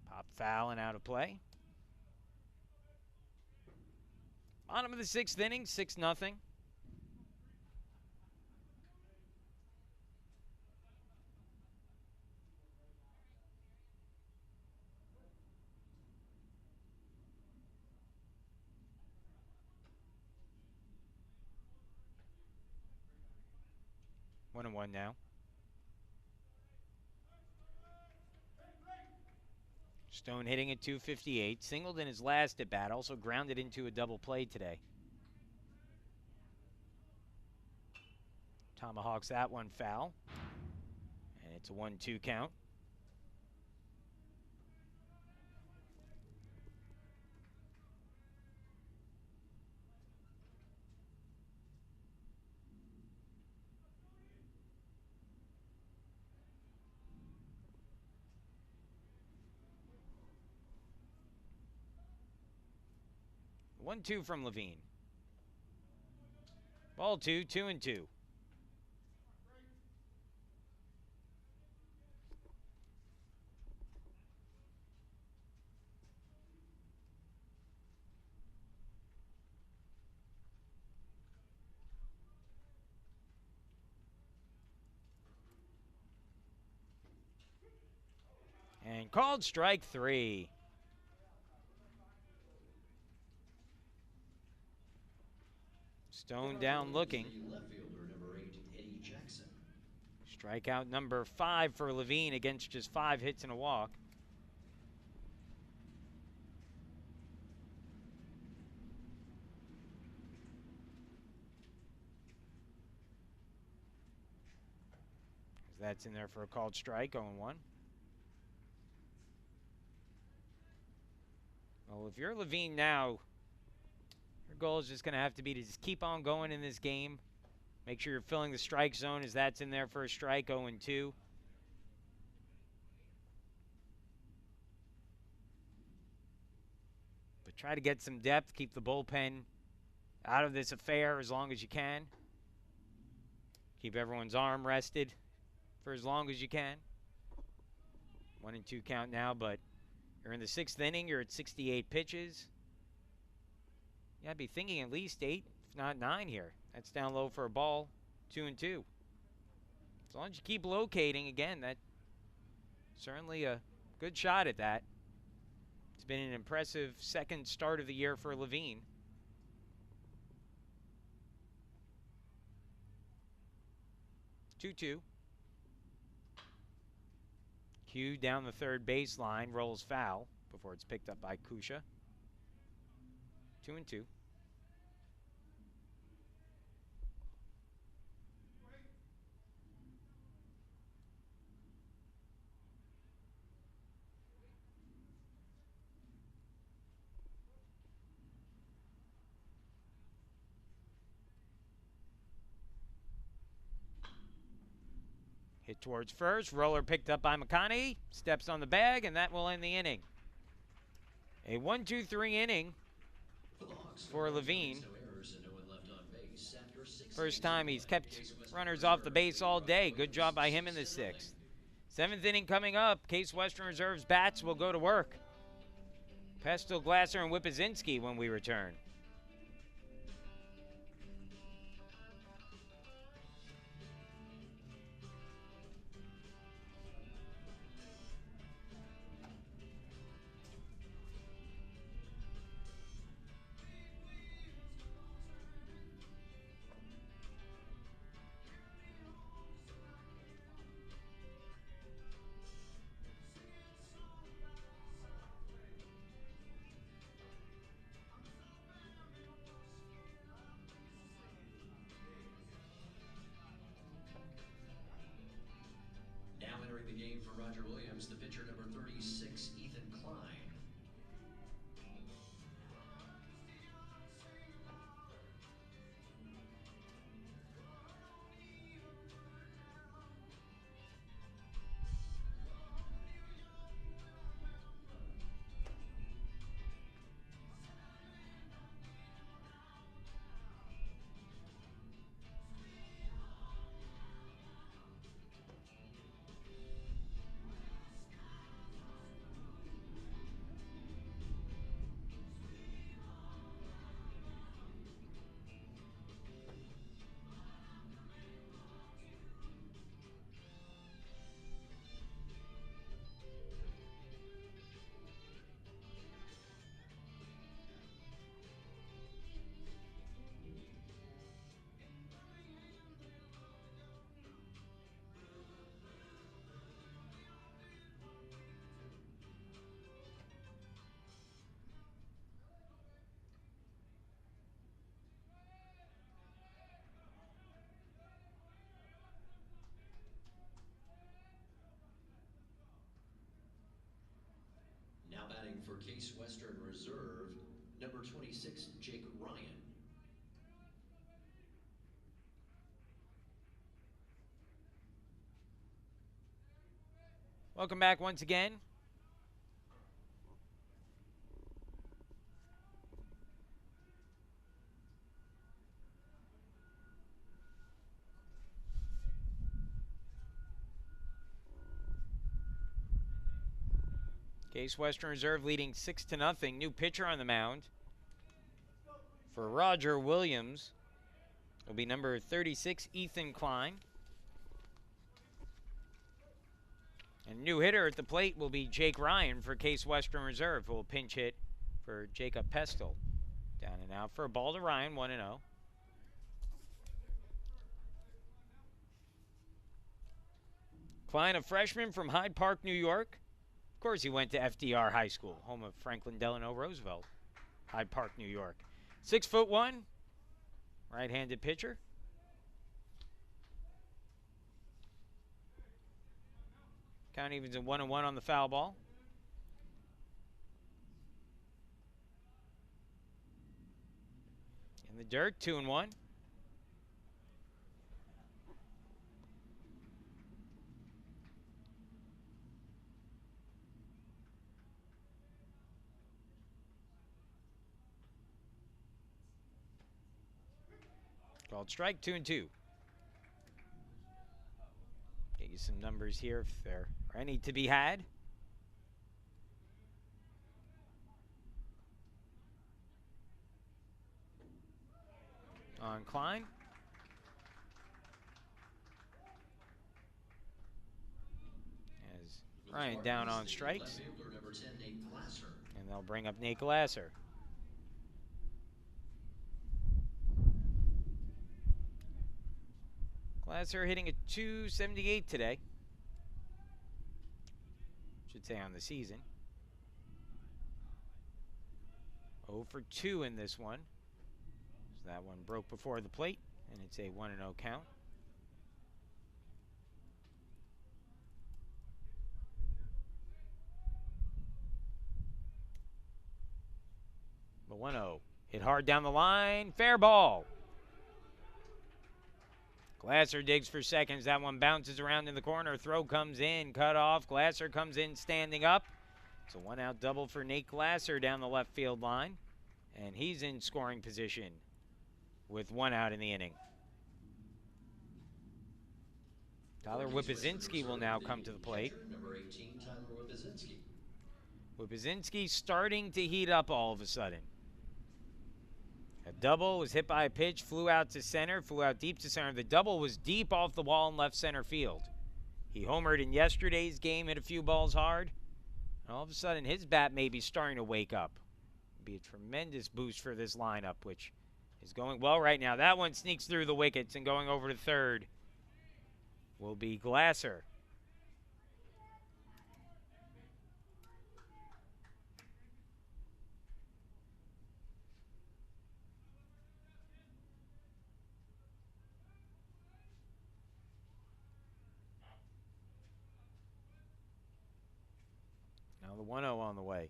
Pop foul and out of play. Bottom of the 6th inning, 6-0. One and one now. Stone hitting at .258, singled in his last at bat, also grounded into a double play today. Tomahawks that one foul, and it's a 1-2 count. One, 2 from Levine. Ball 2, 2-2. And called strike 3. Stone down looking. Left fielder, number 8, Eddie Jackson. Strikeout number 5 for Levine against just 5 hits and a walk. That's in there for a called strike, 0-1. Well, if you're Levine now, your goal is just going to have to be to just keep on going in this game. Make sure you're filling the strike zone as that's in there for a strike, 0-2. But try to get some depth, keep the bullpen out of this affair as long as you can. Keep everyone's arm rested for as long as you can. 1-2 count now, but you're in the 6th inning. You're at 68 pitches. Yeah, I'd be thinking at least 8, if not 9 here. That's down low for a ball, 2-2. As long as you keep locating, again, that's certainly a good shot at that. It's been an impressive second start of the year for Levine. Two-two. Q down the third baseline, rolls foul before it's picked up by Kusha. 2-2. Hit towards first. Roller picked up by McConaughey. Steps on the bag, and that will end the inning. A 1-2-3 inning. For the Hawks, for Levine. No errors and no one left on base after 6 First innings time of he's play. kept Case Western runners off the Reserve base all leading day. Roger Good job by him in the Williams 6-0. 6th. 7th inning coming up. Case Western Reserve's bats will go to work. Pestle, Glasser, and Whippazinski when we return. Now entering the game for Roger Williams, the pitcher number 36, Ethan Klein. Now batting for Case Western Reserve, number 26, Jake Ryan. Welcome back once again. Case Western Reserve leading 6-0. New pitcher on the mound for Roger Williams will be number 36, Ethan Klein. And new hitter at the plate will be Jake Ryan for Case Western Reserve, who will pinch hit for Jacob Pestle. Down and out for a ball to Ryan, 1-0. Klein, a freshman from Hyde Park, New York. Of course, he went to FDR High School, home of Franklin Delano Roosevelt, Hyde Park, New York. 6'1", right-handed pitcher. Count evens at 1-1 on the foul ball. In the dirt, 2-1. Called strike, 2-2. Get you some numbers here if there are any to be had. On Klein. As Ryan down on strikes. And they'll bring up Nate Glasser. Glasser hitting a .278 today. Should say on the season. 0 for 2 in this one. So that one broke before the plate, and it's a 1-0 count. The 1-0. Hit hard down the line. Fair ball. Glasser digs for seconds. That one bounces around in the corner. Throw comes in. Cut off. Glasser comes in standing up. It's a one-out double for Nate Glasser down the left field line. And he's in scoring position with 1 out in the inning. Tyler Whippazinski will now come to the plate. Catcher, number 18, Tyler Whippazinski. Whippazinski starting to heat up all of a sudden. A double was hit by a pitch, flew out to center, flew out deep to center. The double was deep off the wall in left center field. He homered in yesterday's game, hit a few balls hard. And all of a sudden, his bat may be starting to wake up. Be a tremendous boost for this lineup, which is going well right now. That one sneaks through the wickets, and going over to third will be Glasser. Now the 1-0 on the way.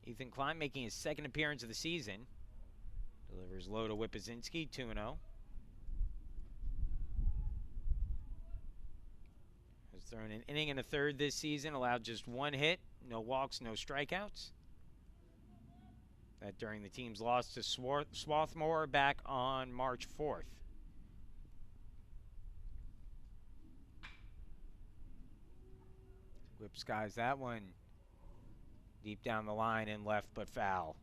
Ethan Klein making his second appearance of the season. Delivers low to Whippazinski, 2-0. Has thrown an inning and a third this season, allowed just 1 hit, no walks, no strikeouts. That during the team's loss to Swarthmore back on March 4th. Whip skies that one deep down the line and left, but foul.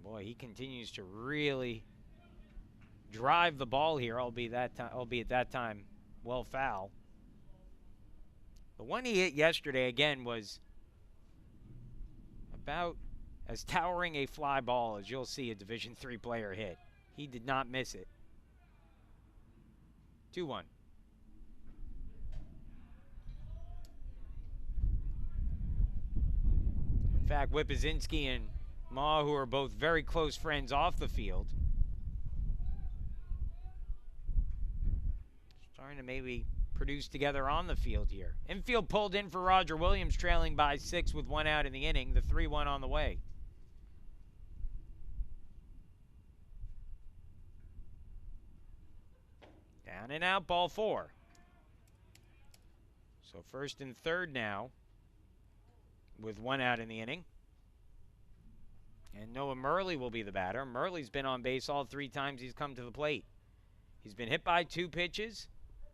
Boy, he continues to really drive the ball here, albeit that time well foul. The one he hit yesterday, again, was about as towering a fly ball as you'll see a Division III player hit. He did not miss it. 2-1. In fact, Whippazinski and Ma, who are both very close friends off the field, starting to maybe produce together on the field here. Infield pulled in for Roger Williams, trailing by 6 with 1 out in the inning. The 3-1 on the way. Down and out, ball 4. So first and third now with 1 out in the inning. And Noah Murley will be the batter. Murley's been on base all 3 times he's come to the plate. He's been hit by 2 pitches.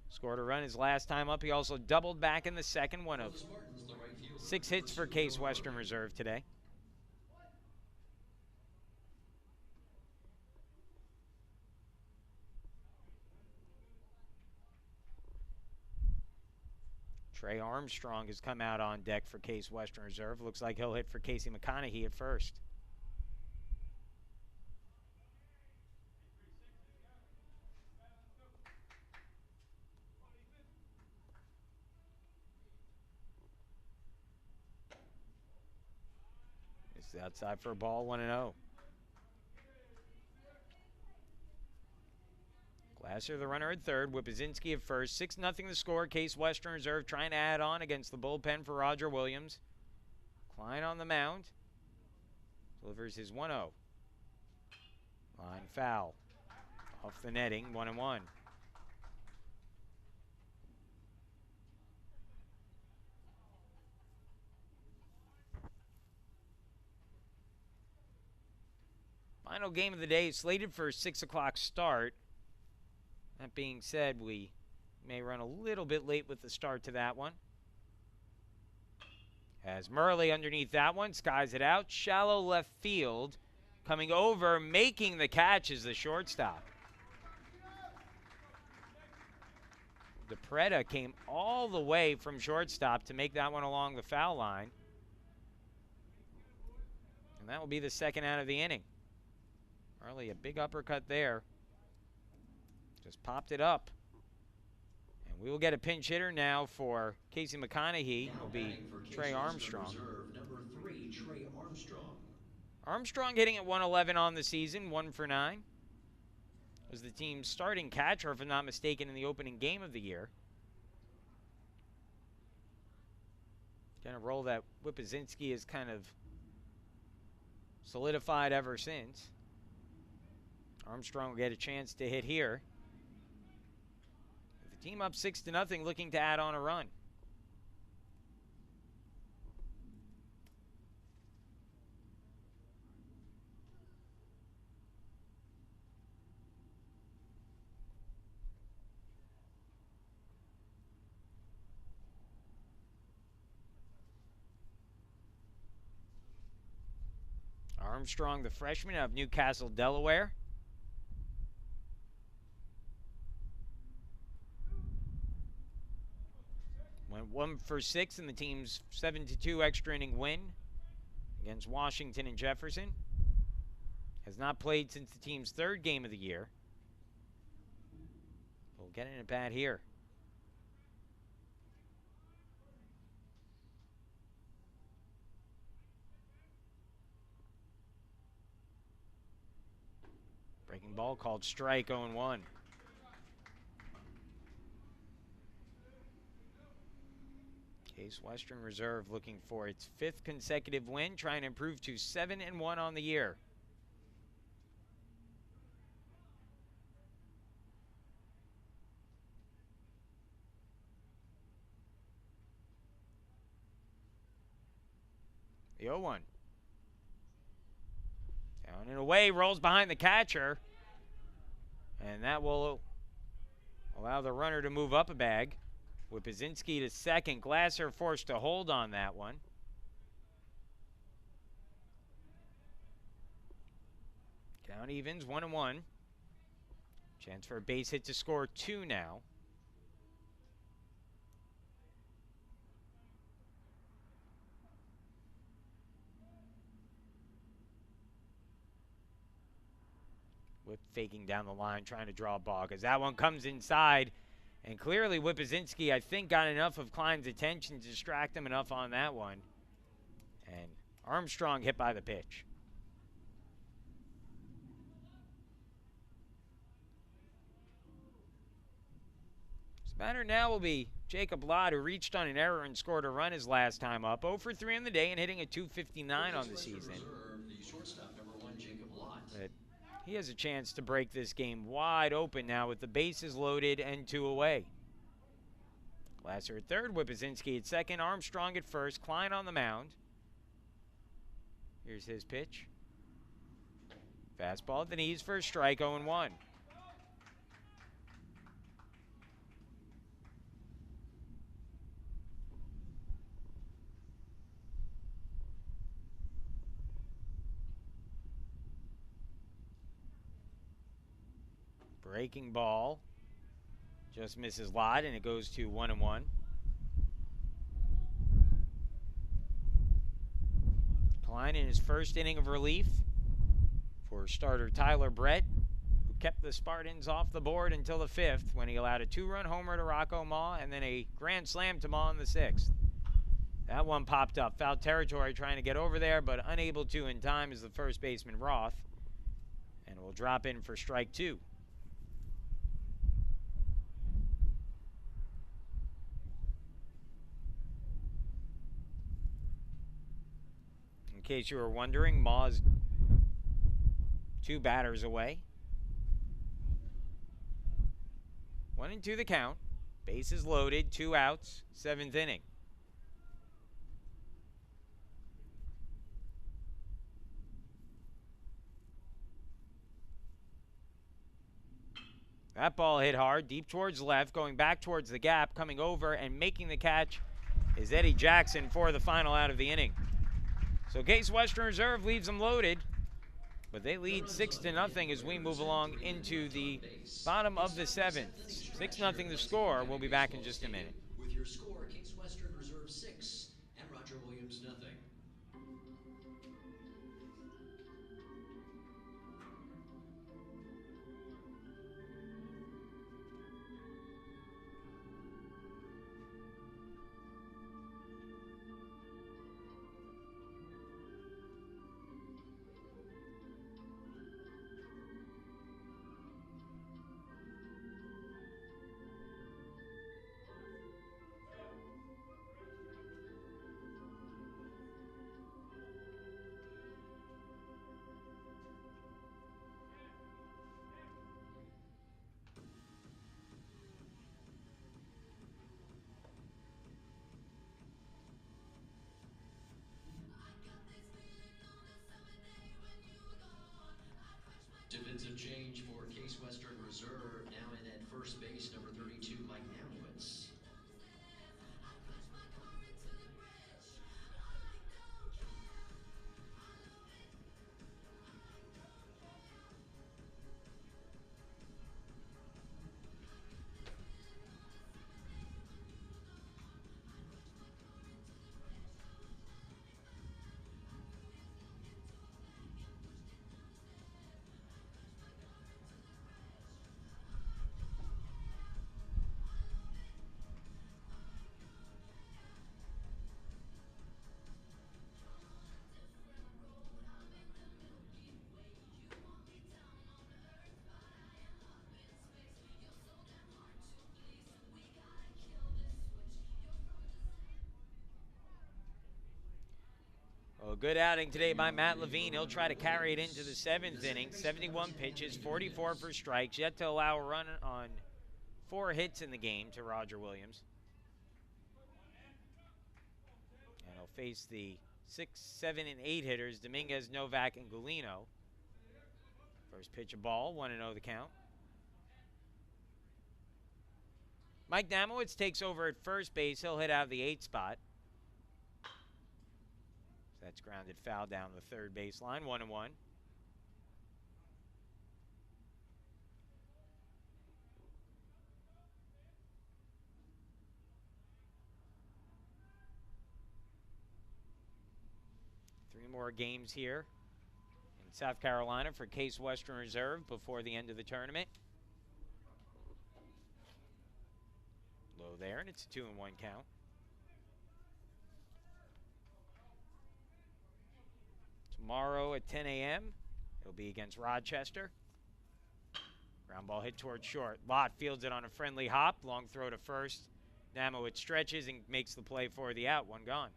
Scored a run his last time up. He also doubled back in the second. One of 6 hits for Case Western Reserve today. Trey Armstrong has come out on deck for Case Western Reserve. Looks like he'll hit for Casey McConaughey at first. It's outside for a ball, 1-0. Glasser, the runner at third. Whippazinski at first. 6-0 the score. Case Western Reserve trying to add on against the bullpen for Roger Williams. Klein on the mound. Delivers his 1-0. Line foul. Off the netting, 1-1. Final game of the day is slated for a 6 o'clock start. That being said, we may run a little bit late with the start to that one. As Murley underneath that one, skies it out. Shallow left field. Coming over, making the catch is the shortstop. DePreda came all the way from shortstop to make that one along the foul line. And that will be the 2nd out of the inning. Murley, a big uppercut there. Just popped it up. And we will get a pinch hitter now for Casey McConaughey. Will be Trey Armstrong. Reserve, number 3, Trey Armstrong. Armstrong hitting at 111 on the season, 1 for 9. Was the team's starting catcher, if I'm not mistaken, in the opening game of the year. Kind of role that Whippazinski has kind of solidified ever since. Armstrong will get a chance to hit here. The Team up 6-0, looking to add on a run. Armstrong, the freshman of Newcastle, Delaware. Went 1 for 6 in the team's 7-2 extra inning win against Washington and Jefferson. Has not played since the team's 3rd game of the year. We'll get in a bat here. Breaking ball called strike, 0-1. Case Western Reserve looking for its 5th consecutive win, trying to improve to 7-1 on the year. The 0-1. Down and away, rolls behind the catcher. And that will allow the runner to move up a bag. Whipzinski to second. Glasser forced to hold on that one. Count evens, 1-1. Chance for a base hit to score 2 now. Whip faking down the line, trying to draw a ball, because that one comes inside. And clearly Whipzinski, I think, got enough of Klein's attention to distract him enough on that one. And Armstrong hit by the pitch. This batter now will be Jacob Lott, who reached on an error and scored a run his last time up. 0 for 3 on the day and hitting a .259 on the season. The shortstop, number 1, Jacob Lott. But he has a chance to break this game wide open now with the bases loaded and 2 away. Glasser at third, Whipzinski at second, Armstrong at first, Klein on the mound. Here's his pitch. Fastball at the knees for a strike, 0-1. Breaking ball just misses Lott, and it goes to 1-1. Klein in his first inning of relief for starter Tyler Brett, who kept the Spartans off the board until the 5th when he allowed a 2-run homer to Rocco Ma and then a grand slam to Ma in the 6th. That one popped up. Foul territory, trying to get over there, but unable to in time is the first baseman Roth, and will drop in for strike 2. In case you were wondering, Ma's 2 batters away. 1-2 the count. Bases loaded, 2 outs, 7th inning. That ball hit hard, deep towards left, going back towards the gap, coming over and making the catch is Eddie Jackson for the final out of the inning. So Case Western Reserve leaves them loaded, but they lead 6-0 as we move along into the bottom of the 7th. 6-0 the score. We'll be back in just a minute. With your score, Case Western Reserve 6 and Roger Williams 0. Reserve now in at first base, number 32, Mike Namowitz. Well, good outing today by Matt Levine. He'll try to carry it into the 7th inning. 71 pitches, 44 for strikes, yet to allow a run on 4 hits in the game to Roger Williams. And he'll face the 6, 7, and 8 hitters, Dominguez, Novak, and Gulino. First pitch a ball, 1-0 the count. Mike Namowitz takes over at first base. He'll hit out of the 8 spot. That's grounded foul down the third baseline, 1-1. Three more games here in South Carolina for Case Western Reserve before the end of the tournament. Low there, and it's a 2-1 count. Tomorrow at 10 a.m., it'll be against Rochester. Ground ball hit towards short. Lott fields it on a friendly hop. Long throw to first. Namowitz stretches and makes the play for the out. One gone.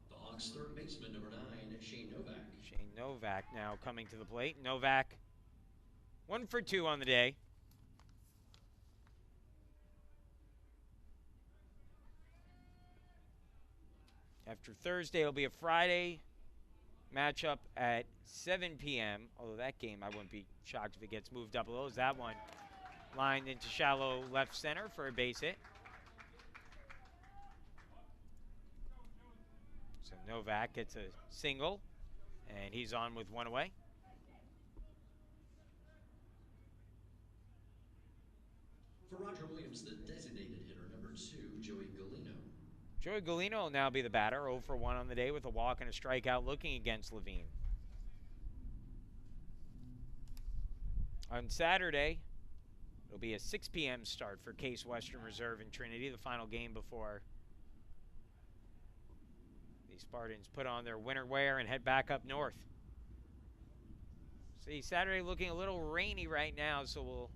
The Hawks' third baseman, number 9, Shane Novak. Shane Novak now coming to the plate. Novak, 1 for 2 on the day. After Thursday, it'll be a Friday matchup at 7 p.m. Although that game, I wouldn't be shocked if it gets moved up a little. Is that one lined into shallow left center for a base hit. So Novak gets a single, and he's on with 1 away. For Roger Williams, the designated hitter, number 2, Joey Gulino. Joey Gulino will now be the batter, 0 for 1 on the day with a walk and a strikeout looking against Levine. On Saturday, it'll be a 6 p.m. start for Case Western Reserve in Trinity, the final game before the Spartans put on their winter wear and head back up north. See, Saturday looking a little rainy right now, so we'll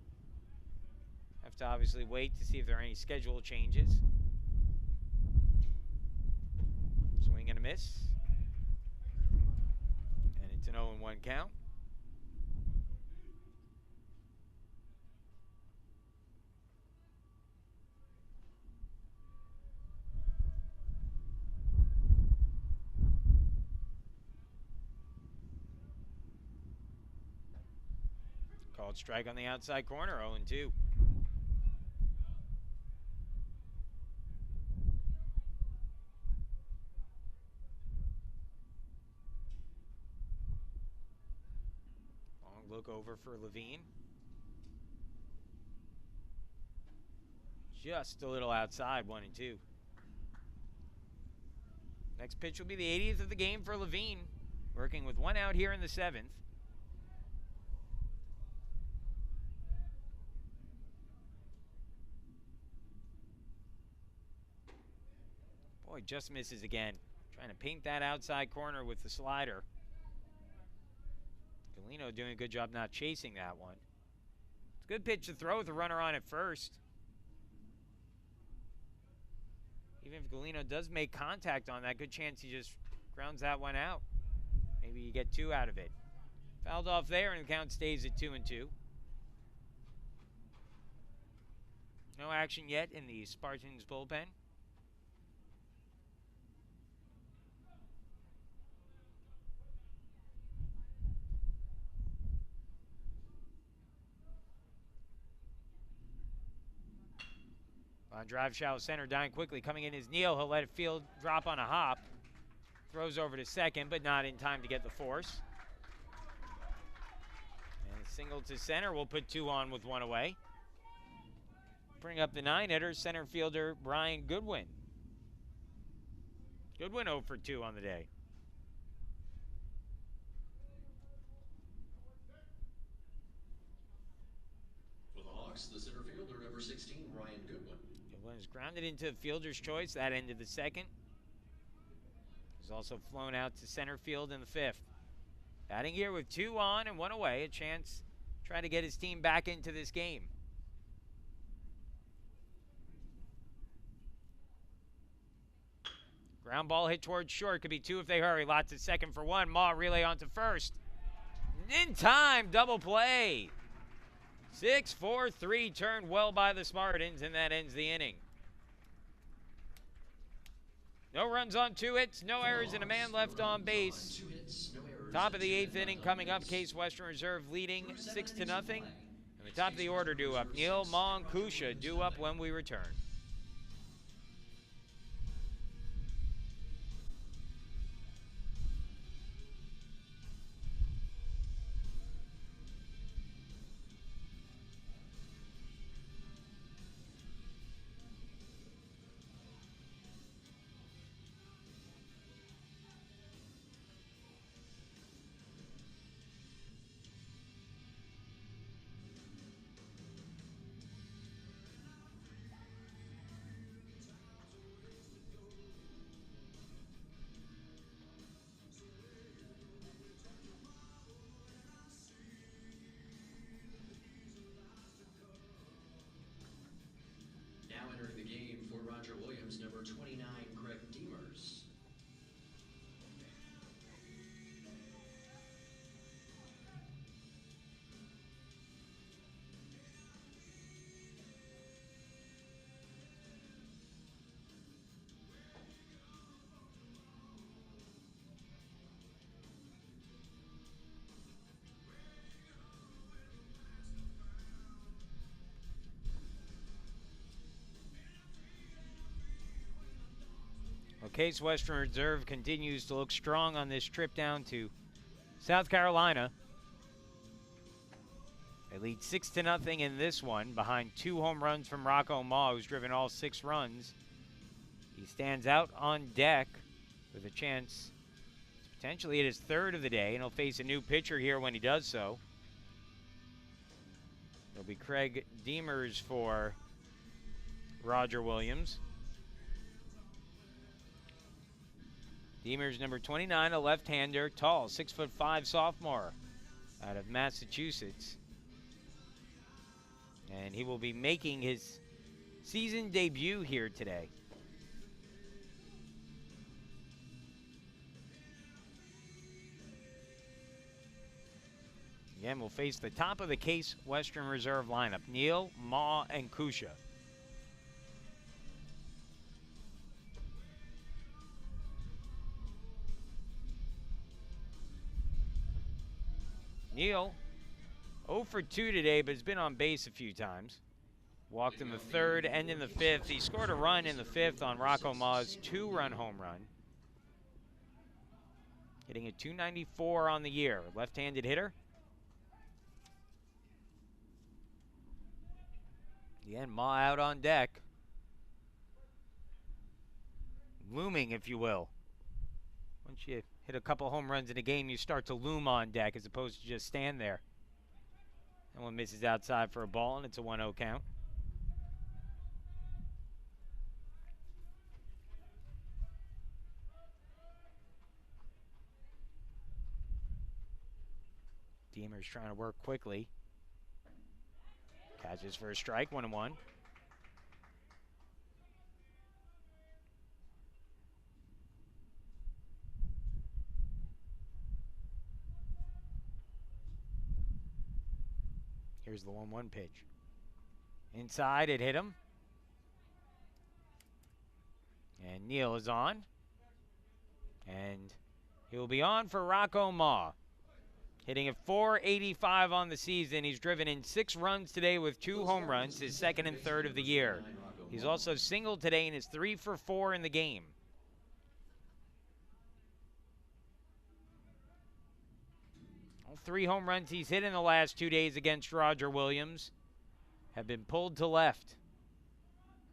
have to obviously wait to see if there are any schedule changes. Swing and a miss. And it's an 0-1 count. Called strike on the outside corner, 0-2. Look over for Levine. Just a little outside, 1-2. Next pitch will be the 80th of the game for Levine, working with 1 out here in the 7th. Boy, just misses again. Trying to paint that outside corner with the slider. Galino doing a good job not chasing that one. It's a good pitch to throw with a runner on at first. Even if Galino does make contact on that, good chance he just grounds that one out. Maybe you get 2 out of it. Fouled off there, and the count stays at 2-2. No action yet in the Spartans bullpen. On drive, shallow center, dying quickly. Coming in is Neal. He'll let it field drop on a hop. Throws over to second, but not in time to get the force. And a single to center. We'll put 2 on with 1 away. Bring up the 9-hitter, center fielder Brian Goodwin. Goodwin 0 for 2 on the day. For the Hawks, the center fielder, number 16, Ryan Goodwin. Goodwin is grounded into fielder's choice, that end of the second. He's also flown out to center field in the 5th. Batting here with 2 on and 1 away, a chance to try to get his team back into this game. Ground ball hit towards short, could be 2 if they hurry. Lots at second for 1. Ma relay onto first. In time, double play. 6-4-3 turned well by the Spartans, and that ends the inning. No runs on 2 hits, no errors, and a man left on base. Top of the 8th inning coming up. Case Western Reserve leading 6-0. And the top of the order due up. Neal, Ma, and Kusha due up when we return. Number 29, Greg Demers. Case Western Reserve continues to look strong on this trip down to South Carolina. They lead 6-0 in this one, behind 2 home runs from Rocco Ma, who's driven all 6 runs. He stands out on deck with a chance to potentially hit his 3rd of the day, and he'll face a new pitcher here when he does so. It'll be Craig Demers for Roger Williams. Demers, number 29, a left-hander, tall, 6'5" sophomore out of Massachusetts. And he will be making his season debut here today. Again, we'll face the top of the Case Western Reserve lineup, Neal, Ma, and Kusha. Neal, 0 for 2 today, but has been on base a few times. Walked in the 3rd and in the 5th. He scored a run in the 5th on Rocco Ma's 2-run home run. Hitting a .294 on the year. Left-handed hitter. Again, Ma out on deck. Looming, if you will. Once you hit a couple home runs in a game, you start to loom on deck as opposed to just stand there. That one misses outside for a ball, and it's a 1-0 count. Demers trying to work quickly. Catches for a strike, 1-1. Here's the 1-1 pitch. Inside, it hit him. And Neal is on. And he will be on for Rocco Ma. Hitting at .485 on the season. He's driven in 6 runs today with 2 home runs, his 2nd and 3rd of the year. He's also singled today and is 3 for 4 in the game. All 3 home runs he's hit in the last 2 days against Roger Williams have been pulled to left.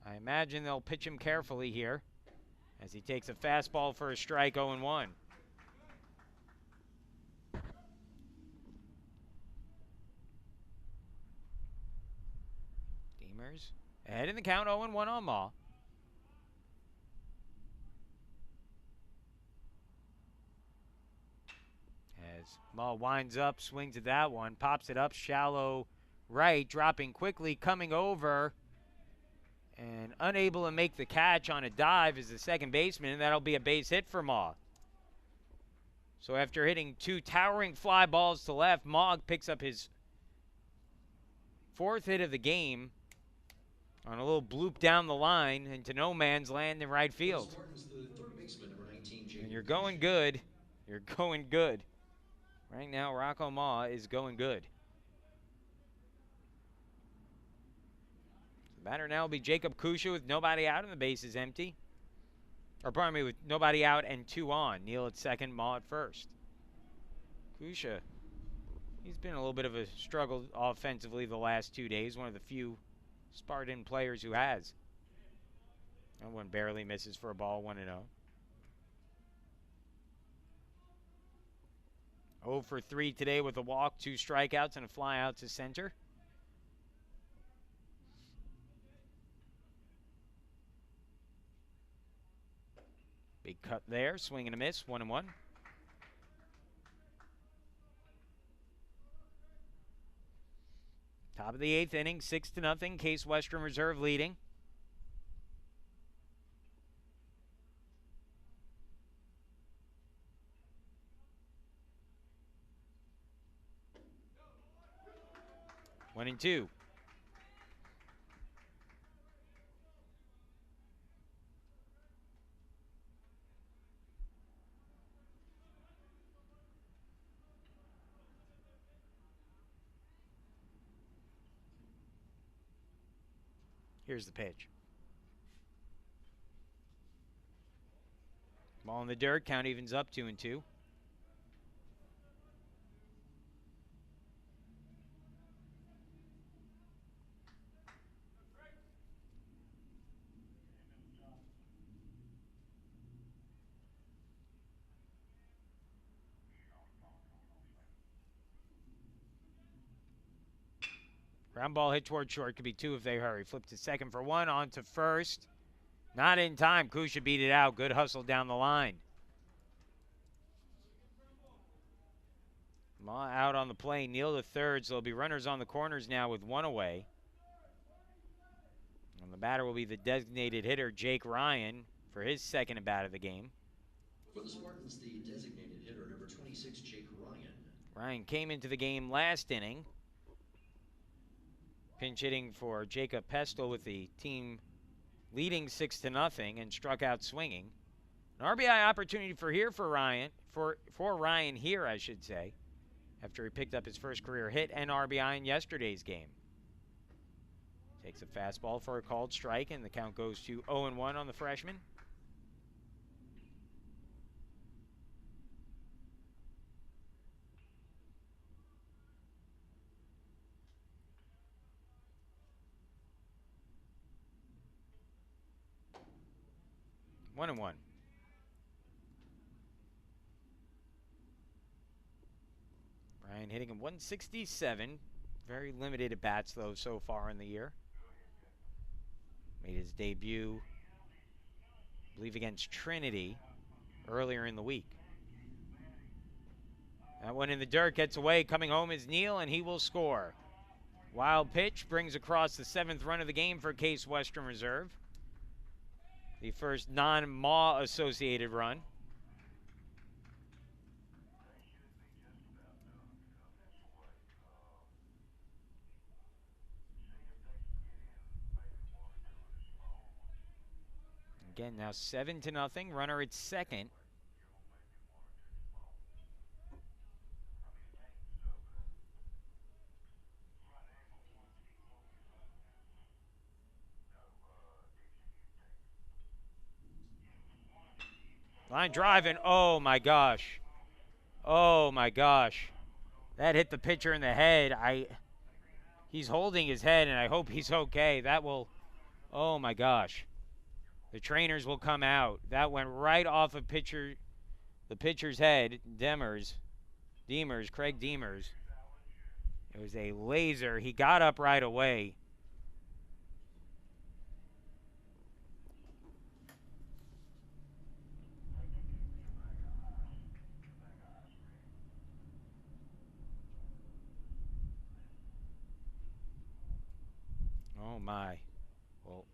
I imagine they'll pitch him carefully here as he takes a fastball for a strike, 0-1. Demers ahead in the count, 0-1 on Ma. As Ma winds up, swings at that one, pops it up, shallow right, dropping quickly, coming over, and unable to make the catch on a dive is the second baseman, and that'll be a base hit for Ma. So after hitting 2 towering fly balls to left, Ma picks up his 4th hit of the game on a little bloop down the line into no man's land in right field. And you're going good. You're going good. Right now, Rocco Ma is going good. The batter now will be Jacob Kusha with nobody out and the bases empty. Or pardon me, with nobody out and 2 on. Neal at second, Ma at first. Kusha, he's been a little bit of a struggle offensively the last 2 days. One of the few Spartan players who has. That one barely misses for a ball, 1-0. 0 for 3 today with a walk, 2 strikeouts, and a fly out to center. Big cut there, swing and a miss, 1-1. Top of the 8th inning, 6-0, Case Western Reserve leading. One and two. Here's the pitch. Ball in the dirt, count evens up 2-2. Ground ball hit toward short. Could be 2 if they hurry. Flip to second for 1. On to first. Not in time. Kusha beat it out. Good hustle down the line. Ma out on the play. Neal to third. So there'll be runners on the corners now with 1 away. And the batter will be the designated hitter, Jake Ryan, for his second at bat of the game. For the Spartans, the designated hitter, number 26, Jake Ryan. Ryan came into the game last inning. Pinch hitting for Jacob Pestel with the team leading 6-0 and struck out swinging. An RBI opportunity for Ryan here, I should say, after he picked up his first career hit and RBI in yesterday's game. Takes a fastball for a called strike, and the count goes to 0-1 on the freshman. One and one. Ryan hitting him 167. Very limited at bats, though, so far in the year. Made his debut, I believe, against Trinity earlier in the week. That one in the dirt gets away. Coming home is Neal, and he will score. Wild pitch brings across the 7th run of the game for Case Western Reserve. The first non-Maw associated run. Again, now 7-0. Runner at second. Line drive and oh my gosh. Oh my gosh. That hit the pitcher in the head. He's holding his head and I hope he's okay. That will, oh my gosh. The trainers will come out. That went right off of the pitcher's head, Craig Demers. It was a laser. He got up right away. Oh my. Well,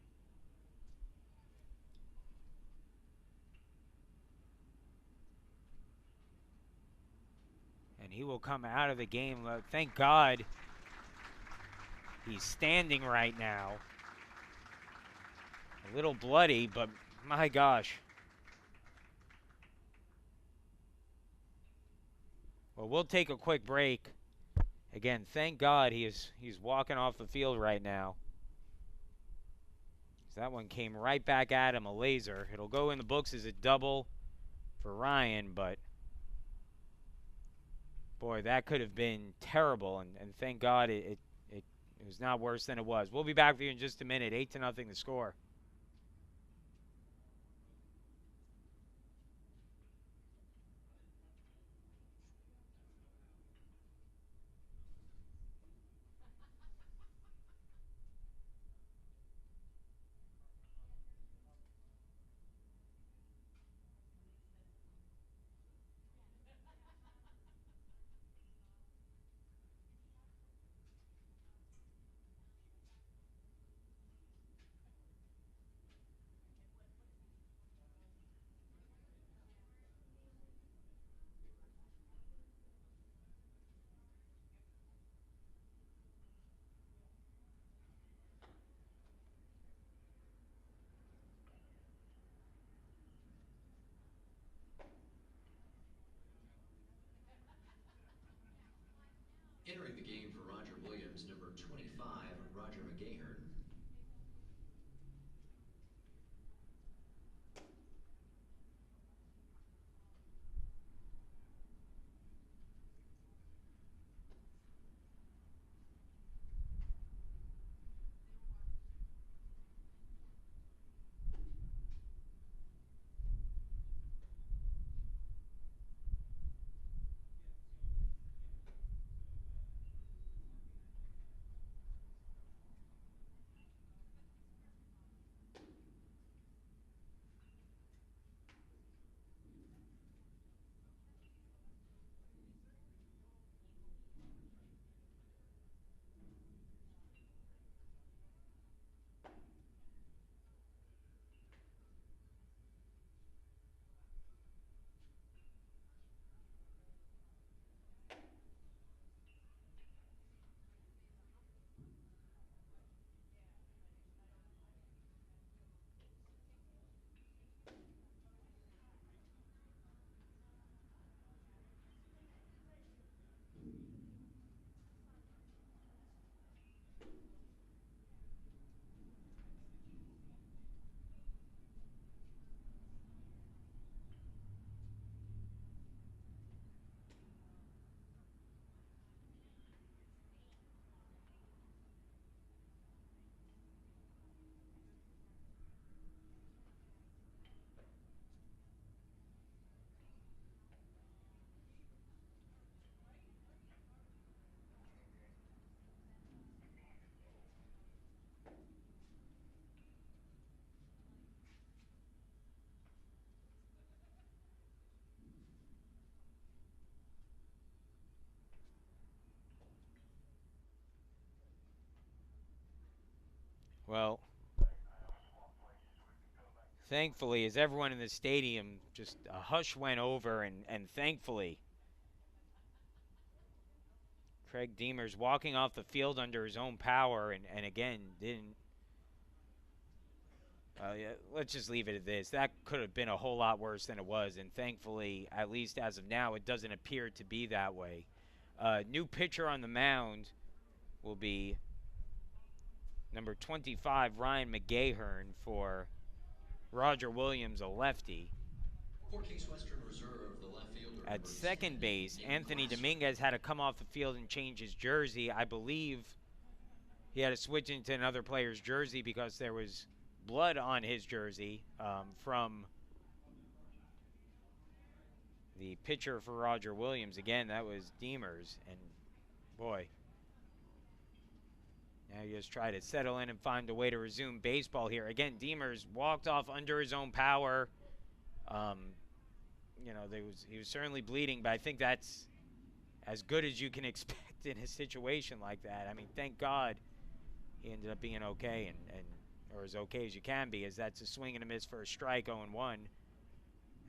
and he will come out of the game. Thank God he's standing right now. A little bloody, but my gosh. Well, we'll take a quick break. Again, thank God he's walking off the field right now. That one came right back at him, a laser. It'll go in the books as a double for Ryan, but boy, that could have been terrible, and thank God it was not worse than it was. We'll be back for you in just a minute. 8-0 the score. Entering the game for Roger Williams, number 25, Roger McGahern. Well, thankfully, as everyone in the stadium, just a hush went over, and thankfully, Craig Demers walking off the field under his own power, and again, didn't. Yeah, let's just leave it at this. That could have been a whole lot worse than it was, and thankfully, at least as of now, it doesn't appear to be that way. New pitcher on the mound will be number 25, Ryan McGahern, for Roger Williams, a lefty. For Case Western Reserve, the left fielder. At number second 10, base, Nick Anthony Glasser. Dominguez had to come off the field and change his jersey. I believe he had to switch into another player's jersey because there was blood on his jersey from the pitcher for Roger Williams. Again, that was Demers. And, boy, now you just try to settle in and find a way to resume baseball here. Again, Demers walked off under his own power. You know, he was certainly bleeding, but I think that's as good as you can expect in a situation like that. I mean, thank God he ended up being okay, or as okay as you can be, as that's a swing and a miss for a strike, 0-1.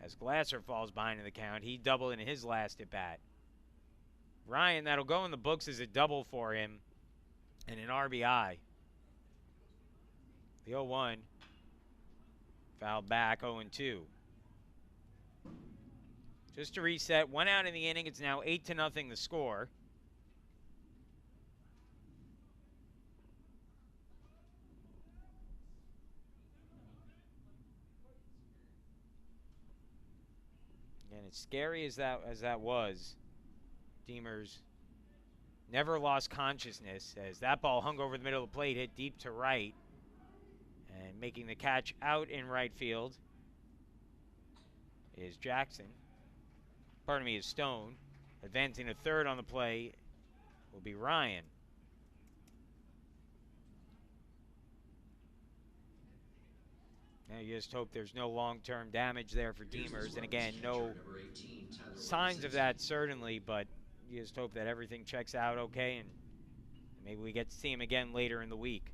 As Glasser falls behind in the count, he doubled in his last at bat. Ryan, that'll go in the books as a double for him and an RBI. The 0-1 fouled back, 0-2. Just to reset, 1 out in the inning. It's now 8-0 the score. And as scary as that was, Demers never lost consciousness as that ball hung over the middle of the plate, hit deep to right, and making the catch out in right field is Jackson. Pardon me, is Stone. Advancing to third on the play will be Ryan. Now you just hope there's no long-term damage there for Demers. And again, no signs of that certainly, but you just hope that everything checks out okay and maybe we get to see him again later in the week.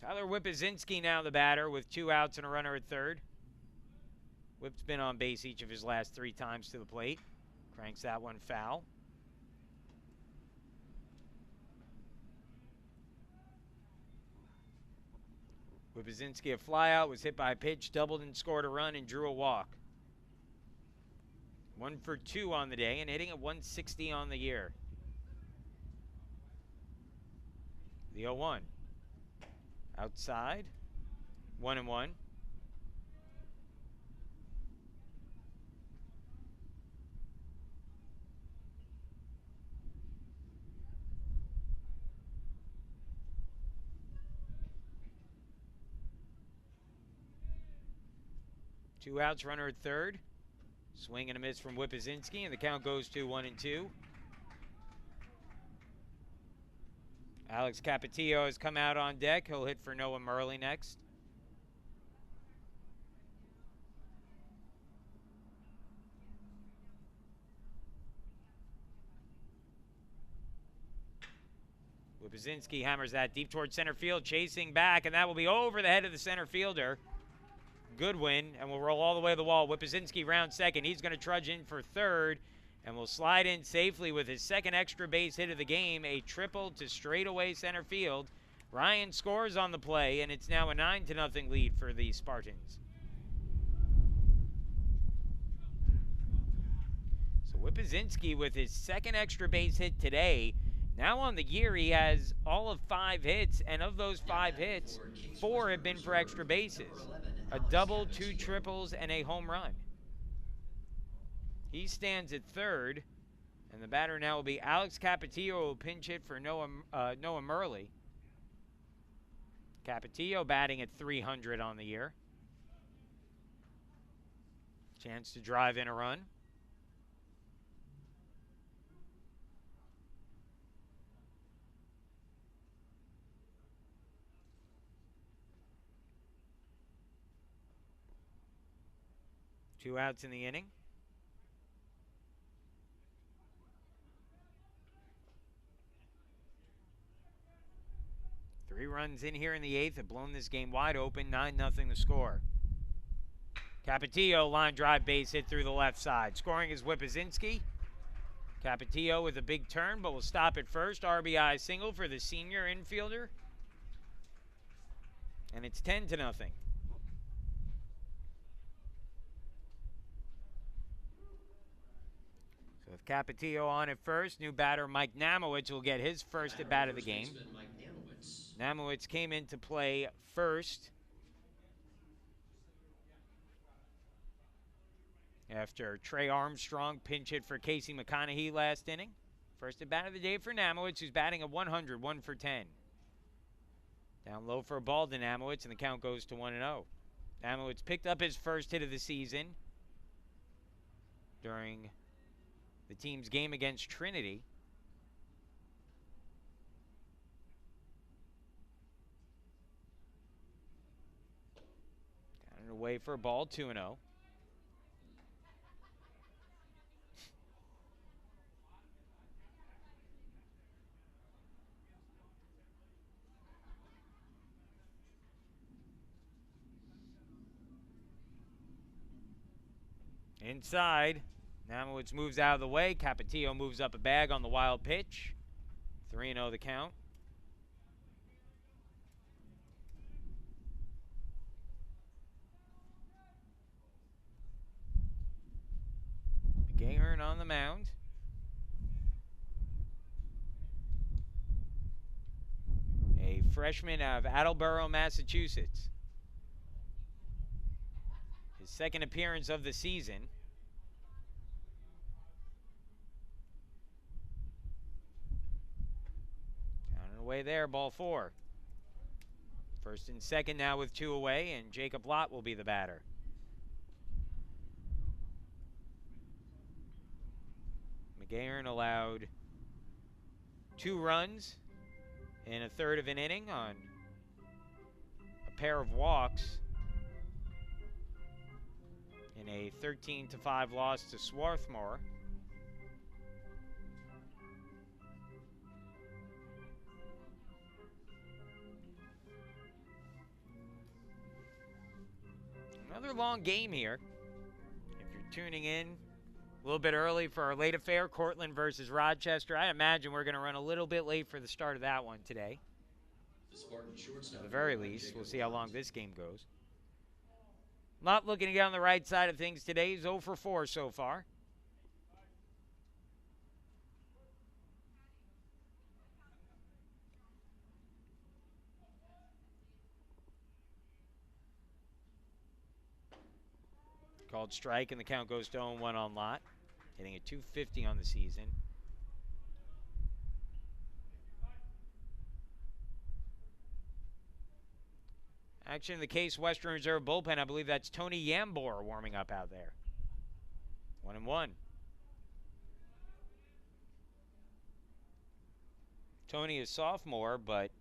Tyler Whippazinski now the batter with 2 outs and a runner at third. Whip's been on base each of his last 3 times to the plate. Cranks that one foul. Whippazinski a flyout, was hit by a pitch, doubled and scored a run and drew a walk. 1 for 2 on the day and hitting at 160 on the year. The 0-1. Outside, 1-1. Two outs, runner at third. Swing and a miss from Whippazinski, and the count goes to 1-2. Alex Capetillo has come out on deck. He'll hit for Noah Murley next. Whippazinski hammers that deep towards center field, chasing back, and that will be over the head of the center fielder. Goodwin, and will roll all the way to the wall. Whippazinski round second. He's going to trudge in for third, and will slide in safely with his second extra base hit of the game, a triple to straightaway center field. Ryan scores on the play, and it's now a 9-0 lead for the Spartans. So Whippazinski with his second extra base hit today. Now on the year, he has all of 5 hits, and of those 5 hits, 4 have been for extra bases. A double, 2 triples, and a home run. He stands at third, and the batter now will be Alex Capetillo, who will pinch hit for Noah Murley. Capetillo batting at 300 on the year. Chance to drive in a run. Two outs in the inning. Three runs in here in the 8th have blown this game wide open. 9-0 the score. Capetillo line drive base hit through the left side. Scoring is Whippazinski. Capetillo with a big turn, but will stop at first. RBI single for the senior infielder. And it's 10-0. With Capetillo on at first, new batter Mike Namowitz will get his first at bat of the game. Namowitz came into play first after Trey Armstrong pinch hit for Casey McConaughey last inning. First at bat of the day for Namowitz, who's batting a 100, 1 for 10. Down low for a ball to Namowitz, and the count goes to 1-0. Namowitz picked up his first hit of the season during the team's game against Trinity. Down and away for a ball, 2-0. Inside, Namowitz moves out of the way. Capetillo moves up a bag on the wild pitch. 3-0 the count. McGahern on the mound. A freshman out of Attleboro, Massachusetts. His second appearance of the season. Down and away there, ball 4. First and second now with 2 away, and Jacob Lott will be the batter. McGahern allowed 2 runs in a third of an inning on a pair of walks in a 13-5 loss to Swarthmore. Another long game here. If you're tuning in a little bit early for our late affair, Cortland versus Rochester, I imagine we're going to run a little bit late for the start of that one today. The Spartan shortstop. At the very least, we'll see how long this game goes. Not looking to get on the right side of things today. He's 0 for 4 so far. Called strike, and the count goes to 0-1 on Lott. Hitting a .250 on the season. Action in the Case Western Reserve bullpen. I believe that's Tony Yambor warming up out there. 1-1. Tony is sophomore, but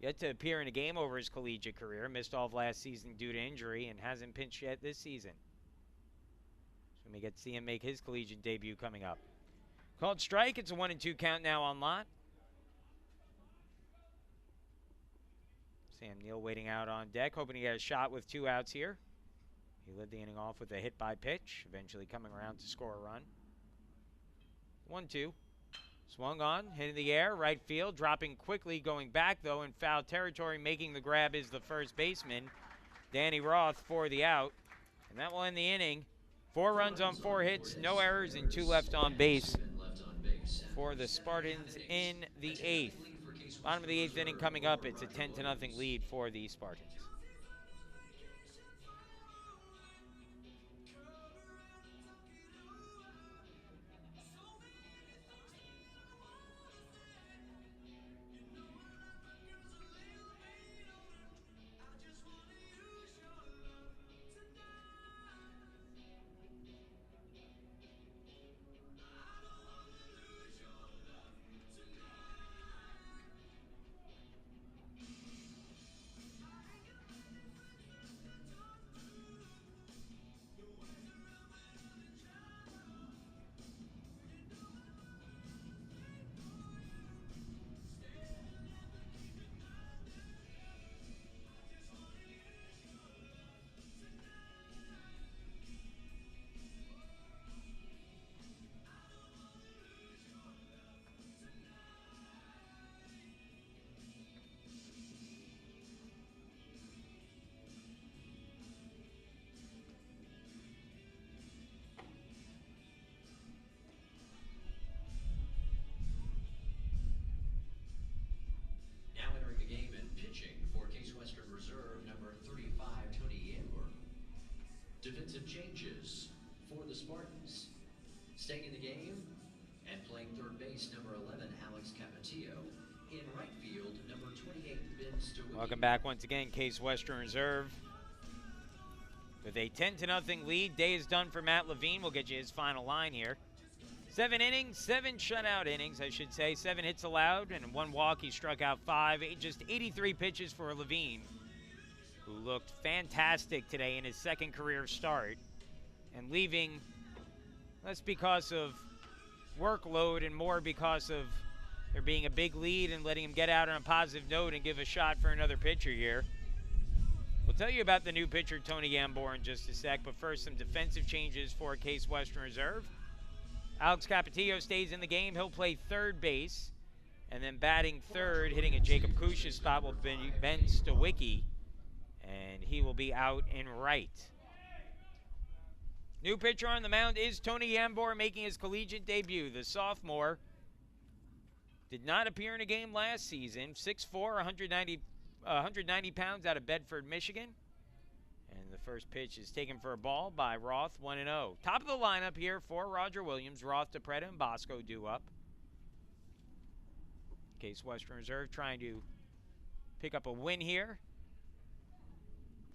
yet to appear in a game over his collegiate career. Missed all of last season due to injury and hasn't pitched yet this season. So we get to see him make his collegiate debut coming up. Called strike. It's a 1-2 count now on Lott. Sam Neal waiting out on deck, hoping to get a shot with 2 outs here. He led the inning off with a hit by pitch, eventually coming around to score a run. 1-2. Swung on, hit in the air, right field, dropping quickly, going back though in foul territory. Making the grab is the first baseman, Danny Roth, for the out. And that will end the inning. 4 runs on 4 hits, no errors, and 2 left on base for the Spartans in the 8th. Bottom of the 8th inning coming up. It's a 10-0 lead for the Spartans. base, number 11, Alex Capetillo. In right field, number 28, Ben Stowicki. Welcome back once again, Case Western Reserve. With a 10-0 lead, day is done for Matt Levine. We'll get you his final line here. 7 innings, 7 shutout innings, I should say. 7 hits allowed, and 1 walk. He struck out 5. Just 83 pitches for Levine, who looked fantastic today in his second career start, and leaving less because of workload and more because of there being a big lead and letting him get out on a positive note and give a shot for another pitcher here. We'll tell you about the new pitcher, Tony Yambor, in just a sec, but first some defensive changes for Case Western Reserve. Alex Capetillo stays in the game. He'll play third base, and then batting third, hitting a Jacob Kush's spot, will be Ben Stowicki, and he will be out in right. New pitcher on the mound is Tony Yambor, making his collegiate debut. The sophomore did not appear in a game last season. 6'4", 190 pounds, out of Bedford, Michigan. And the first pitch is taken for a ball by Roth, 1-0. Top of the lineup here for Roger Williams. Roth, DePretta, and Bosco due up. Case Western Reserve trying to pick up a win here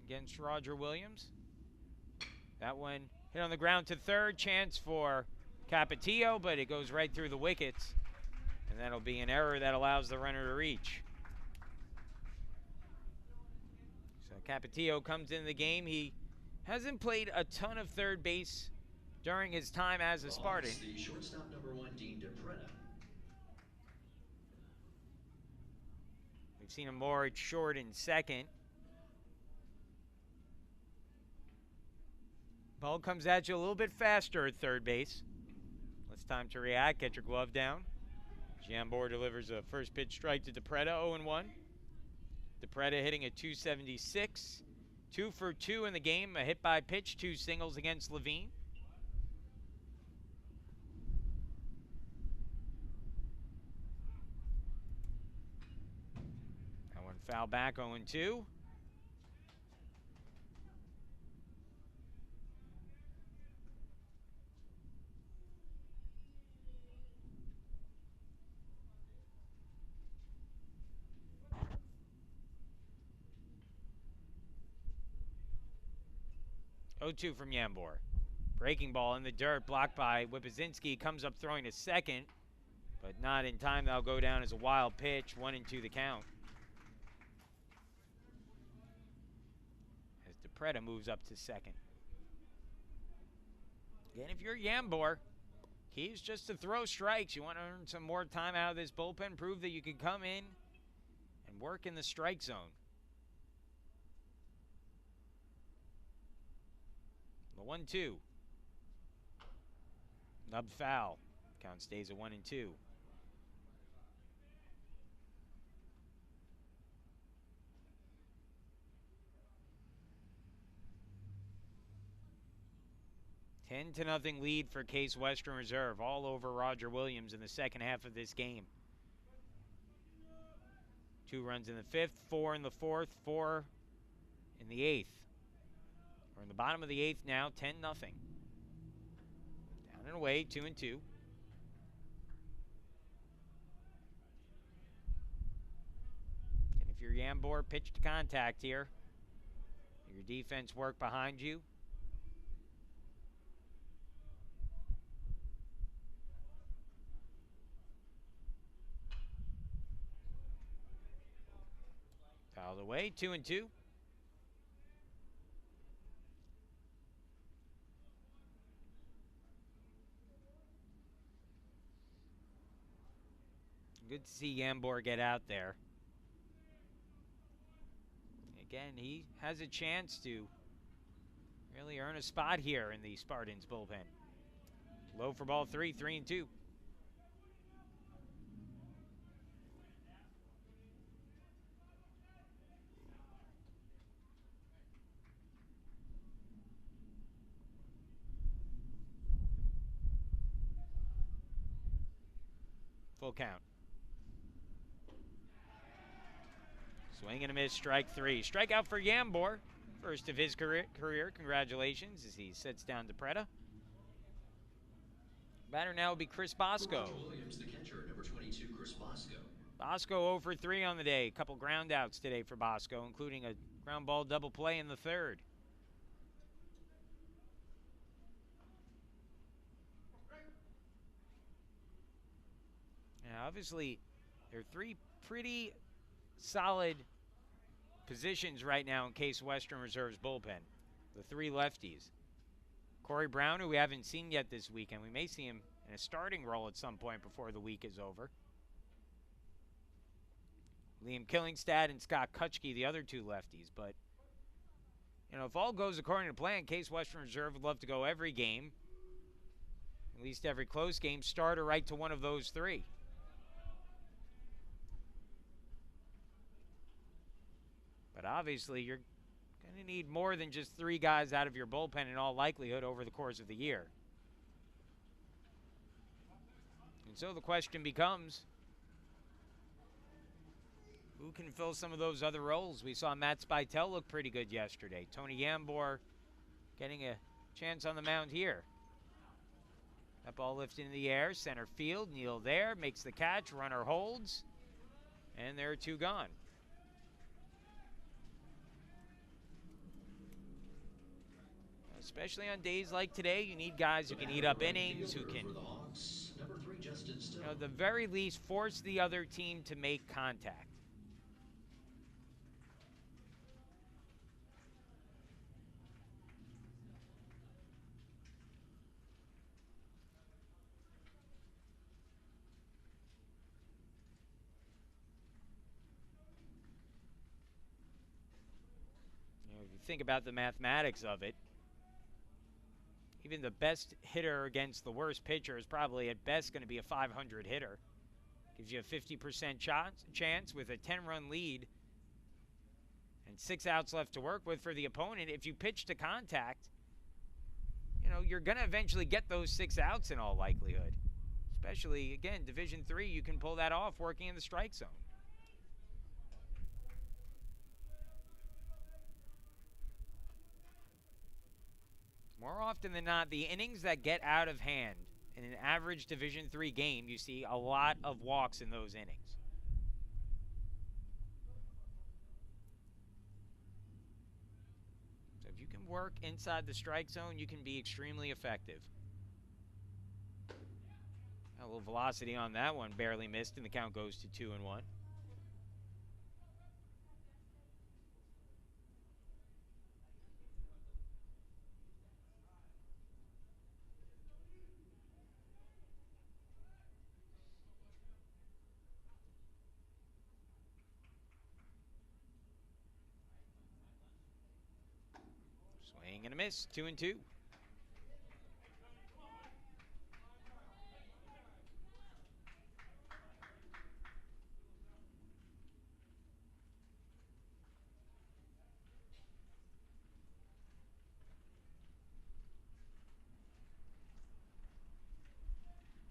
against Roger Williams. That one hit on the ground to third. Chance for Capetillo, but it goes right through the wickets. And that'll be an error that allows the runner to reach. So Capetillo comes into the game. He hasn't played a ton of third base during his time as a Spartan. The shortstop, number 1, Dean DePretta. We've seen him more at short and second. Ball comes at you a little bit faster at third base. Less time to react. Get your glove down. Yambor delivers a first pitch strike to DePretta, 0-1. DePretta hitting a .276. 2 for 2 in the game. A hit by pitch, 2 singles against Levine. That one foul back, 0-2. .2 from Yambor. Breaking ball in the dirt, blocked by Whippazinski. Comes up throwing to second, but not in time. That'll go down as a wild pitch. 1-2 the count. As DePretta moves up to second. Again, if you're Yambor, key is just to throw strikes. You want to earn some more time out of this bullpen. Prove that you can come in and work in the strike zone. The 1-2. Nub foul. Count stays at 1-2. Ten to nothing lead for Case Western Reserve, all over Roger Williams in the second half of this game. 2 runs in the 5th, 4 in the 4th, 4 in the 8th. We're in the bottom of the 8th now, 10-0. Down and away, 2-2. And if you're Yambor, pitch to contact here. Your defense work behind you. Fouled away, 2-2. Good to see Yambor get out there. Again, he has a chance to really earn a spot here in the Spartans bullpen. Low for ball 3, 3-2. Full count. Swing and a miss, strike 3. Strikeout for Yambor. First of his career. Congratulations as he sets down DePretta. Batter now will be Chris Bosco. Roger Williams, the catcher, number 22, Chris Bosco. Bosco 0 for 3 on the day. A couple ground outs today for Bosco, including a ground ball double play in the third. Now, obviously, there are three pretty solid positions right now in Case Western Reserve's bullpen. The three lefties. Corey Brown, who we haven't seen yet this weekend. We may see him in a starting role at some point before the week is over. Liam Killingstad and Scott Kutchke, the other two lefties. But, you know, if all goes according to plan, Case Western Reserve would love to go every game, at least every close game, start or right to one of those three. But obviously, you're going to need more than just three guys out of your bullpen in all likelihood over the course of the year. And so the question becomes, who can fill some of those other roles? We saw Matt Spytel look pretty good yesterday. Tony Yambor getting a chance on the mound here. That ball lifted in the air, center field. Neal there, makes the catch, runner holds, and there are two gone. Especially on days like today, you need guys who can eat up innings, who can, at the very least, force the other team to make contact. You know, if you think about the mathematics of it, even the best hitter against the worst pitcher is probably at best going to be a 500 hitter. Gives you a 50% chance with a 10-run lead and 6 outs left to work with for the opponent. If you pitch to contact, you know, you're going to eventually get those 6 outs in all likelihood. Especially, again, Division III, you can pull that off working in the strike zone. More often than not, the innings that get out of hand in an average Division III game, you see a lot of walks in those innings. So if you can work inside the strike zone, you can be extremely effective. A little velocity on that one, barely missed, and the count goes to 2-1. Swing and a miss, 2-2.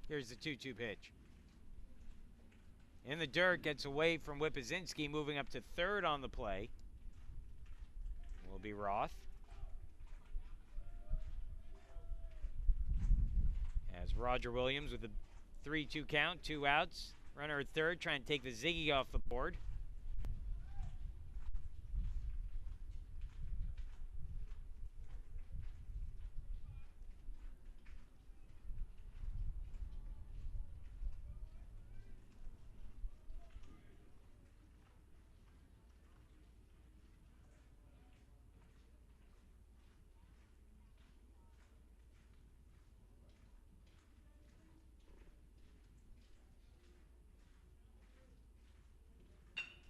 Here's the 2-2 pitch. In the dirt, gets away from Whippazinski, moving up to third on the play. Will be Roth. As Roger Williams with a 3-2 count, 2 outs. Runner at third, trying to take the Ziggy off the board.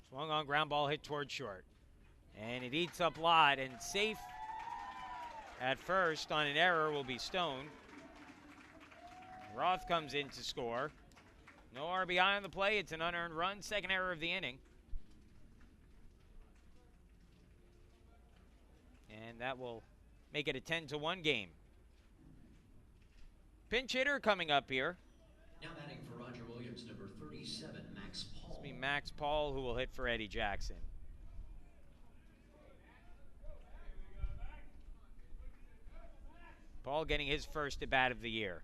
Swung on, ground ball hit toward short. And it eats up Lott, and safe at first on an error will be Stone. Roth comes in to score. No RBI on the play. It's an unearned run. Second error of the inning. And that will make it a 10-1 game. Pinch hitter coming up here. Now batting for Roger Williams, number 37, Max Paul. It's be Max Paul who will hit for Eddie Jackson. Paul getting his first at bat of the year.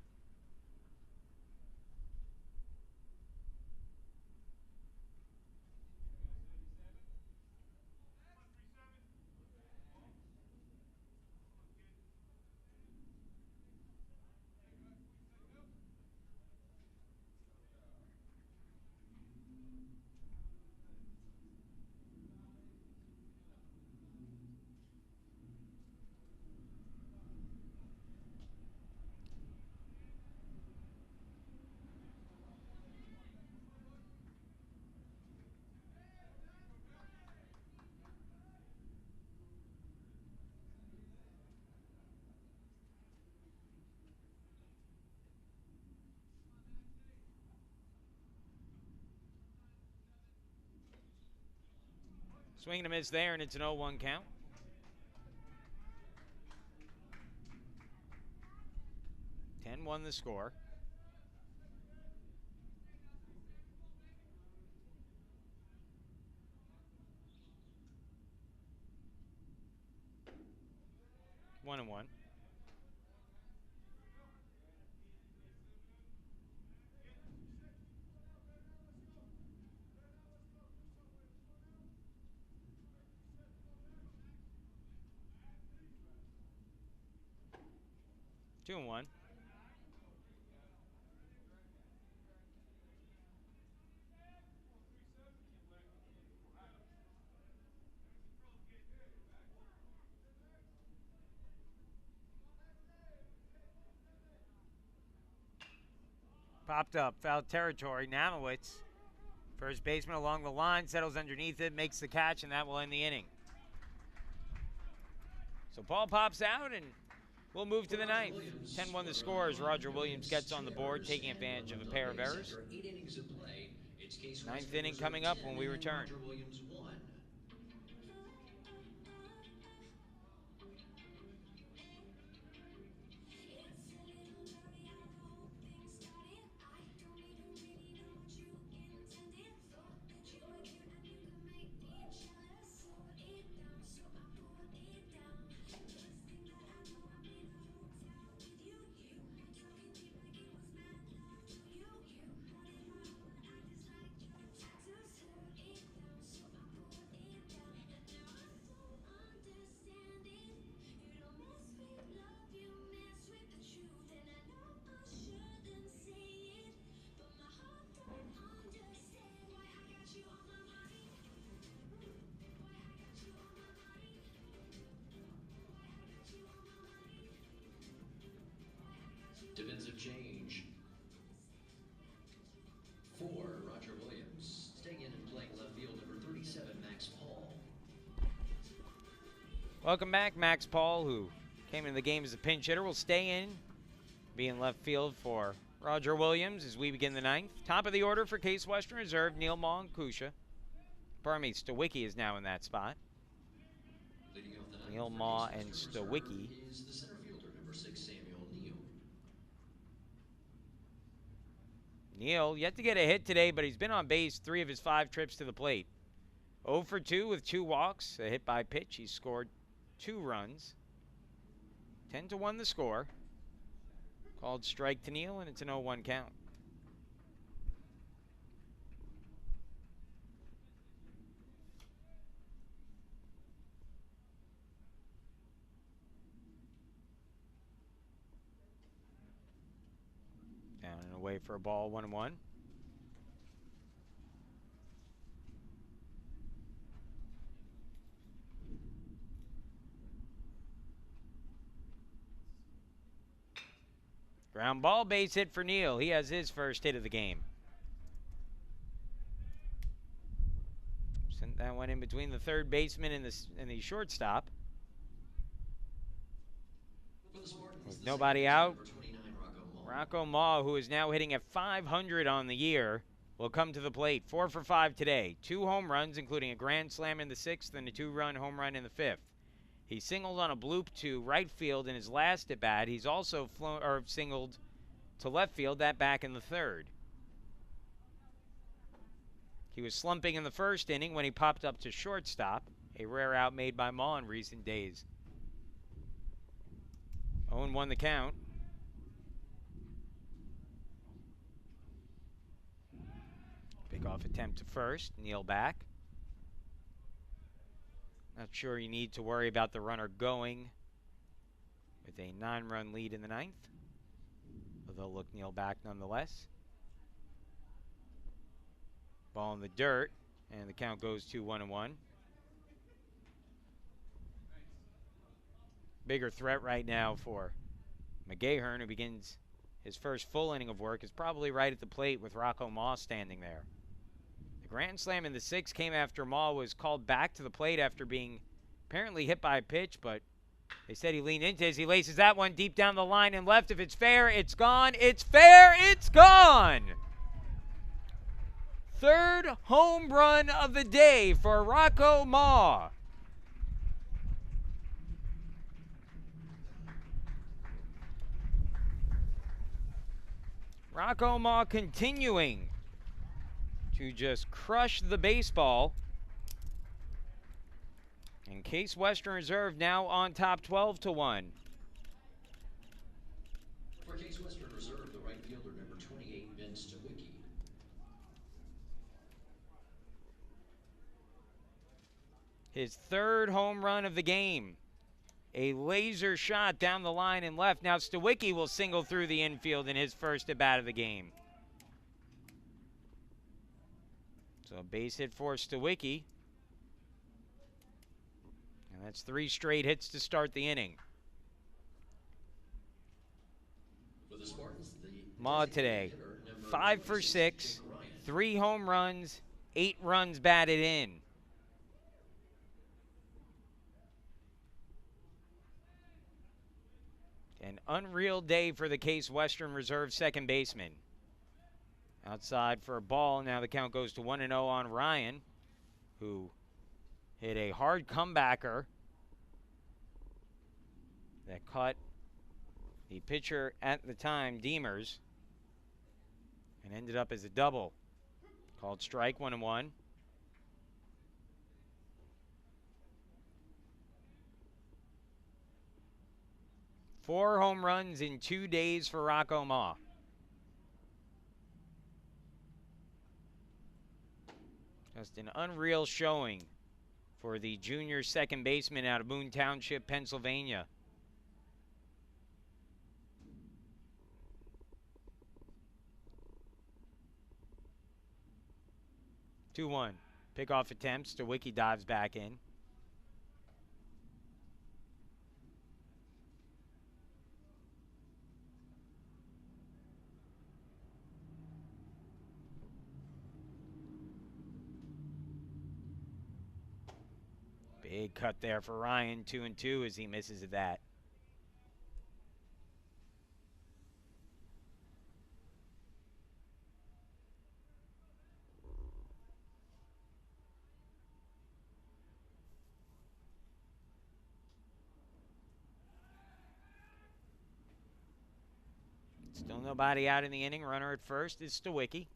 Swing and a miss there, and it's an 0-1 count. Won the score. One and one. Two and one. Popped up, foul territory. Namowitz, first baseman along the line, settles underneath it, makes the catch, and that will end the inning. So ball pops out, and we'll move to the ninth. 10-1 the score as Roger Williams gets on the board, taking advantage of a pair of errors. Ninth inning coming up when we return. Defensive change. 4, Roger Williams. Staying in and playing left field, number 37, Max Paul. Welcome back, Max Paul, who came into the game as a pinch hitter, will stay in, be in left field for Roger Williams as we begin the ninth. Top of the order for Case Western Reserve, Neil Ma and Kusha. Pardon me, Stawicki is now in that spot. Neil Ma and Stawicki. Is the center fielder, number 6, Samuel Neal. Neal, yet to get a hit today, but he's been on base 3 of his 5 trips to the plate. 0 for 2 with 2 walks, a hit by pitch. He's scored 2 runs. 10-1 the score. Called strike to Neal, and it's an 0-1 count. Down and away for a ball, 1-1. Ground ball, base hit for Neal. He has his first hit of the game. Sent that one in between the third baseman and the shortstop. With nobody out, Rocco Ma, who is now hitting at .500 on the year, will come to the plate. 4 for 5 today. 2 home runs, including a grand slam in the 6th and a 2-run home run in the 5th. He singled on a bloop to right field in his last at-bat. He's also singled to left field, that back in the 3rd. He was slumping in the 1st inning when he popped up to shortstop, a rare out made by Ma in recent days. 0-1 the count. Pickoff attempt to first. Neal back. Not sure you need to worry about the runner going with a 9-run lead in the 9th. But they'll look Neal back nonetheless. Ball in the dirt, and the count goes to 1-1. Bigger threat right now for McGahern, who begins his first full inning of work, is probably right at the plate with Rocco Ma standing there. The grand slam in the 6th came after Ma was called back to the plate after being apparently hit by a pitch, but they said he leaned into it. He laces that one deep down the line and left. If it's fair, it's gone. It's fair, it's gone! third home run of the day for Rocco Ma. Rocco Ma continuing to just crush the baseball. And Case Western Reserve now on top 12-1. For Case Western Reserve, the right fielder, number 28, Ben Stawicki. His third home run of the game. A laser shot down the line and left. Now Stawicki will single through the infield in his first at-bat of the game. So a base hit for Stawicki. And that's 3 straight hits to start the inning. For the Spartans, Ma today, 5 for 6, 3 home runs, 8 runs batted in. An unreal day for the Case Western Reserve second baseman. Outside for a ball. Now the count goes to 1-0 on Ryan, who hit a hard comebacker that caught the pitcher at the time, Deemers, and ended up as a double. Called strike, 1-1. Four home runs in 2 days for Rocco Ma. Just an unreal showing for the junior second baseman out of Boone Township, Pennsylvania. Two-one. Pickoff attempts. Stawicki dives back in. Big cut there for Ryan, 2-2 as he misses at that. Still nobody out in the inning. Runner at first is Stawicki.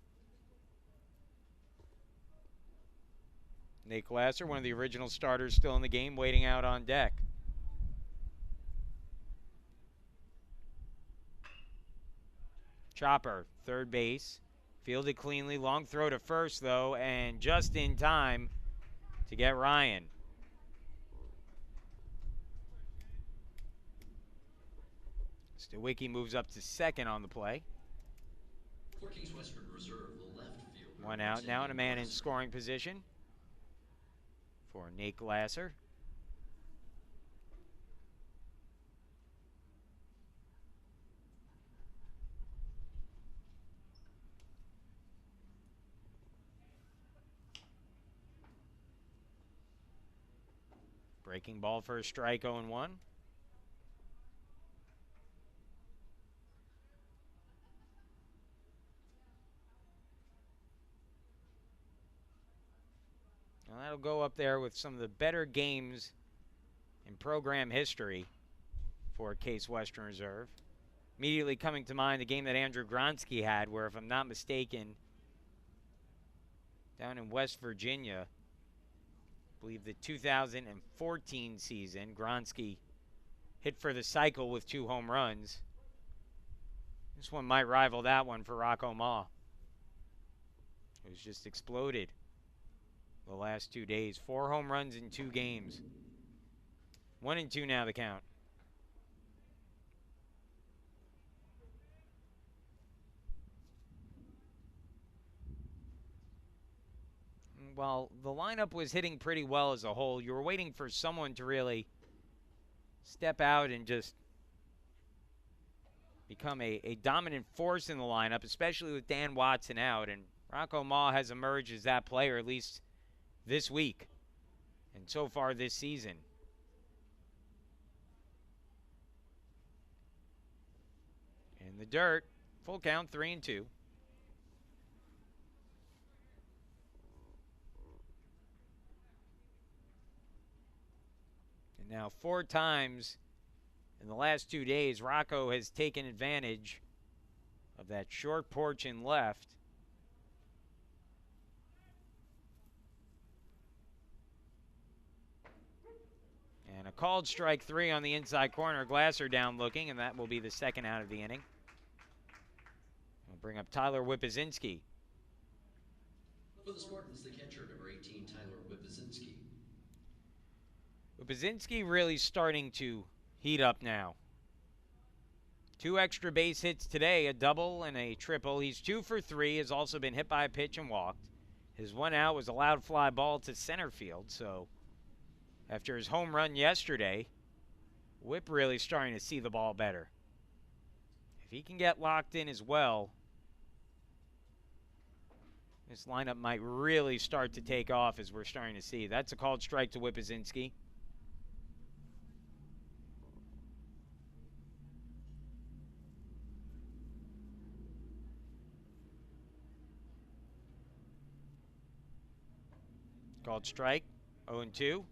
Nate Glasser, one of the original starters, still in the game, waiting out on deck. Chopper, third base. Fielded cleanly. Long throw to first, though, and just in time to get Ryan. Stawicki moves up to second on the play. For Case Western Reserve, the left fielder. One out now and a man in scoring position for Nate Glasser. Breaking ball for a strike, 0-1. Well, that'll go up there with some of the better games in program history for Case Western Reserve. Immediately coming to mind the game that Andrew Gronsky had, where, if I'm not mistaken, down in West Virginia, I believe the 2014 season, Gronsky hit for the cycle with 2 home runs. This one might rival that one for Rocco Ma. It was just exploded the last 2 days. 4 home runs in 2 games. 1-2 now the count. While the lineup was hitting pretty well as a whole, you were waiting for someone to really step out and just become a dominant force in the lineup, especially with Dan Watson out. And Rocco Ma has emerged as that player, at least this week and so far this season. In the dirt, full count, 3-2. Now, 4 times in the last 2 days, Rocco has taken advantage of that short porch and left. And a called strike 3 on the inside corner. Glasser down looking, and that will be the second out of the inning. We'll bring up Tyler Whippazinski. For the Spartans, the catcher, number 18, Tyler Whippazinski. Whippazinski really starting to heat up now. 2 extra base hits today, a double and a triple. He's 2 for 3, has also been hit by a pitch and walked. His one out was a loud fly ball to center field, so after his home run yesterday, Whip really starting to see the ball better. If he can get locked in as well, this lineup might really start to take off as we're starting to see. That's a called strike to Whippazinski. Called strike, 0-2.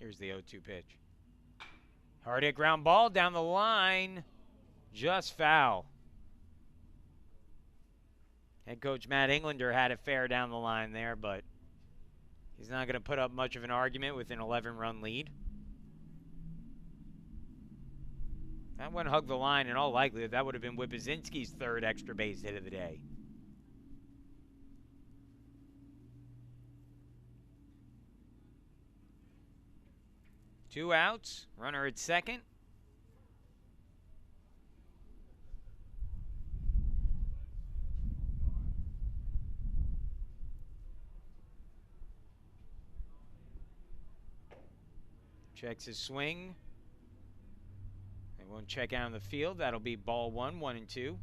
Here's the 0-2 pitch. Hard hit ground ball down the line. Just foul. Head coach Matt Englander had it fair down the line there, but he's not going to put up much of an argument with an 11-run lead. That one hugged the line. In all likelihood, that would have been Whippazinski's 3rd extra base hit of the day. Two outs, runner at second. Checks his swing. They won't check out on the field. That'll be ball 1, 1-2.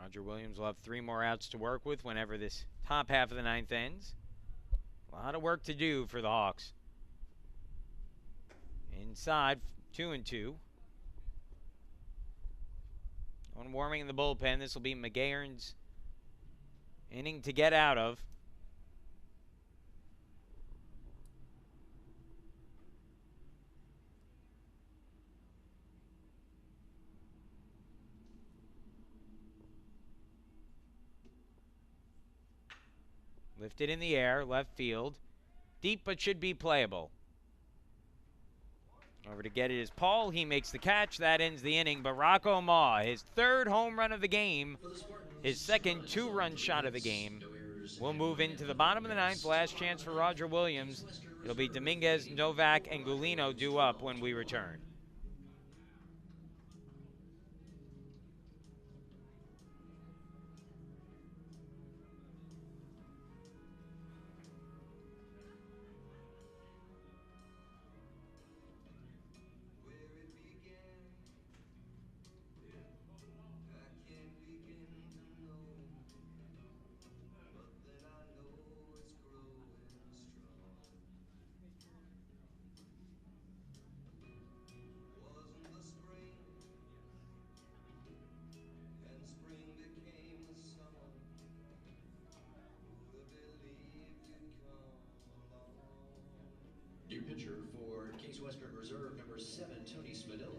Roger Williams will have 3 more outs to work with whenever this top half of the 9th ends. A lot of work to do for the Hawks. Inside, 2-2. One warming in the bullpen. This will be McGahern's inning to get out of. Lifted in the air, left field. Deep, but should be playable. Over to get it is Paul. He makes the catch. That ends the inning. But Rocco Ma, his 3rd home run of the game, his 2nd 2-run shot of the game, will move into the bottom of the 9th. Last chance for Roger Williams. It'll be Dominguez, Novak, and Gulino due up when we return. New pitcher for Case Western Reserve, number 7, Tony Spadilla.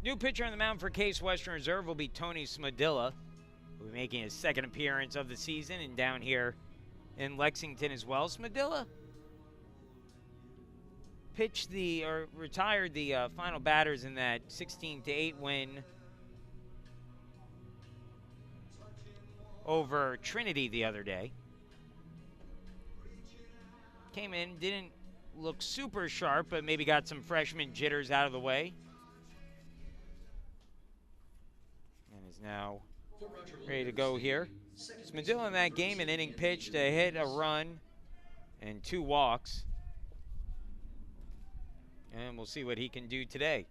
New pitcher on the mound for Case Western Reserve will be Tony Smadilla, who will be making his second appearance of the season and down here in Lexington as well. Smadilla retired the final batters in that 16-8 win over Trinity the other day. Came in, didn't look super sharp, but maybe got some freshman jitters out of the way. And is now ready to go here. Smadilla in that game, an inning pitched, a hit, a run, and 2 walks. And we'll see what he can do today.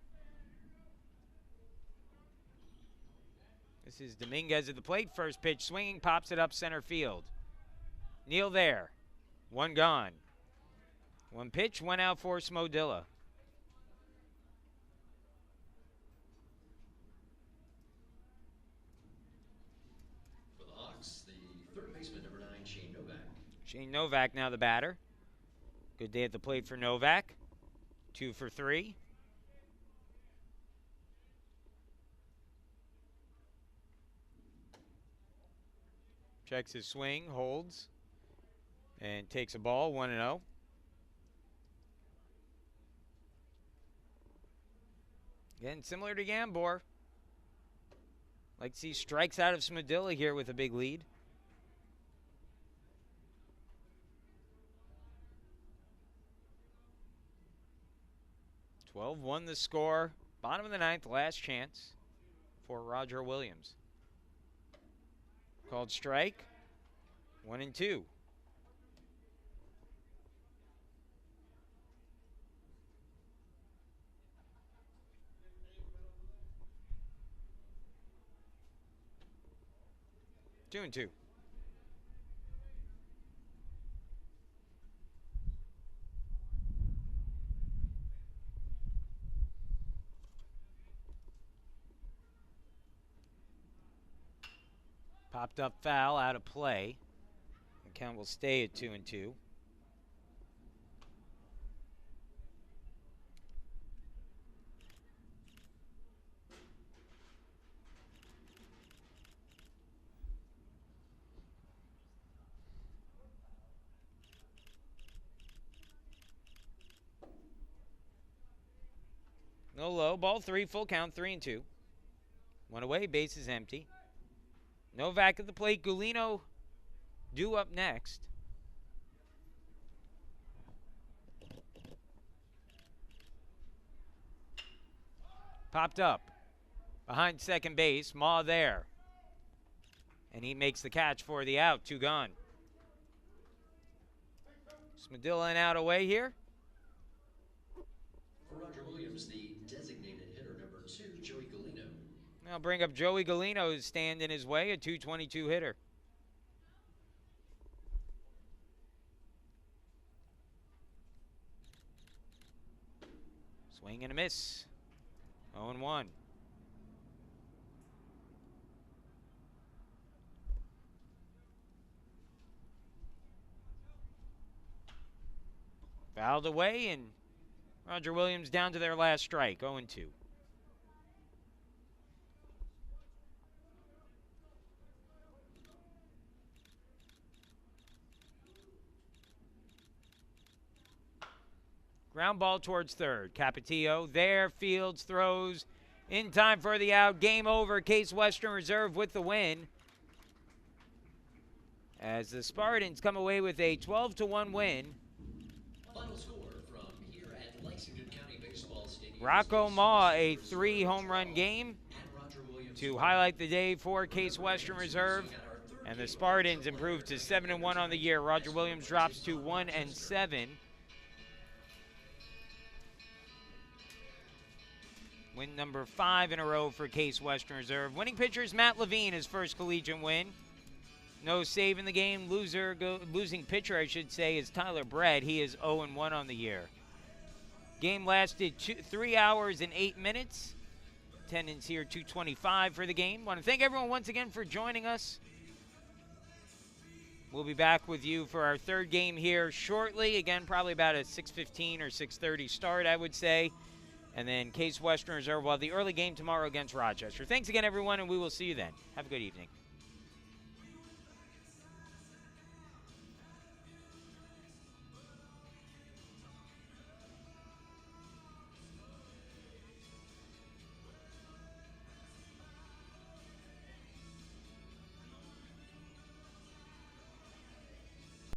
This is Dominguez at the plate. First pitch swinging, pops it up center field. Neal there. 1 gone. 1 pitch, 1 out for Smodilla. For the Hawks, the third baseman, number 9, Shane Novak. Shane Novak now the batter. Good day at the plate for Novak. 2 for 3. Checks his swing, holds, and takes a ball, 1-0. Again, similar to Gambor. Like to see strikes out of Smadilla here with a big lead. Won the score. Bottom of the 9th, last chance for Roger Williams. Called strike. 1-2. Two and 2. Popped up foul, out of play. The count will stay at 2-2. No low, ball 3, full count, 3-2. 1 away, base is empty. Novak at the plate, Gulino due up next. Popped up behind second base, Ma there. And he makes the catch for the out, 2 gone. Smadilla and out away here. For Roger Williams, the designated hitter, number 2, Joey Galino. I'll bring up Joey Galino's stand in his way, a .222 hitter. Swing and a miss. 0-1. Fouled away, and Roger Williams down to their last strike, 0-2. Ground ball towards third. Capetillo there. Fields throws in time for the out. Game over. Case Western Reserve with the win. As the Spartans come away with a 12-1 win. Final score from here at Lexington County Baseball Stadium. Rocco Ma, a 3-home run game to highlight the day for Case Western Reserve. And the Spartans improved to 7-1 on the year. Roger Williams drops to 1-7. Win number 5 in a row for Case Western Reserve. Winning pitchers, Matt Levine, his first collegiate win. No save in the game. Losing pitcher, I should say, is Tyler Brett. He is 0-1 on the year. Game lasted 3 hours and 8 minutes. Attendance here, 225 for the game. Want to thank everyone once again for joining us. We'll be back with you for our third game here shortly. Again, probably about a 6:15 or 6:30 start, I would say. And then Case Western Reserve will have the early game tomorrow against Rochester. Thanks again, everyone, and we will see you then. Have a good evening.